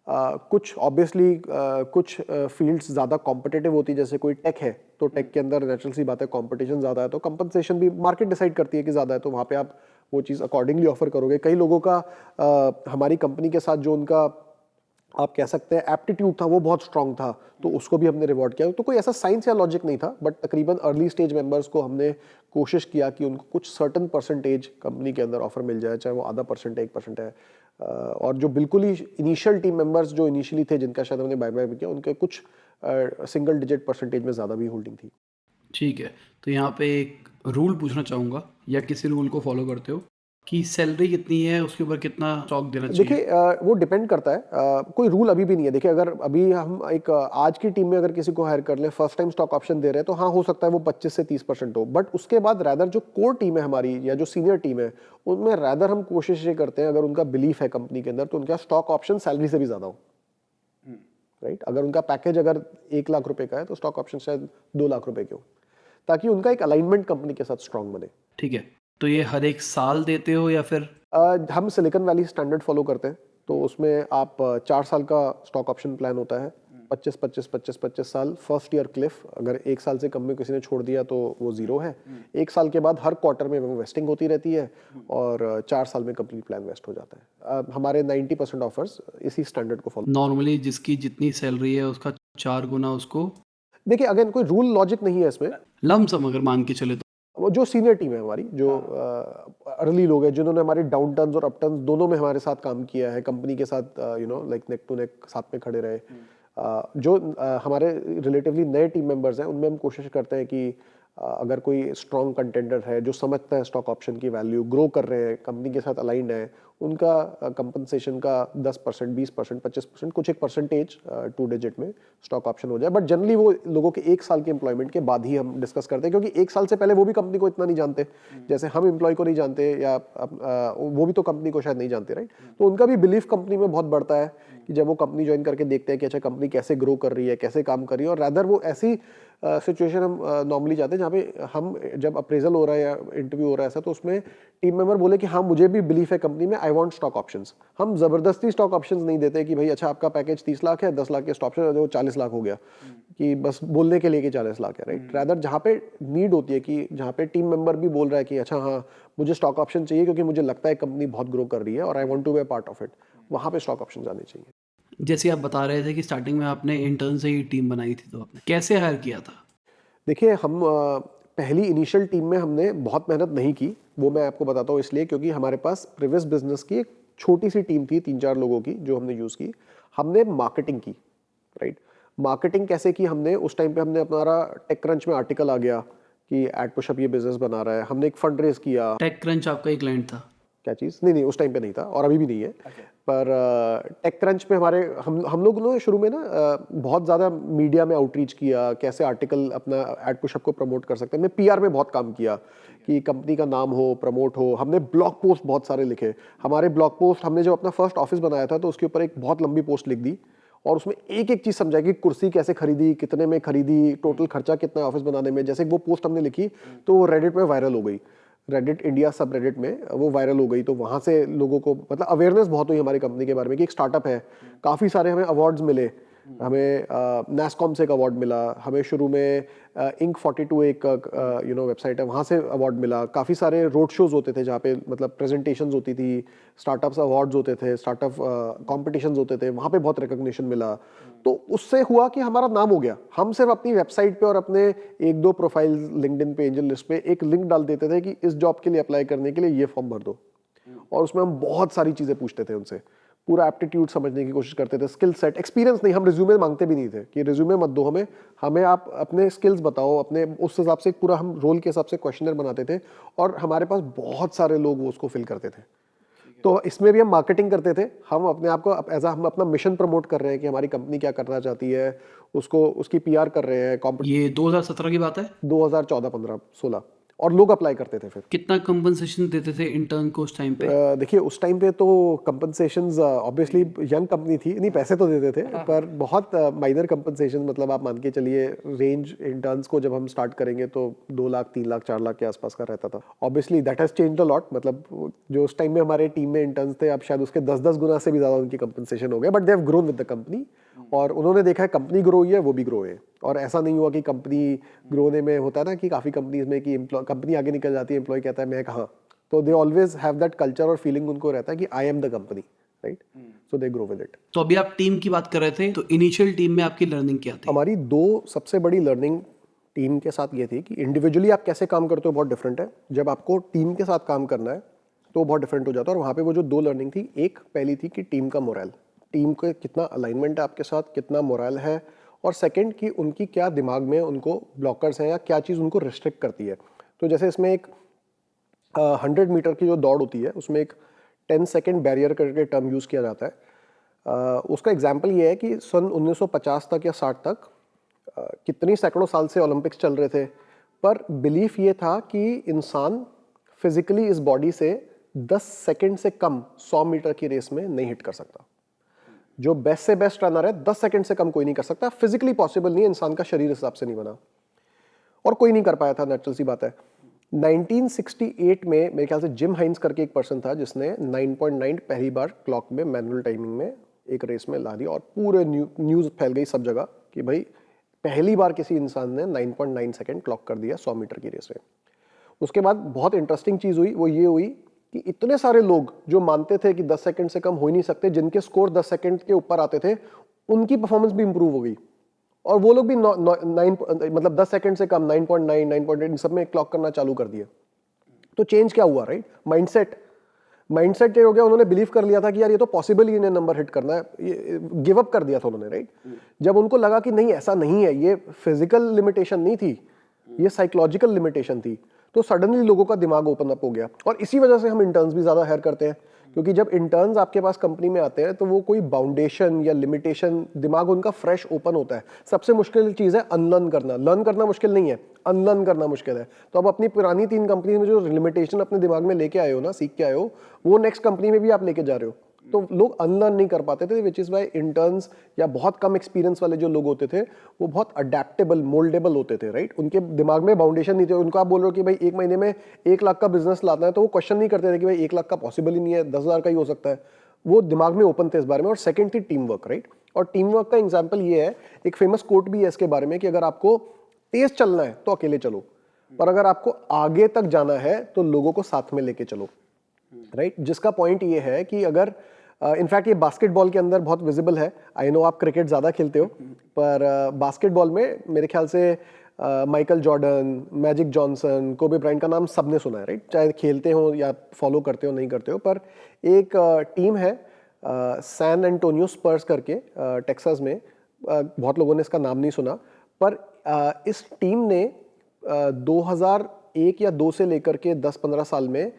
कुछ ऑब्वियसली कुछ फील्ड्स ज़्यादा कॉम्पिटिटिव होती है, जैसे कोई टेक है तो टेक के अंदर नेचुरल सी बात है कंपटीशन ज़्यादा है, तो कंपनसेशन भी मार्केट डिसाइड करती है कि ज़्यादा है, तो वहाँ पे आप वो चीज़ अकॉर्डिंगली ऑफर करोगे। कई लोगों का हमारी कंपनी के साथ जो उनका आप कह सकते हैं एप्टीट्यूड था वो बहुत स्ट्रांग था, तो उसको भी हमने रिवॉर्ड किया। तो कोई ऐसा साइंस या लॉजिक नहीं था, बट तकरीबन अर्ली स्टेज मेंबर्स को हमने कोशिश किया कि उनको कुछ सर्टन परसेंटेज कंपनी के अंदर ऑफर मिल जाए, चाहे वो आधा परसेंट 1% है, और जो बिल्कुल ही इनिशियल टीम मेंबर्स जो इनिशियली थे जिनका शायद हमने बाय बाय भी किया, उनके कुछ सिंगल डिजिट परसेंटेज में ज़्यादा भी होल्डिंग थी। ठीक है, तो यहाँ पे एक रूल पूछना चाहूँगा या किसी रूल को फॉलो करते हो कि सैलरी कितनी है, उसके ऊपर कितना स्टॉक देना चाहिए? देखिए, वो डिपेंड करता है, कोई रूल अभी भी नहीं है। देखिए, अगर अभी हम एक आज की टीम में अगर किसी को हायर कर लें, फर्स्ट टाइम स्टॉक ऑप्शन दे रहे हैं, तो हाँ हो सकता है वो 25 से 30% हो, बट उसके बाद रैदर जो कोर टीम है हमारी या जो सीनियर टीम है, उनमें रैदर हम कोशिश ये करते हैं, अगर उनका बिलीफ है कंपनी के अंदर, तो उनका स्टॉक ऑप्शन सैलरी से भी ज़्यादा हो, राइट। अगर उनका पैकेज अगर 1 लाख रुपए का है तो स्टॉक ऑप्शन शायद 2 लाख रुपए के हो, ताकि उनका एक अलाइनमेंट कंपनी के साथ स्ट्रांग बने। ठीक है, तो ये हर एक साल देते हो या फिर? हम सिलिकॉन वैली स्टैंडर्ड फॉलो करते हैं, तो उसमें आप 4 साल का स्टॉक ऑप्शन प्लान होता है, 25-25-25-25 साल, फर्स्ट ईयर क्लिफ, अगर 1 साल से कम में किसी ने छोड़ दिया तो वो जीरो है, 1 साल के बाद हर क्वार्टर में वो वेस्टिंग होती रहती है, और 4 साल में कंप्लीट प्लान वेस्ट हो जाता है। हमारे 90% ऑफर्स इसी स्टैंडर्ड को फॉलो। नॉर्मली जिसकी जितनी सैलरी है उसका 4 गुना उसको देखिए, अगेन कोई रूल लॉजिक नहीं है इसमें, लमसम अगर मान के चले तो? वो जो सीनियर टीम है हमारी, जो अर्ली लोग हैं जिन्होंने हमारे डाउन टर्न्स और अप टर्न्स दोनों में हमारे साथ काम किया है, कंपनी के साथ लाइक नेक टू नेक साथ में खड़े रहे, जो हमारे रिलेटिवली नए टीम मेंबर्स हैं, उनमें हम कोशिश करते हैं कि अगर कोई स्ट्रॉन्ग कंटेंडर है जो समझता है स्टॉक ऑप्शन की वैल्यू, ग्रो कर रहे हैं, कंपनी के साथ अलाइंड है, उनका कंपनसेशन का 10%, 20%, 25%, कुछ एक परसेंटेज 2 डिजिट में स्टॉक ऑप्शन हो जाए। बट जनरली वो लोगों के 1 साल के एम्प्लॉयमेंट के बाद ही हम डिस्कस करते हैं, क्योंकि 1 साल से पहले वो भी कंपनी को इतना नहीं जानते जैसे हम एम्प्लॉय को नहीं जानते, या वो भी तो कंपनी को शायद नहीं जानते, राइट। तो उनका भी बिलीफ कंपनी में बहुत बढ़ता है कि जब वो कंपनी ज्वाइन करके देखते हैं कि अच्छा कंपनी कैसे ग्रो कर रही है, कैसे काम कर रही है, और रैदर वो ऐसी सिचुएशन हम नॉर्मली जाते हैं जहाँ पे हम जब अप्रेजल हो रहा है या इंटरव्यू हो रहा है ऐसा, तो उसमें टीम मेंबर बोले कि हाँ मुझे भी बिलीफ है कंपनी में, आई वांट स्टॉक ऑप्शंस। हम जबरदस्ती स्टॉक ऑप्शंस नहीं देते कि भाई अच्छा आपका पैकेज 30 लाख है, 10 लाख के स्टॉक ऑप्शन, वो 40 लाख हो गया, कि बस बोलने के लिए कि 40 लाख है, राइट। रैदर जहाँ पे नीड होती है, कि जहाँ पे टीम मेंबर भी बोल रहा है कि अच्छा हाँ मुझे स्टॉक ऑप्शन चाहिए क्योंकि मुझे लगता है कंपनी बहुत ग्रो कर रही है और I want to be a part of it, वहाँ पे स्टॉक ऑप्शन आने चाहिए। जैसे आप बता रहे थे कि स्टार्टिंग में आपने इंटर्न से ही टीम बनाई थी, तो आपने कैसे हायर किया था? देखिए, हम पहली इनिशियल टीम में हमने बहुत मेहनत नहीं की, वो मैं आपको बताता हूँ इसलिए क्योंकि हमारे पास प्रीवियस बिजनेस की एक छोटी सी टीम थी 3-4 लोगों की जो हमने यूज़ की। हमने मार्केटिंग की, राइट। मार्केटिंग कैसे की हमने, उस टाइम पे हमने अपना टेक क्रंच में आर्टिकल आ गया कि एड पुशअप ये बिजनेस बना रहा है, हमने एक फंड रेज किया। टेक क्रंच आपका ही क्लाइंट था? क्या चीज़? नहीं, उस टाइम पे नहीं था और अभी भी नहीं है। पर टेक क्रंच पे हमारे हम लोग ने शुरू में ना बहुत ज़्यादा मीडिया में आउटरीच किया, कैसे आर्टिकल अपना एड पुशअप को प्रमोट कर सकते हैं। हमने पीआर में बहुत काम किया कि कंपनी का नाम हो, प्रमोट हो। हमने ब्लॉग पोस्ट बहुत सारे लिखे। हमारे ब्लॉग पोस्ट, हमने जब अपना फर्स्ट ऑफिस बनाया था तो उसके ऊपर एक बहुत लंबी पोस्ट लिख दी और उसमें एक एक चीज़ समझाई कि कुर्सी कैसे खरीदी, कितने में खरीदी, टोटल खर्चा कितना है ऑफिस बनाने में। जैसे वो पोस्ट हमने लिखी तो वो रेडिट में वायरल हो गई, रेडिट इंडिया सब रेडिट में वो वायरल हो गई। तो वहाँ से लोगों को मतलब अवेयरनेस बहुत हुई हमारी कंपनी के बारे में कि एक स्टार्टअप है। काफ़ी सारे हमें अवार्ड्स मिले, हमें नैसकॉम से एक अवार्ड मिला, हमें शुरू में इंक 42 एक वेबसाइट है वहाँ से अवार्ड मिला। काफ़ी सारे रोड शोज़ होते थे जहाँ पे मतलब प्रेजेंटेशंस होती थी, स्टार्टअप्स अवार्ड्स होते थे, स्टार्टअप कॉम्पिटिशन्स होते थे, वहाँ पे बहुत रिकग्निशन मिला। तो उससे हुआ कि हमारा नाम हो गया। हम सिर्फ अपनी वेबसाइट पे और अपने 1-2 प्रोफाइल लिंक्डइन पे, एंजल लिस्ट पे एक लिंक डाल देते थे कि इस जॉब के लिए अप्लाई करने के लिए ये फॉर्म भर दो, और उसमें हम बहुत सारी चीज़ें पूछते थे उनसे। पूरा एप्टीट्यूड समझने की कोशिश करते थे, स्किल सेट, एक्सपीरियंस नहीं, हम रिज्यूमे मांगते भी नहीं थे कि रिज्यूमे मत दो हमें, हमें आप अपने स्किल्स बताओ, अपने उस हिसाब से पूरा हम रोल के हिसाब से क्वेश्चनर बनाते थे और हमारे पास बहुत सारे लोग वो उसको फिल करते थे। तो इसमें भी हम मार्केटिंग करते थे, हम अपने आप को एज हम अपना मिशन प्रमोट कर रहे हैं कि हमारी कंपनी क्या करना चाहती है, उसको उसकी पीआर कर रहे हैं। ये 2017 की बात है? 2014, 15, 16 और लोग अप्लाई करते थे फिर। कितना कंपनसेशन देते थे इंटर्न को उस टाइम पे? देखिए उस टाइम पे तो कंपनसेशंस ऑब्वियसली यंग कंपनी थी, नहीं पैसे तो देते थे पर बहुत माइनर कंपनसेशन, मतलब आप मान के चलिए रेंज इंटर्न्स को जब हम स्टार्ट करेंगे तो 2 लाख 3 लाख 4 लाख के आसपास का रहता था। Obviously that has changed a lot, मतलब जो उस टाइम में हमारे टीम में इंटर्न्स थे अब शायद उसके 10-10 गुना से भी ज़्यादा उनकी कंपनसेशन हो गया, but they have grown with the company और उन्होंने देखा है कंपनी ग्रो हुई है, वो भी ग्रो है। और ऐसा नहीं हुआ कि कंपनी ग्रो होने में होता है ना कि काफ़ी कंपनीज में कि कंपनी आगे निकल जाती है, एम्प्लॉय कहता है मैं कहाँ, तो they always have that culture और फीलिंग उनको रहता है कि I am the company, right, so they grow with it. तो अभी आप टीम की बात कर रहे थे, तो इनिशियल टीम में आपकी लर्निंग क्या थी? हमारी 2 सबसे बड़ी लर्निंग टीम के साथ ये थी कि इंडिविजुअली आप कैसे काम करते हो बहुत डिफरेंट है, जब आपको टीम के साथ काम करना है तो बहुत डिफरेंट हो जाता है। और वहाँ पे वो जो 2 लर्निंग थी, एक पहली थी कि टीम का मोरल, टीम का कितना अलाइनमेंट है आपके साथ, कितना मोरल है, और सेकंड कि उनकी क्या दिमाग में उनको ब्लॉकर्स हैं या क्या चीज़ उनको रिस्ट्रिक्ट करती है। तो जैसे इसमें एक 100 मीटर की जो दौड़ होती है उसमें एक 10 सेकेंड बैरियर करके टर्म यूज़ किया जाता है। उसका एग्जाम्पल ये है कि सन 1950 तक या 60 तक कितनी सैकड़ों साल से ओलंपिक्स चल रहे थे, पर बिलीफ ये था कि इंसान फिजिकली इस बॉडी से 10 सेकंड से कम 100 मीटर की रेस में नहीं हिट कर सकता। जो बेस्ट से बेस्ट रनर है 10 सेकंड से कम कोई नहीं कर सकता, फिजिकली पॉसिबल नहीं है, इंसान का शरीर हिसाब से नहीं बना और कोई नहीं कर पाया था, नेचुरल सी बात है। 1968 में मेरे ख्याल से जिम हाइंस करके एक पर्सन था जिसने 9.9 पहली बार क्लॉक में मैनुअल टाइमिंग में एक रेस में ला दिया और पूरे न्यूज़ फैल गई सब जगह कि भाई पहली बार किसी इंसान ने 9.9 सेकंड क्लॉक कर दिया 100 मीटर की रेस में। उसके बाद बहुत इंटरेस्टिंग चीज़ हुई, वो ये हुई कि इतने सारे लोग जो मानते थे कि 10 सेकंड से कम हो ही नहीं सकते, जिनके स्कोर 10 सेकंड के ऊपर आते थे, उनकी परफॉर्मेंस भी इंप्रूव हो गई और वो लोग भी 10 सेकंड से कम 9.9, 9.8 इन सब में क्लॉक करना चालू कर दिया। तो चेंज क्या हुआ, राइट? माइंडसेट चेंज हो गया, उन्होंने बिलीव कर लिया था कि यार ये तो पॉसिबल ही इन्हें नंबर हिट करना है, ये गिव अप कर दिया था उन्होंने, राइट? जब उनको लगा कि नहीं ऐसा नहीं है, ये फिजिकल लिमिटेशन नहीं थी, ये साइकोलॉजिकल लिमिटेशन थी, तो सडनली लोगों का दिमाग ओपन अप हो गया। और इसी वजह से हम इंटर्न्स भी ज़्यादा हायर करते हैं, क्योंकि जब इंटर्न्स आपके पास कंपनी में आते हैं तो वो कोई बाउंडेशन या लिमिटेशन, दिमाग उनका फ्रेश ओपन होता है। सबसे मुश्किल चीज़ है अनलर्न करना, लर्न करना मुश्किल नहीं है, अनलर्न करना मुश्किल है। तो अब अपनी पुरानी 3 कंपनी में जो लिमिटेशन अपने दिमाग में लेके आए हो ना, सीख के आए हो, वो नेक्स्ट कंपनी में भी आप लेके जा रहे हो। तो लोग अनलर्न नहीं कर पाते थे, विच इज़ वाई इंटर्न्स या बहुत कम एक्सपीरियंस वाले जो लोग होते थे वो बहुत अडेप्टेबल, मोल्डेबल होते थे, राइट? उनके दिमाग में बाउंडेशन नहीं थे। उनको आप बोल रहे हो कि भाई 1 महीने में 1 लाख का बिजनेस लाना है, तो वो क्वेश्चन नहीं करते थे कि भाई 1 लाख का पॉसिबल ही नहीं है, 10,000 का ही हो सकता है। वो दिमाग में ओपन थे इस बारे में। और सेकेंड थी टीम वर्क, राइट? और टीम वर्क का एग्जाम्पल ये है, एक फेमस कोट भी है इसके बारे में कि अगर आपको तेज चलना है तो अकेले चलो, पर अगर आपको आगे तक जाना है तो लोगों को साथ में लेके चलो, राइट? जिसका पॉइंट ये है कि अगर इनफैक्ट ये बास्केटबॉल के अंदर बहुत विजिबल है। आई नो आप क्रिकेट ज़्यादा खेलते हो, पर बास्केटबॉल में मेरे ख्याल से Michael Jordan, magic Johnson, Kobe Bryant का नाम सबने सुना है, राइट? चाहे खेलते हो या फॉलो करते हो नहीं करते हो। पर एक टीम है सैन एंटोनियो स्पर्स करके टेक्सास में, बहुत लोगों ने इसका नाम नहीं सुना, पर इस टीम ने 2001 या 2 से लेकर के 10-15 साल में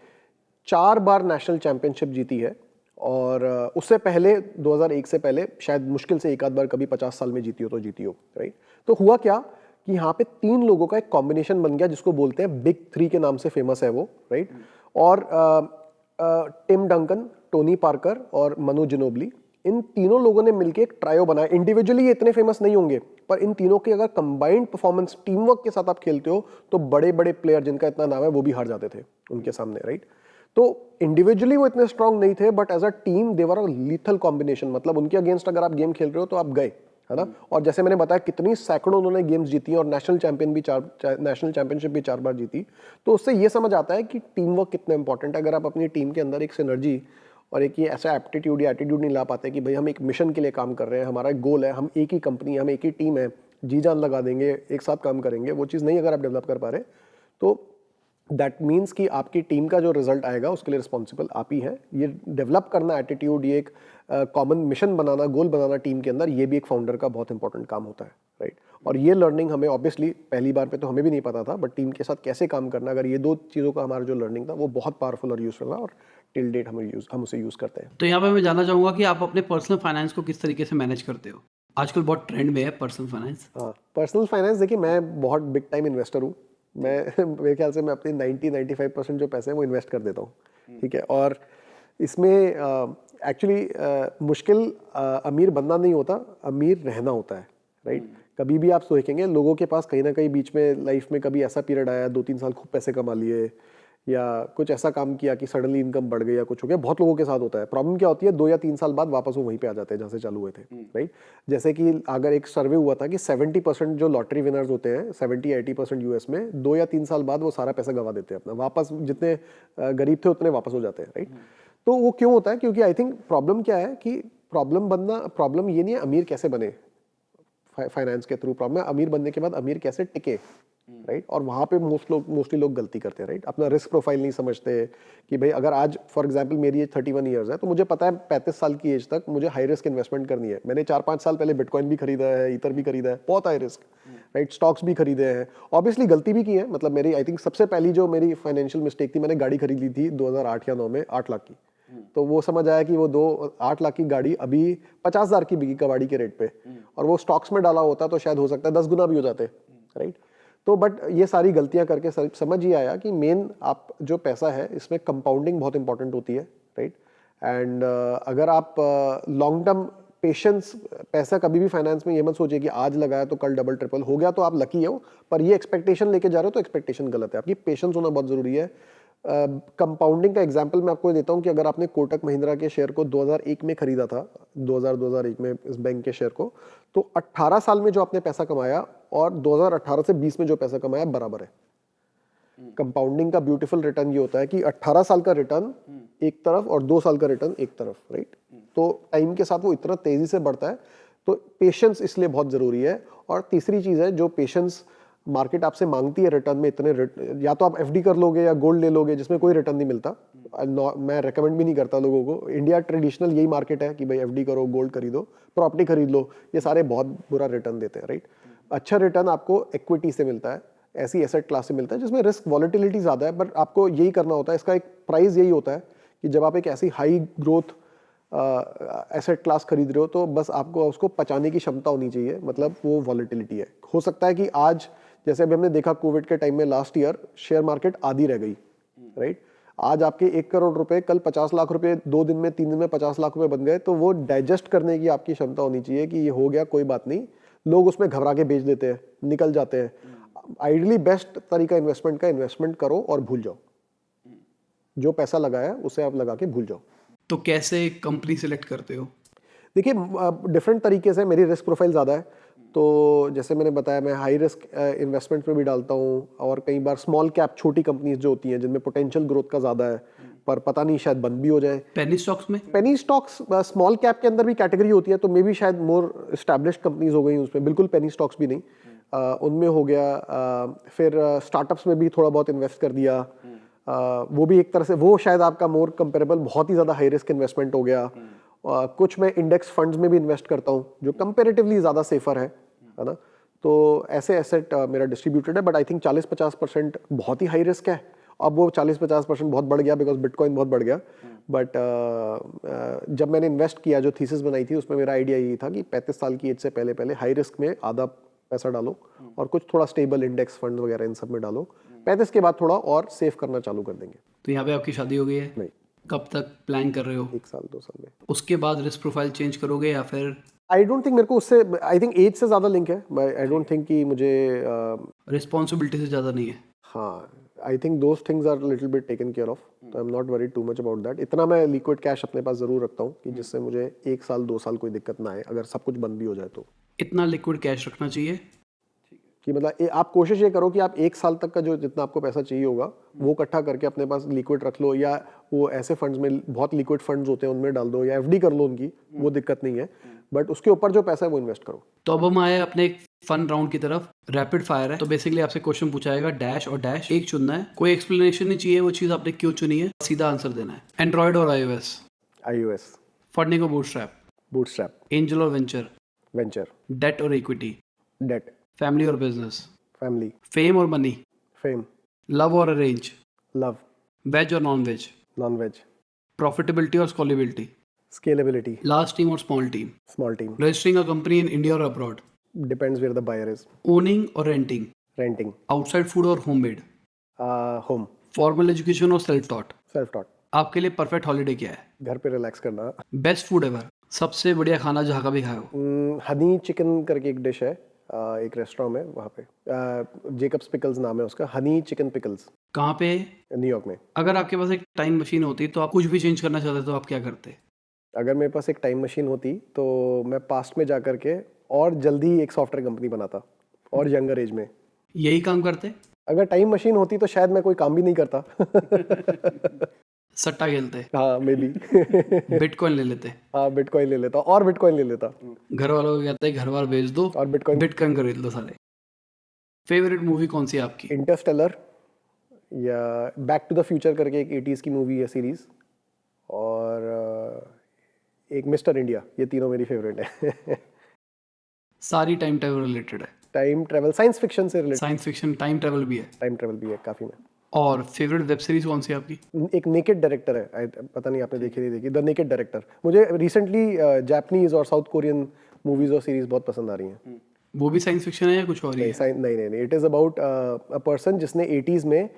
4 बार नेशनल चैंपियनशिप जीती है। और उससे पहले 2001 से पहले शायद मुश्किल से एक आध बार कभी 50 साल में जीती हो तो जीती हो, राइट? तो हुआ क्या कि यहाँ पे 3 लोगों का एक कॉम्बिनेशन बन गया जिसको बोलते हैं बिग 3 के नाम से फेमस है वो, राइट? और टिम डंकन, टोनी पार्कर और मनु जिनोबली, इन तीनों लोगों ने मिलकर एक ट्रायो बनाया। इंडिविजुअली ये इतने फेमस नहीं होंगे, पर इन तीनों की अगर कंबाइंड परफॉर्मेंस, टीम वर्क के साथ आप खेलते हो तो बड़े बड़े प्लेयर जिनका इतना नाम है वो भी हार जाते थे उनके सामने, राइट? तो इंडिविजुअली वो इतने स्ट्रांग नहीं थे, but as a team they were a lethal combination. मतलब उनके अगेंस्ट अगर आप गेम खेल रहे हो तो आप गए, है ना? और जैसे मैंने बताया कितनी सैकड़ों उन्होंने गेम्स जीती और नेशनल चैंपियनशिप भी 4 बार जीती। तो उससे ये समझ आता है कि टीम वर्क कितना इंपॉर्टेंट है। अगर आप अपनी टीम के अंदर एक सिनर्जी और एक ये ऐसा एप्टीट्यूड या एटीट्यूड नहीं ला पाते कि भाई हम एक मिशन के लिए काम कर रहे हैं, हमारा एक गोल है, हम एक ही कंपनी है, हम एक ही टीम है, जी जान लगा देंगे, एक साथ काम करेंगे, वो चीज़ नहीं अगर आप डेवलप कर पा रहे तो दैट मीन्स कि आपकी टीम का जो रिजल्ट आएगा उसके लिए रिस्पॉन्सिबल आप ही हैं। ये डेवलप करना एटीट्यूड, ये एक कॉमन मिशन बनाना, गोल बनाना टीम के अंदर, ये भी एक फाउंडर का बहुत इंपॉर्टेंट काम होता है, राइट। और ये लर्निंग हमें ऑब्वियसली पहली बार पे तो हमें भी नहीं पता था, बट टीम के साथ कैसे काम करना, अगर ये दो चीज़ों का हमारा जो लर्निंग था वो बहुत पावरफुल और यूजफुल है, और टिल डेट हम उसे यूज़ करते हैं। तो यहाँ पे मैं जानना चाहूँगा कि आप अपने पर्सनल फाइनेंस को किस तरीके से मैनेज करते हो? आजकल बहुत ट्रेंड में है पर्सनल फाइनेंस। हाँ, पर्सनल फाइनेंस देखिए, मैं बहुत बिग टाइम इन्वेस्टर हूँ। मैं मेरे ख्याल से मैं अपनी 90-95% जो पैसे हैं वो इन्वेस्ट कर देता हूँ, ठीक है। और इसमें एक्चुअली मुश्किल अमीर बनना नहीं होता, अमीर रहना होता है, राइट। कभी भी आप देखेंगे लोगों के पास कहीं ना कहीं बीच में लाइफ में कभी ऐसा पीरियड आया, 2-3 साल खूब पैसे कमा लिए या कुछ ऐसा काम किया कि सडनली इनकम बढ़ गई या कुछ हो गया। बहुत लोगों के साथ होता है। प्रॉब्लम क्या होती है, 2 या 3 साल बाद वापस वो वहीं पे आ जाते हैं जहाँ से चालू हुए थे, राइट। जैसे कि अगर एक सर्वे हुआ था कि 70% जो लॉटरी विनर्स होते हैं, 70-80% यूएस में, 2 या 3 साल बाद वो सारा पैसा गवा देते हैं अपना, वापस जितने गरीब थे उतने वापस हो जाते हैं, राइट। तो वो क्यों होता है? क्योंकि आई थिंक प्रॉब्लम क्या है कि प्रॉब्लम ये नहीं है अमीर कैसे बने फाइनेंस के थ्रू, प्रॉब्लम है अमीर बनने के बाद अमीर कैसे टिके, राइट। और वहाँ पे मोस्टली लोग गलती करते हैं, राइट। अपना रिस्क प्रोफाइल नहीं समझते कि भाई अगर आज फॉर एग्जांपल मेरी एज 31 ईयर्स है, तो मुझे पता है 35 साल की एज तक मुझे हाई रिस्क इन्वेस्टमेंट करनी है। मैंने 4-5 साल पहले बिटकॉइन भी खरीदा है, ईथर भी खरीदा है, बहुत हाई रिस्क, राइट। स्टॉक्स भी खरीदे हैं, ऑब्वियसली गलती भी की है। मतलब मेरी आई थिंक सबसे पहली जो मेरी फाइनेंशियल मिस्टेक थी, मैंने गाड़ी खरीद ली थी 2008 या 9 में 8 लाख की। तो वो समझ आया कि वो 8 लाख की गाड़ी अभी 50,000 की बिकी कबाड़ी के रेट पे, और वो स्टॉक्स में डाला होता तो शायद हो सकता है 10 गुना भी हो जाते, राइट। तो बट ये सारी गलतियां करके समझ ही आया कि मेन आप जो पैसा है इसमें कंपाउंडिंग बहुत इंपॉर्टेंट होती है, राइट। एंड अगर आप लॉन्ग टर्म पेशेंस, पैसा कभी भी फाइनेंस में ये मत सोचिए कि आज लगाया तो कल डबल ट्रिपल हो गया तो आप लकी हो, पर ये एक्सपेक्टेशन लेके जा रहे हो तो एक्सपेक्टेशन गलत है। आपकी पेशेंस होना बहुत जरूरी है। कंपाउंडिंग का एग्जांपल मैं आपको देता हूं कि अगर आपने कोटक महिंद्रा के शेयर को 2001 में खरीदा था, 2001 में इस बैंक के शेयर को, तो 18 साल में जो आपने पैसा कमाया और 2018 से 20 में जो पैसा कमाया बराबर है। कंपाउंडिंग का ब्यूटीफुल रिटर्न ये होता है कि 18 साल का रिटर्न एक तरफ और 2 साल का रिटर्न एक तरफ, राइट। तो टाइम के साथ वो इतना तेजी से बढ़ता है। तो पेशेंस इसलिए बहुत जरूरी है। और तीसरी चीज है जो पेशेंस मार्केट आपसे मांगती है रिटर्न में, इतने या तो आप एफडी कर लोगे या गोल्ड ले लोगे जिसमें कोई रिटर्न नहीं मिलता। मैं रेकमेंड भी नहीं करता लोगों को। इंडिया ट्रेडिशनल यही मार्केट है कि भाई एफडी करो, गोल्ड खरीदो, प्रॉपर्टी खरीद लो, ये सारे बहुत बुरा रिटर्न देते हैं, राइट। अच्छा रिटर्न आपको इक्विटी से मिलता है, ऐसी एसेट क्लास से मिलता है जिसमें रिस्क वॉलेटिलिटी ज्यादा है, बट आपको यही करना होता है। इसका एक प्राइस यही होता है कि जब आप एक ऐसी हाई ग्रोथ एसेट क्लास खरीद रहे हो तो बस आपको उसको पचाने की क्षमता होनी चाहिए, मतलब वो वॉलेटिलिटी है। हो सकता है कि आज जैसे अभी हमने देखा कोविड के टाइम में लास्ट ईयर शेयर मार्केट आधी रह गई, राइट। आज आपके 1 करोड़ रुपए कल 50 लाख रुपए 2 दिन में 3 दिन में 50 लाख रुपए बन गए, तो वो डाइजेस्ट करने की आपकी क्षमता होनी चाहिए कि ये हो गया कोई बात नहीं। लोग उसमें घबरा के बेच देते हैं, निकल जाते हैं। आइडियली बेस्ट तरीका इन्वेस्टमेंट का, इन्वेस्टमेंट करो और भूल जाओ। जो पैसा लगाया उसे आप लगा के भूल जाओ। तो कैसे कंपनी सेलेक्ट करते हो? देखिए डिफरेंट तरीके से, मेरी रिस्क प्रोफाइल ज़्यादा है, तो जैसे मैंने बताया मैं हाई रिस्क इन्वेस्टमेंट में भी डालता हूँ, और कई बार स्मॉल कैप छोटी कंपनीज जो होती हैं जिनमें पोटेंशियल ग्रोथ का ज़्यादा है पर पता नहीं शायद बंद भी हो जाए। पेनी स्टॉक्स में? पेनी स्टॉक्स स्मॉल कैप के अंदर भी कैटेगरी होती है, तो मे बी शायद मोर एस्टैब्लिश्ड कंपनीज हो गई उसमें, बिल्कुल पेनी स्टॉक्स भी नहीं, उनमें हो गया। फिर स्टार्टअप्स में भी थोड़ा बहुत इन्वेस्ट कर दिया, वो भी एक तरह से वो शायद आपका मोर कंपेरेबल, बहुत ही ज़्यादा हाई रिस्क इन्वेस्टमेंट हो गया। कुछ मैं इंडेक्स फंड्स में भी इन्वेस्ट करता हूँ जो कंपेरेटिवली ज़्यादा सेफर है ना। तो ऐसे एसेट मेरा डिस्ट्रीब्यूटेड है, बट आई थिंक 40-50% बहुत ही हाई रिस्क है। अब वो 40-50% बहुत बढ़ गया बिकॉज बिटकॉइन बहुत बढ़ गया। बट जब मैंने इन्वेस्ट किया, जो थीसिस बनाई थी उसमें मेरा आइडिया यही था कि 35 साल की एज से पहले हाई रिस्क में आधा पैसा डालो और कुछ थोड़ा स्टेबल इंडेक्स फंड वगैरह इन सब में डालो। 35 के बाद थोड़ा और सेव करना चालू कर देंगे। तो यहाँ पे आपकी शादी हो गई है? नहीं, कब तक प्लान कर रहे हो? 1 साल 2 साल में। उसके बाद रिस्क प्रोफाइल चेंज करोगे या फिर? आई डोंट थिंक मेरे को उससे, आई थिंक एज से ज़्यादा लिंक है। आई डोंट थिंक कि मुझे रिस्पॉन्सिबिलिटी से ज़्यादा नहीं है? हाँ, I think those things are little bit taken care of, तो I am not worried too much about that. इतना मैं लिक्विड कैश अपने पास जरूर रखता हूँ कि जिससे मुझे 1 साल 2 साल कोई दिक्कत ना आए अगर सब कुछ बंद भी हो जाए तो। इतना लिक्विड कैश रखना चाहिए कि मतलब आप कोशिश ये करो कि आप 1 साल तक का जो जितना आपको पैसा चाहिए होगा वो इकट्ठा करके अपने पास लिक्विड रख लो, या वो ऐसे फंड्स में, बहुत लिक्विड फंड्स होते हैं उनमें डाल दो, या एफडी कर लो उनकी, वो दिक्कत नहीं है। बट उसके ऊपर जो पैसा है वो इन्वेस्ट करो। तो अब हम आए अपने एक फन राउंड की तरफ। रैपिड फायर है, तो बेसिकली आपसे क्वेश्चन पूछा जाएगा, डैश और डैश, एक चुनना है, कोई एक्सप्लेनेशन नहीं चाहिए वो चीज़ आपने क्यों चुनी है, सीधा आंसर देना है। एंड्रॉयड और iOS, iOS, फंडिंग और बूटस्ट्रैप, बूटस्ट्रैप, एंजल और वेंचर, वेंचर, डेट और इक्विटी, डेट, फैमिली और बिजनेस, फैमिली, फेम और मनी, फेम, लव और अरेंज, लव, वेज और non veg, non veg, profitability और स्कॉलेबिलिटी, स्केलेबिलिटी, लार्ज टीम और small team, small team, registering a company in India और abroad, depends where the buyer is, owning और renting, renting, outside food और homemade, home, formal education और self taught. Self taught, आपके लिए perfect holiday क्या है? घर पे रिलैक्स करना। बेस्ट फूड एवर, सबसे बढ़िया खाना जहाँ का भी खाए हो। हनी चिकन करके एक डिश है, एक रेस्टोरेंट में, वहाँ पे जेकब्स पिकल्स नाम है उसका, हनी चिकन पिकल्स, कहाँ पे? न्यूयॉर्क में। अगर आपके पास एक टाइम मशीन होती तो आप कुछ भी चेंज करना चाहते तो आप क्या करते? अगर मेरे पास एक टाइम मशीन होती तो मैं पास्ट में जा करके और जल्दी एक सॉफ्टवेयर कंपनी बनाता, और यंगर एज में। यही काम करते? अगर टाइम मशीन होती तो शायद मैं कोई काम भी नहीं करता। सट्टा खेलते? हाँ, मे बी। बिटकॉइन ले लेते? हाँ, बिटकॉइन ले लेता, और बिटकॉइन ले लेता, घर वालों को कहते घर बार बेच दो और बिटकॉइन। बिटकॉइन खरीद लो साले। फेवरेट मूवी कौन सी है आपकी? इंटरस्टेलर, या बैक टू द फ्यूचर करके एक 80s की मूवी है सीरीज, और एक मिस्टर इंडिया, ये तीनों मेरी फेवरेट है। सारी टाइम ट्रेवल रिलेटेड है? टाइम ट्रेवल, साइंस फिक्शन से related. Science fiction, time travel भी है? टाइम ट्रेवल भी है काफी में। और फेवरेट वेब सीरीज कौन सी है आपकी? एक नेकेड डायरेक्टर है, पता नहीं आपने देखी नहीं देखी, द नेकेड डायरेक्टर। मुझे रिसेंटली जापानीज और साउथ कोरियन मूवीज और सीरीज बहुत पसंद आ रही हैं। वो भी साइंस फिक्शन है या कुछ और ही है? नहीं, it is about a person जिसने 80s में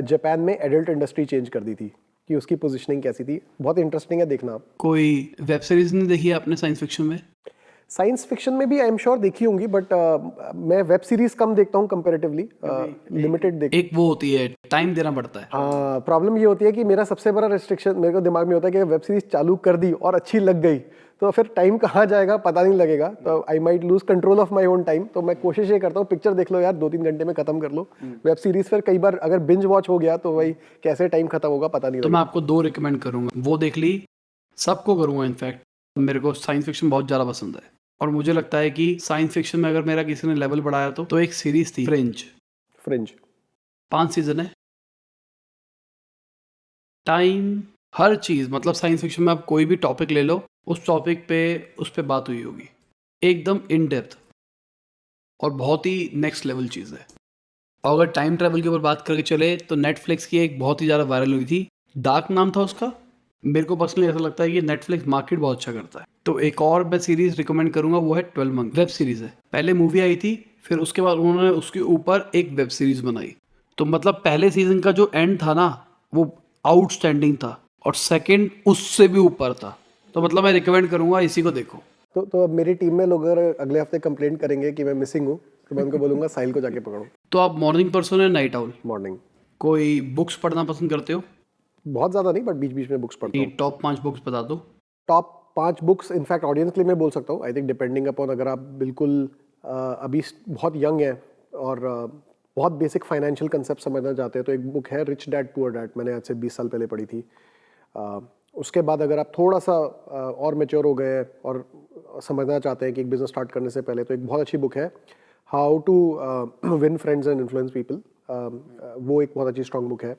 जापान में एडल्ट इंडस्ट्री चेंज कर दी थी, कि उसकी पोजीशनिंग कैसी थी। बहुत इंटरेस्टिंग है, देखना आप। कोई वेब सीरीज नहीं देखी है आपने साइंस फिक्शन में? साइंस फिक्शन में भी आई एम श्योर देखी होंगी, बट मैं वेब सीरीज कम देखता हूँ कंपैरेटिवली, लिमिटेड देख। एक वो होती है, टाइम देना पड़ता है। हाँ, प्रॉब्लम ये होती है कि मेरा सबसे बड़ा रिस्ट्रिक्शन मेरे को दिमाग में होता है कि वेब सीरीज चालू कर दी और अच्छी लग गई तो फिर टाइम कहाँ जाएगा पता नहीं लगेगा, तो I might lose control of my own time. तो मैं कोशिश ये करता हूँ, पिक्चर देख लो यार, 2-3 घंटे में खत्म कर लो। वेब सीरीज फिर कई बार अगर बिंज वॉच हो गया तो भाई कैसे टाइम खत्म होगा पता नहीं तो लगेगा। मैं आपको 2 रिकमेंड करूंगा, वो देख ली, सबको करूंगा इनफैक्ट। मेरे को साइंस फिक्शन बहुत ज़्यादा पसंद है, और मुझे लगता है कि साइंस फिक्शन में अगर मेरा किसी ने लेवल बढ़ाया तो एक सीरीज थी फ्रिंज। फ्रिंज 5 सीजन है। टाइम, हर चीज़, मतलब साइंस फिक्शन में आप कोई भी टॉपिक ले लो, उस टॉपिक पे उस पे बात हुई होगी, एकदम इन डेप्थ, और बहुत ही नेक्स्ट लेवल चीज़ है। और अगर टाइम ट्रैवल के ऊपर बात करके चले तो नेटफ्लिक्स की एक बहुत ही ज़्यादा वायरल हुई थी, डार्क नाम था उसका। मेरे को पर्सनली ऐसा लगता है कि नेटफ्लिक्स मार्केट बहुत अच्छा करता है। तो एक और मैं सीरीज रिकमेंड करूंगा, वो है 12 मंथ, वेब सीरीज है। पहले मूवी आई थी, फिर उसके बाद उन्होंने उसके ऊपर एक वेब सीरीज बनाई। तो मतलब पहले सीजन का जो एंड था ना, वो आउटस्टैंडिंग था, और सेकंड उससे भी ऊपर था। तो मतलब मैं रिकमेंड करूंगा, इसी को देखो। तो अब मेरी टीम में लोग अगर अगले हफ्ते कंप्लेंट करेंगे कि मैं मिसिंग हूँ तो मैं उनको बोलूंगा साहिल को जाके पकड़ो। तो आप मॉर्निंग पर्सन है नाइट आउल? मॉर्निंग। कोई बुक्स पढ़ना पसंद करते हो? बहुत ज़्यादा नहीं, बट बीच बीच में बुक्स पढ़ता हूँ। टॉप 5 बुक्स बता दो। टॉप 5 बुक्स इनफैक्ट ऑडियंस के लिए मैं बोल सकता हूँ। आई थिंक डिपेंडिंग अपॉन, अगर आप बिल्कुल अभी बहुत यंग है और बहुत बेसिक फाइनेंशियल कंसेप्ट समझना चाहते हैं तो एक बुक है रिच डैड पुअर डैड, मैंने आज से 20 साल पहले पढ़ी थी। उसके बाद अगर आप थोड़ा सा और मैच्योर हो गए और समझना चाहते हैं कि एक बिजनेस स्टार्ट करने से पहले, तो एक बहुत अच्छी बुक है, how to win friends and influence people. वो एक बहुत अच्छी स्ट्रॉन्ग बुक है।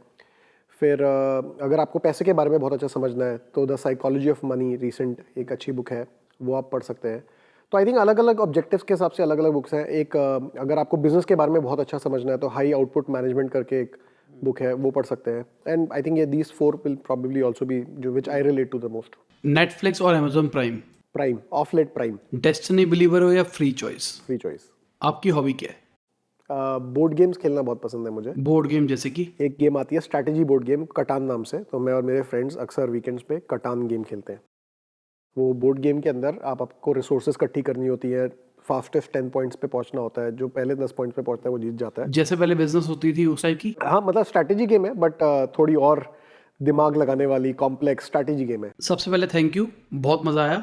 फिर अगर आपको पैसे के बारे में बहुत अच्छा समझना है तो the psychology of money recent एक अच्छी बुक है, वो आप पढ़ सकते हैं। तो आई थिंक अलग अलग ऑब्जेक्टिव्स के हिसाब से अलग अलग बुक्स हैं। एक अगर आपको बिजनेस के बारे में बहुत अच्छा समझना है तो हाई आउटपुट मैनेजमेंट करके एक बुक है, वो पढ़ सकते हैं। एंड आई थिंक ये these 4 will probably also be जो which I relate to the most. Netflix और Amazon Prime? Prime, of late prime. Destiny believer हो या फ्री चॉइस? Free choice. आपकी हॉबी क्या है? बोर्ड गेम्स खेलना बहुत पसंद है मुझे। बोर्ड गेम जैसे कि? एक गेम आती है स्ट्रैटेजी बोर्ड गेम, कटान नाम से, तो मैं और मेरे फ्रेंड्स अक्सर वीकेंड्स पे कटान गेम खेलते हैं। वो बोर्ड गेम के अंदर आपको रिसोर्सेज इकट्ठी करनी होती है, फास्टेस्ट 10 पॉइंट्स पे पहुंचना होता है, जो पहले 10 पॉइंट्स पे पहुंचता है वो जीत जाता है। जैसे पहले बिजनेस होती थी उस टाइप की? हाँ, मतलब स्ट्रैटेजी गेम है, बट थोड़ी और दिमाग लगाने वाली कॉम्प्लेक्स स्ट्रैटेजी गेम है। सबसे पहले थैंक यू, बहुत मज़ा आया।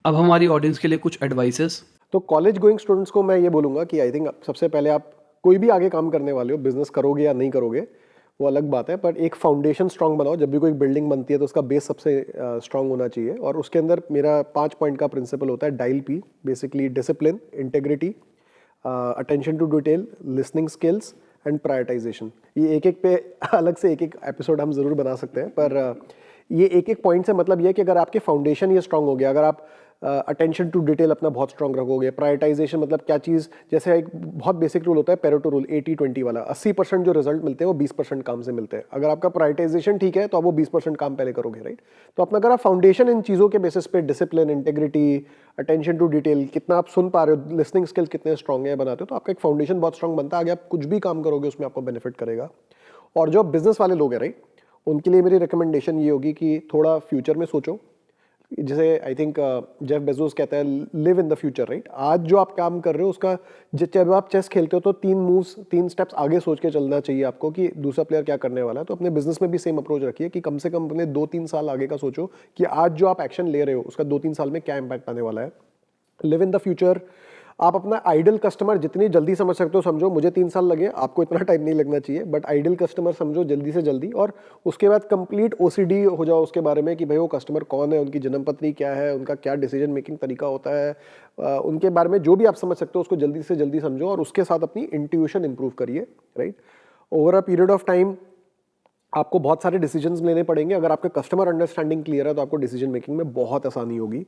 अब हमारी ऑडियंस के लिए कुछ एडवाइसेस। तो कॉलेज गोइंग स्टूडेंट्स को मैं ये बोलूँगा कि आई थिंक सबसे पहले आप कोई भी आगे काम करने वाले हो, बिजनेस करोगे या नहीं करोगे, वो अलग बात है, पर एक फाउंडेशन स्ट्रांग बनाओ। जब भी कोई बिल्डिंग बनती है तो उसका बेस सबसे स्ट्रांग होना चाहिए, और उसके अंदर मेरा 5 पॉइंट का प्रिंसिपल होता है dial P. Basically discipline, integrity, attention to detail, listening skills and prioritisation. ये एक एक पे अलग से एक एक एपिसोड हम जरूर बना सकते हैं, पर ये एक एक पॉइंट से मतलब ये है कि अगर आपके फाउंडेशन ये स्ट्रांग हो गया, अगर आप अटेंशन टू डिटेल अपना बहुत स्ट्रांग रखोगे, प्रायोरिटाइजेशन मतलब क्या चीज़, जैसे एक बहुत बेसिक रूल होता है पेरेटो रूल 80-20 वाला, 80% जो रिजल्ट मिलते हैं वो 20% काम से मिलते हैं। अगर आपका प्रायोरिटाइजेशन ठीक है तो आप वो 20% काम पहले करोगे, राइट। तो अपना अगर आप फाउंडेशन इन चीज़ों के बेसिस पे, discipline, integrity, attention to detail, कितना आप सुन पा रहे हो, लिसनिंग स्किल्स कितने स्ट्रांग है बनाते हो, तो आपका एक फाउंडेशन बहुत स्ट्रांग बनता है। आगे आप कुछ भी काम करोगे उसमें आपको बेनिफिट करेगा। और जो बिजनेस वाले लोग हैं, राइट, उनके लिए मेरी रिकमेंडेशन ये होगी कि थोड़ा फ्यूचर में सोचो। जैसे आई थिंक जेफ बेजोस कहता है live in the future, right. आज जो आप काम कर रहे हो उसका, जब आप चेस खेलते हो तो 3 स्टेप्स आगे सोच के चलना चाहिए आपको कि दूसरा प्लेयर क्या करने वाला है। तो अपने बिजनेस में भी सेम अप्रोच रखिए कि कम से कम अपने 2-3 साल आगे का सोचो कि आज जो आप एक्शन ले रहे हो उसका 2-3 साल में क्या इंपैक्ट आने वाला है। Live in the future. आप अपना आइडल कस्टमर जितनी जल्दी समझ सकते हो समझो। मुझे 3 साल लगे, आपको इतना टाइम नहीं लगना चाहिए, बट आइडल कस्टमर समझो जल्दी से जल्दी। और उसके बाद कंप्लीट ओसीडी हो जाओ उसके बारे में कि भाई वो कस्टमर कौन है, उनकी जन्मपत्री क्या है, उनका क्या डिसीजन मेकिंग तरीका होता है, उनके बारे में जो भी आप समझ सकते हो उसको जल्दी से जल्दी समझो, और उसके साथ अपनी इंट्यूशन इंप्रूव करिए, right. Over a period of time आपको बहुत सारे डिसीजंस लेने पड़ेंगे। अगर आपका कस्टमर अंडरस्टैंडिंग क्लियर है तो आपको डिसीजन मेकिंग में बहुत आसानी होगी।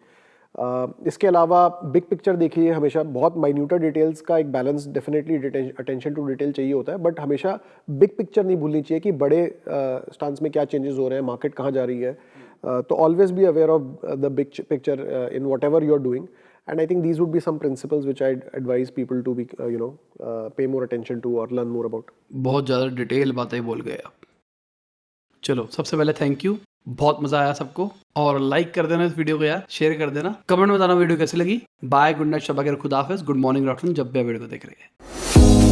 इसके अलावा बिग पिक्चर देखिए हमेशा। बहुत माइन्यूटर डिटेल्स का एक balance definitely attention to detail चाहिए होता है, बट हमेशा बिग पिक्चर नहीं भूलनी चाहिए कि बड़े स्टांस में क्या चेंजेस हो रहे हैं, मार्केट कहाँ जा रही है। तो always be aware of the big picture in whatever you are doing, and I think these would be some principles which I advise people to be pay more attention to और learn more about. बहुत ज़्यादा detail बातें बोल गए आप। चलो, सबसे पहले थैंक यू, बहुत मजा आया सबको। और लाइक कर देना इस वीडियो को यार, शेयर कर देना, कमेंट में बताना वीडियो कैसी लगी। बाय, गुड नाइट, शब बखैर, खुदा हाफिज़, गुड मॉर्निंग, गुड आफ्टरनून, जब भी आप वीडियो को देख रहे हैं।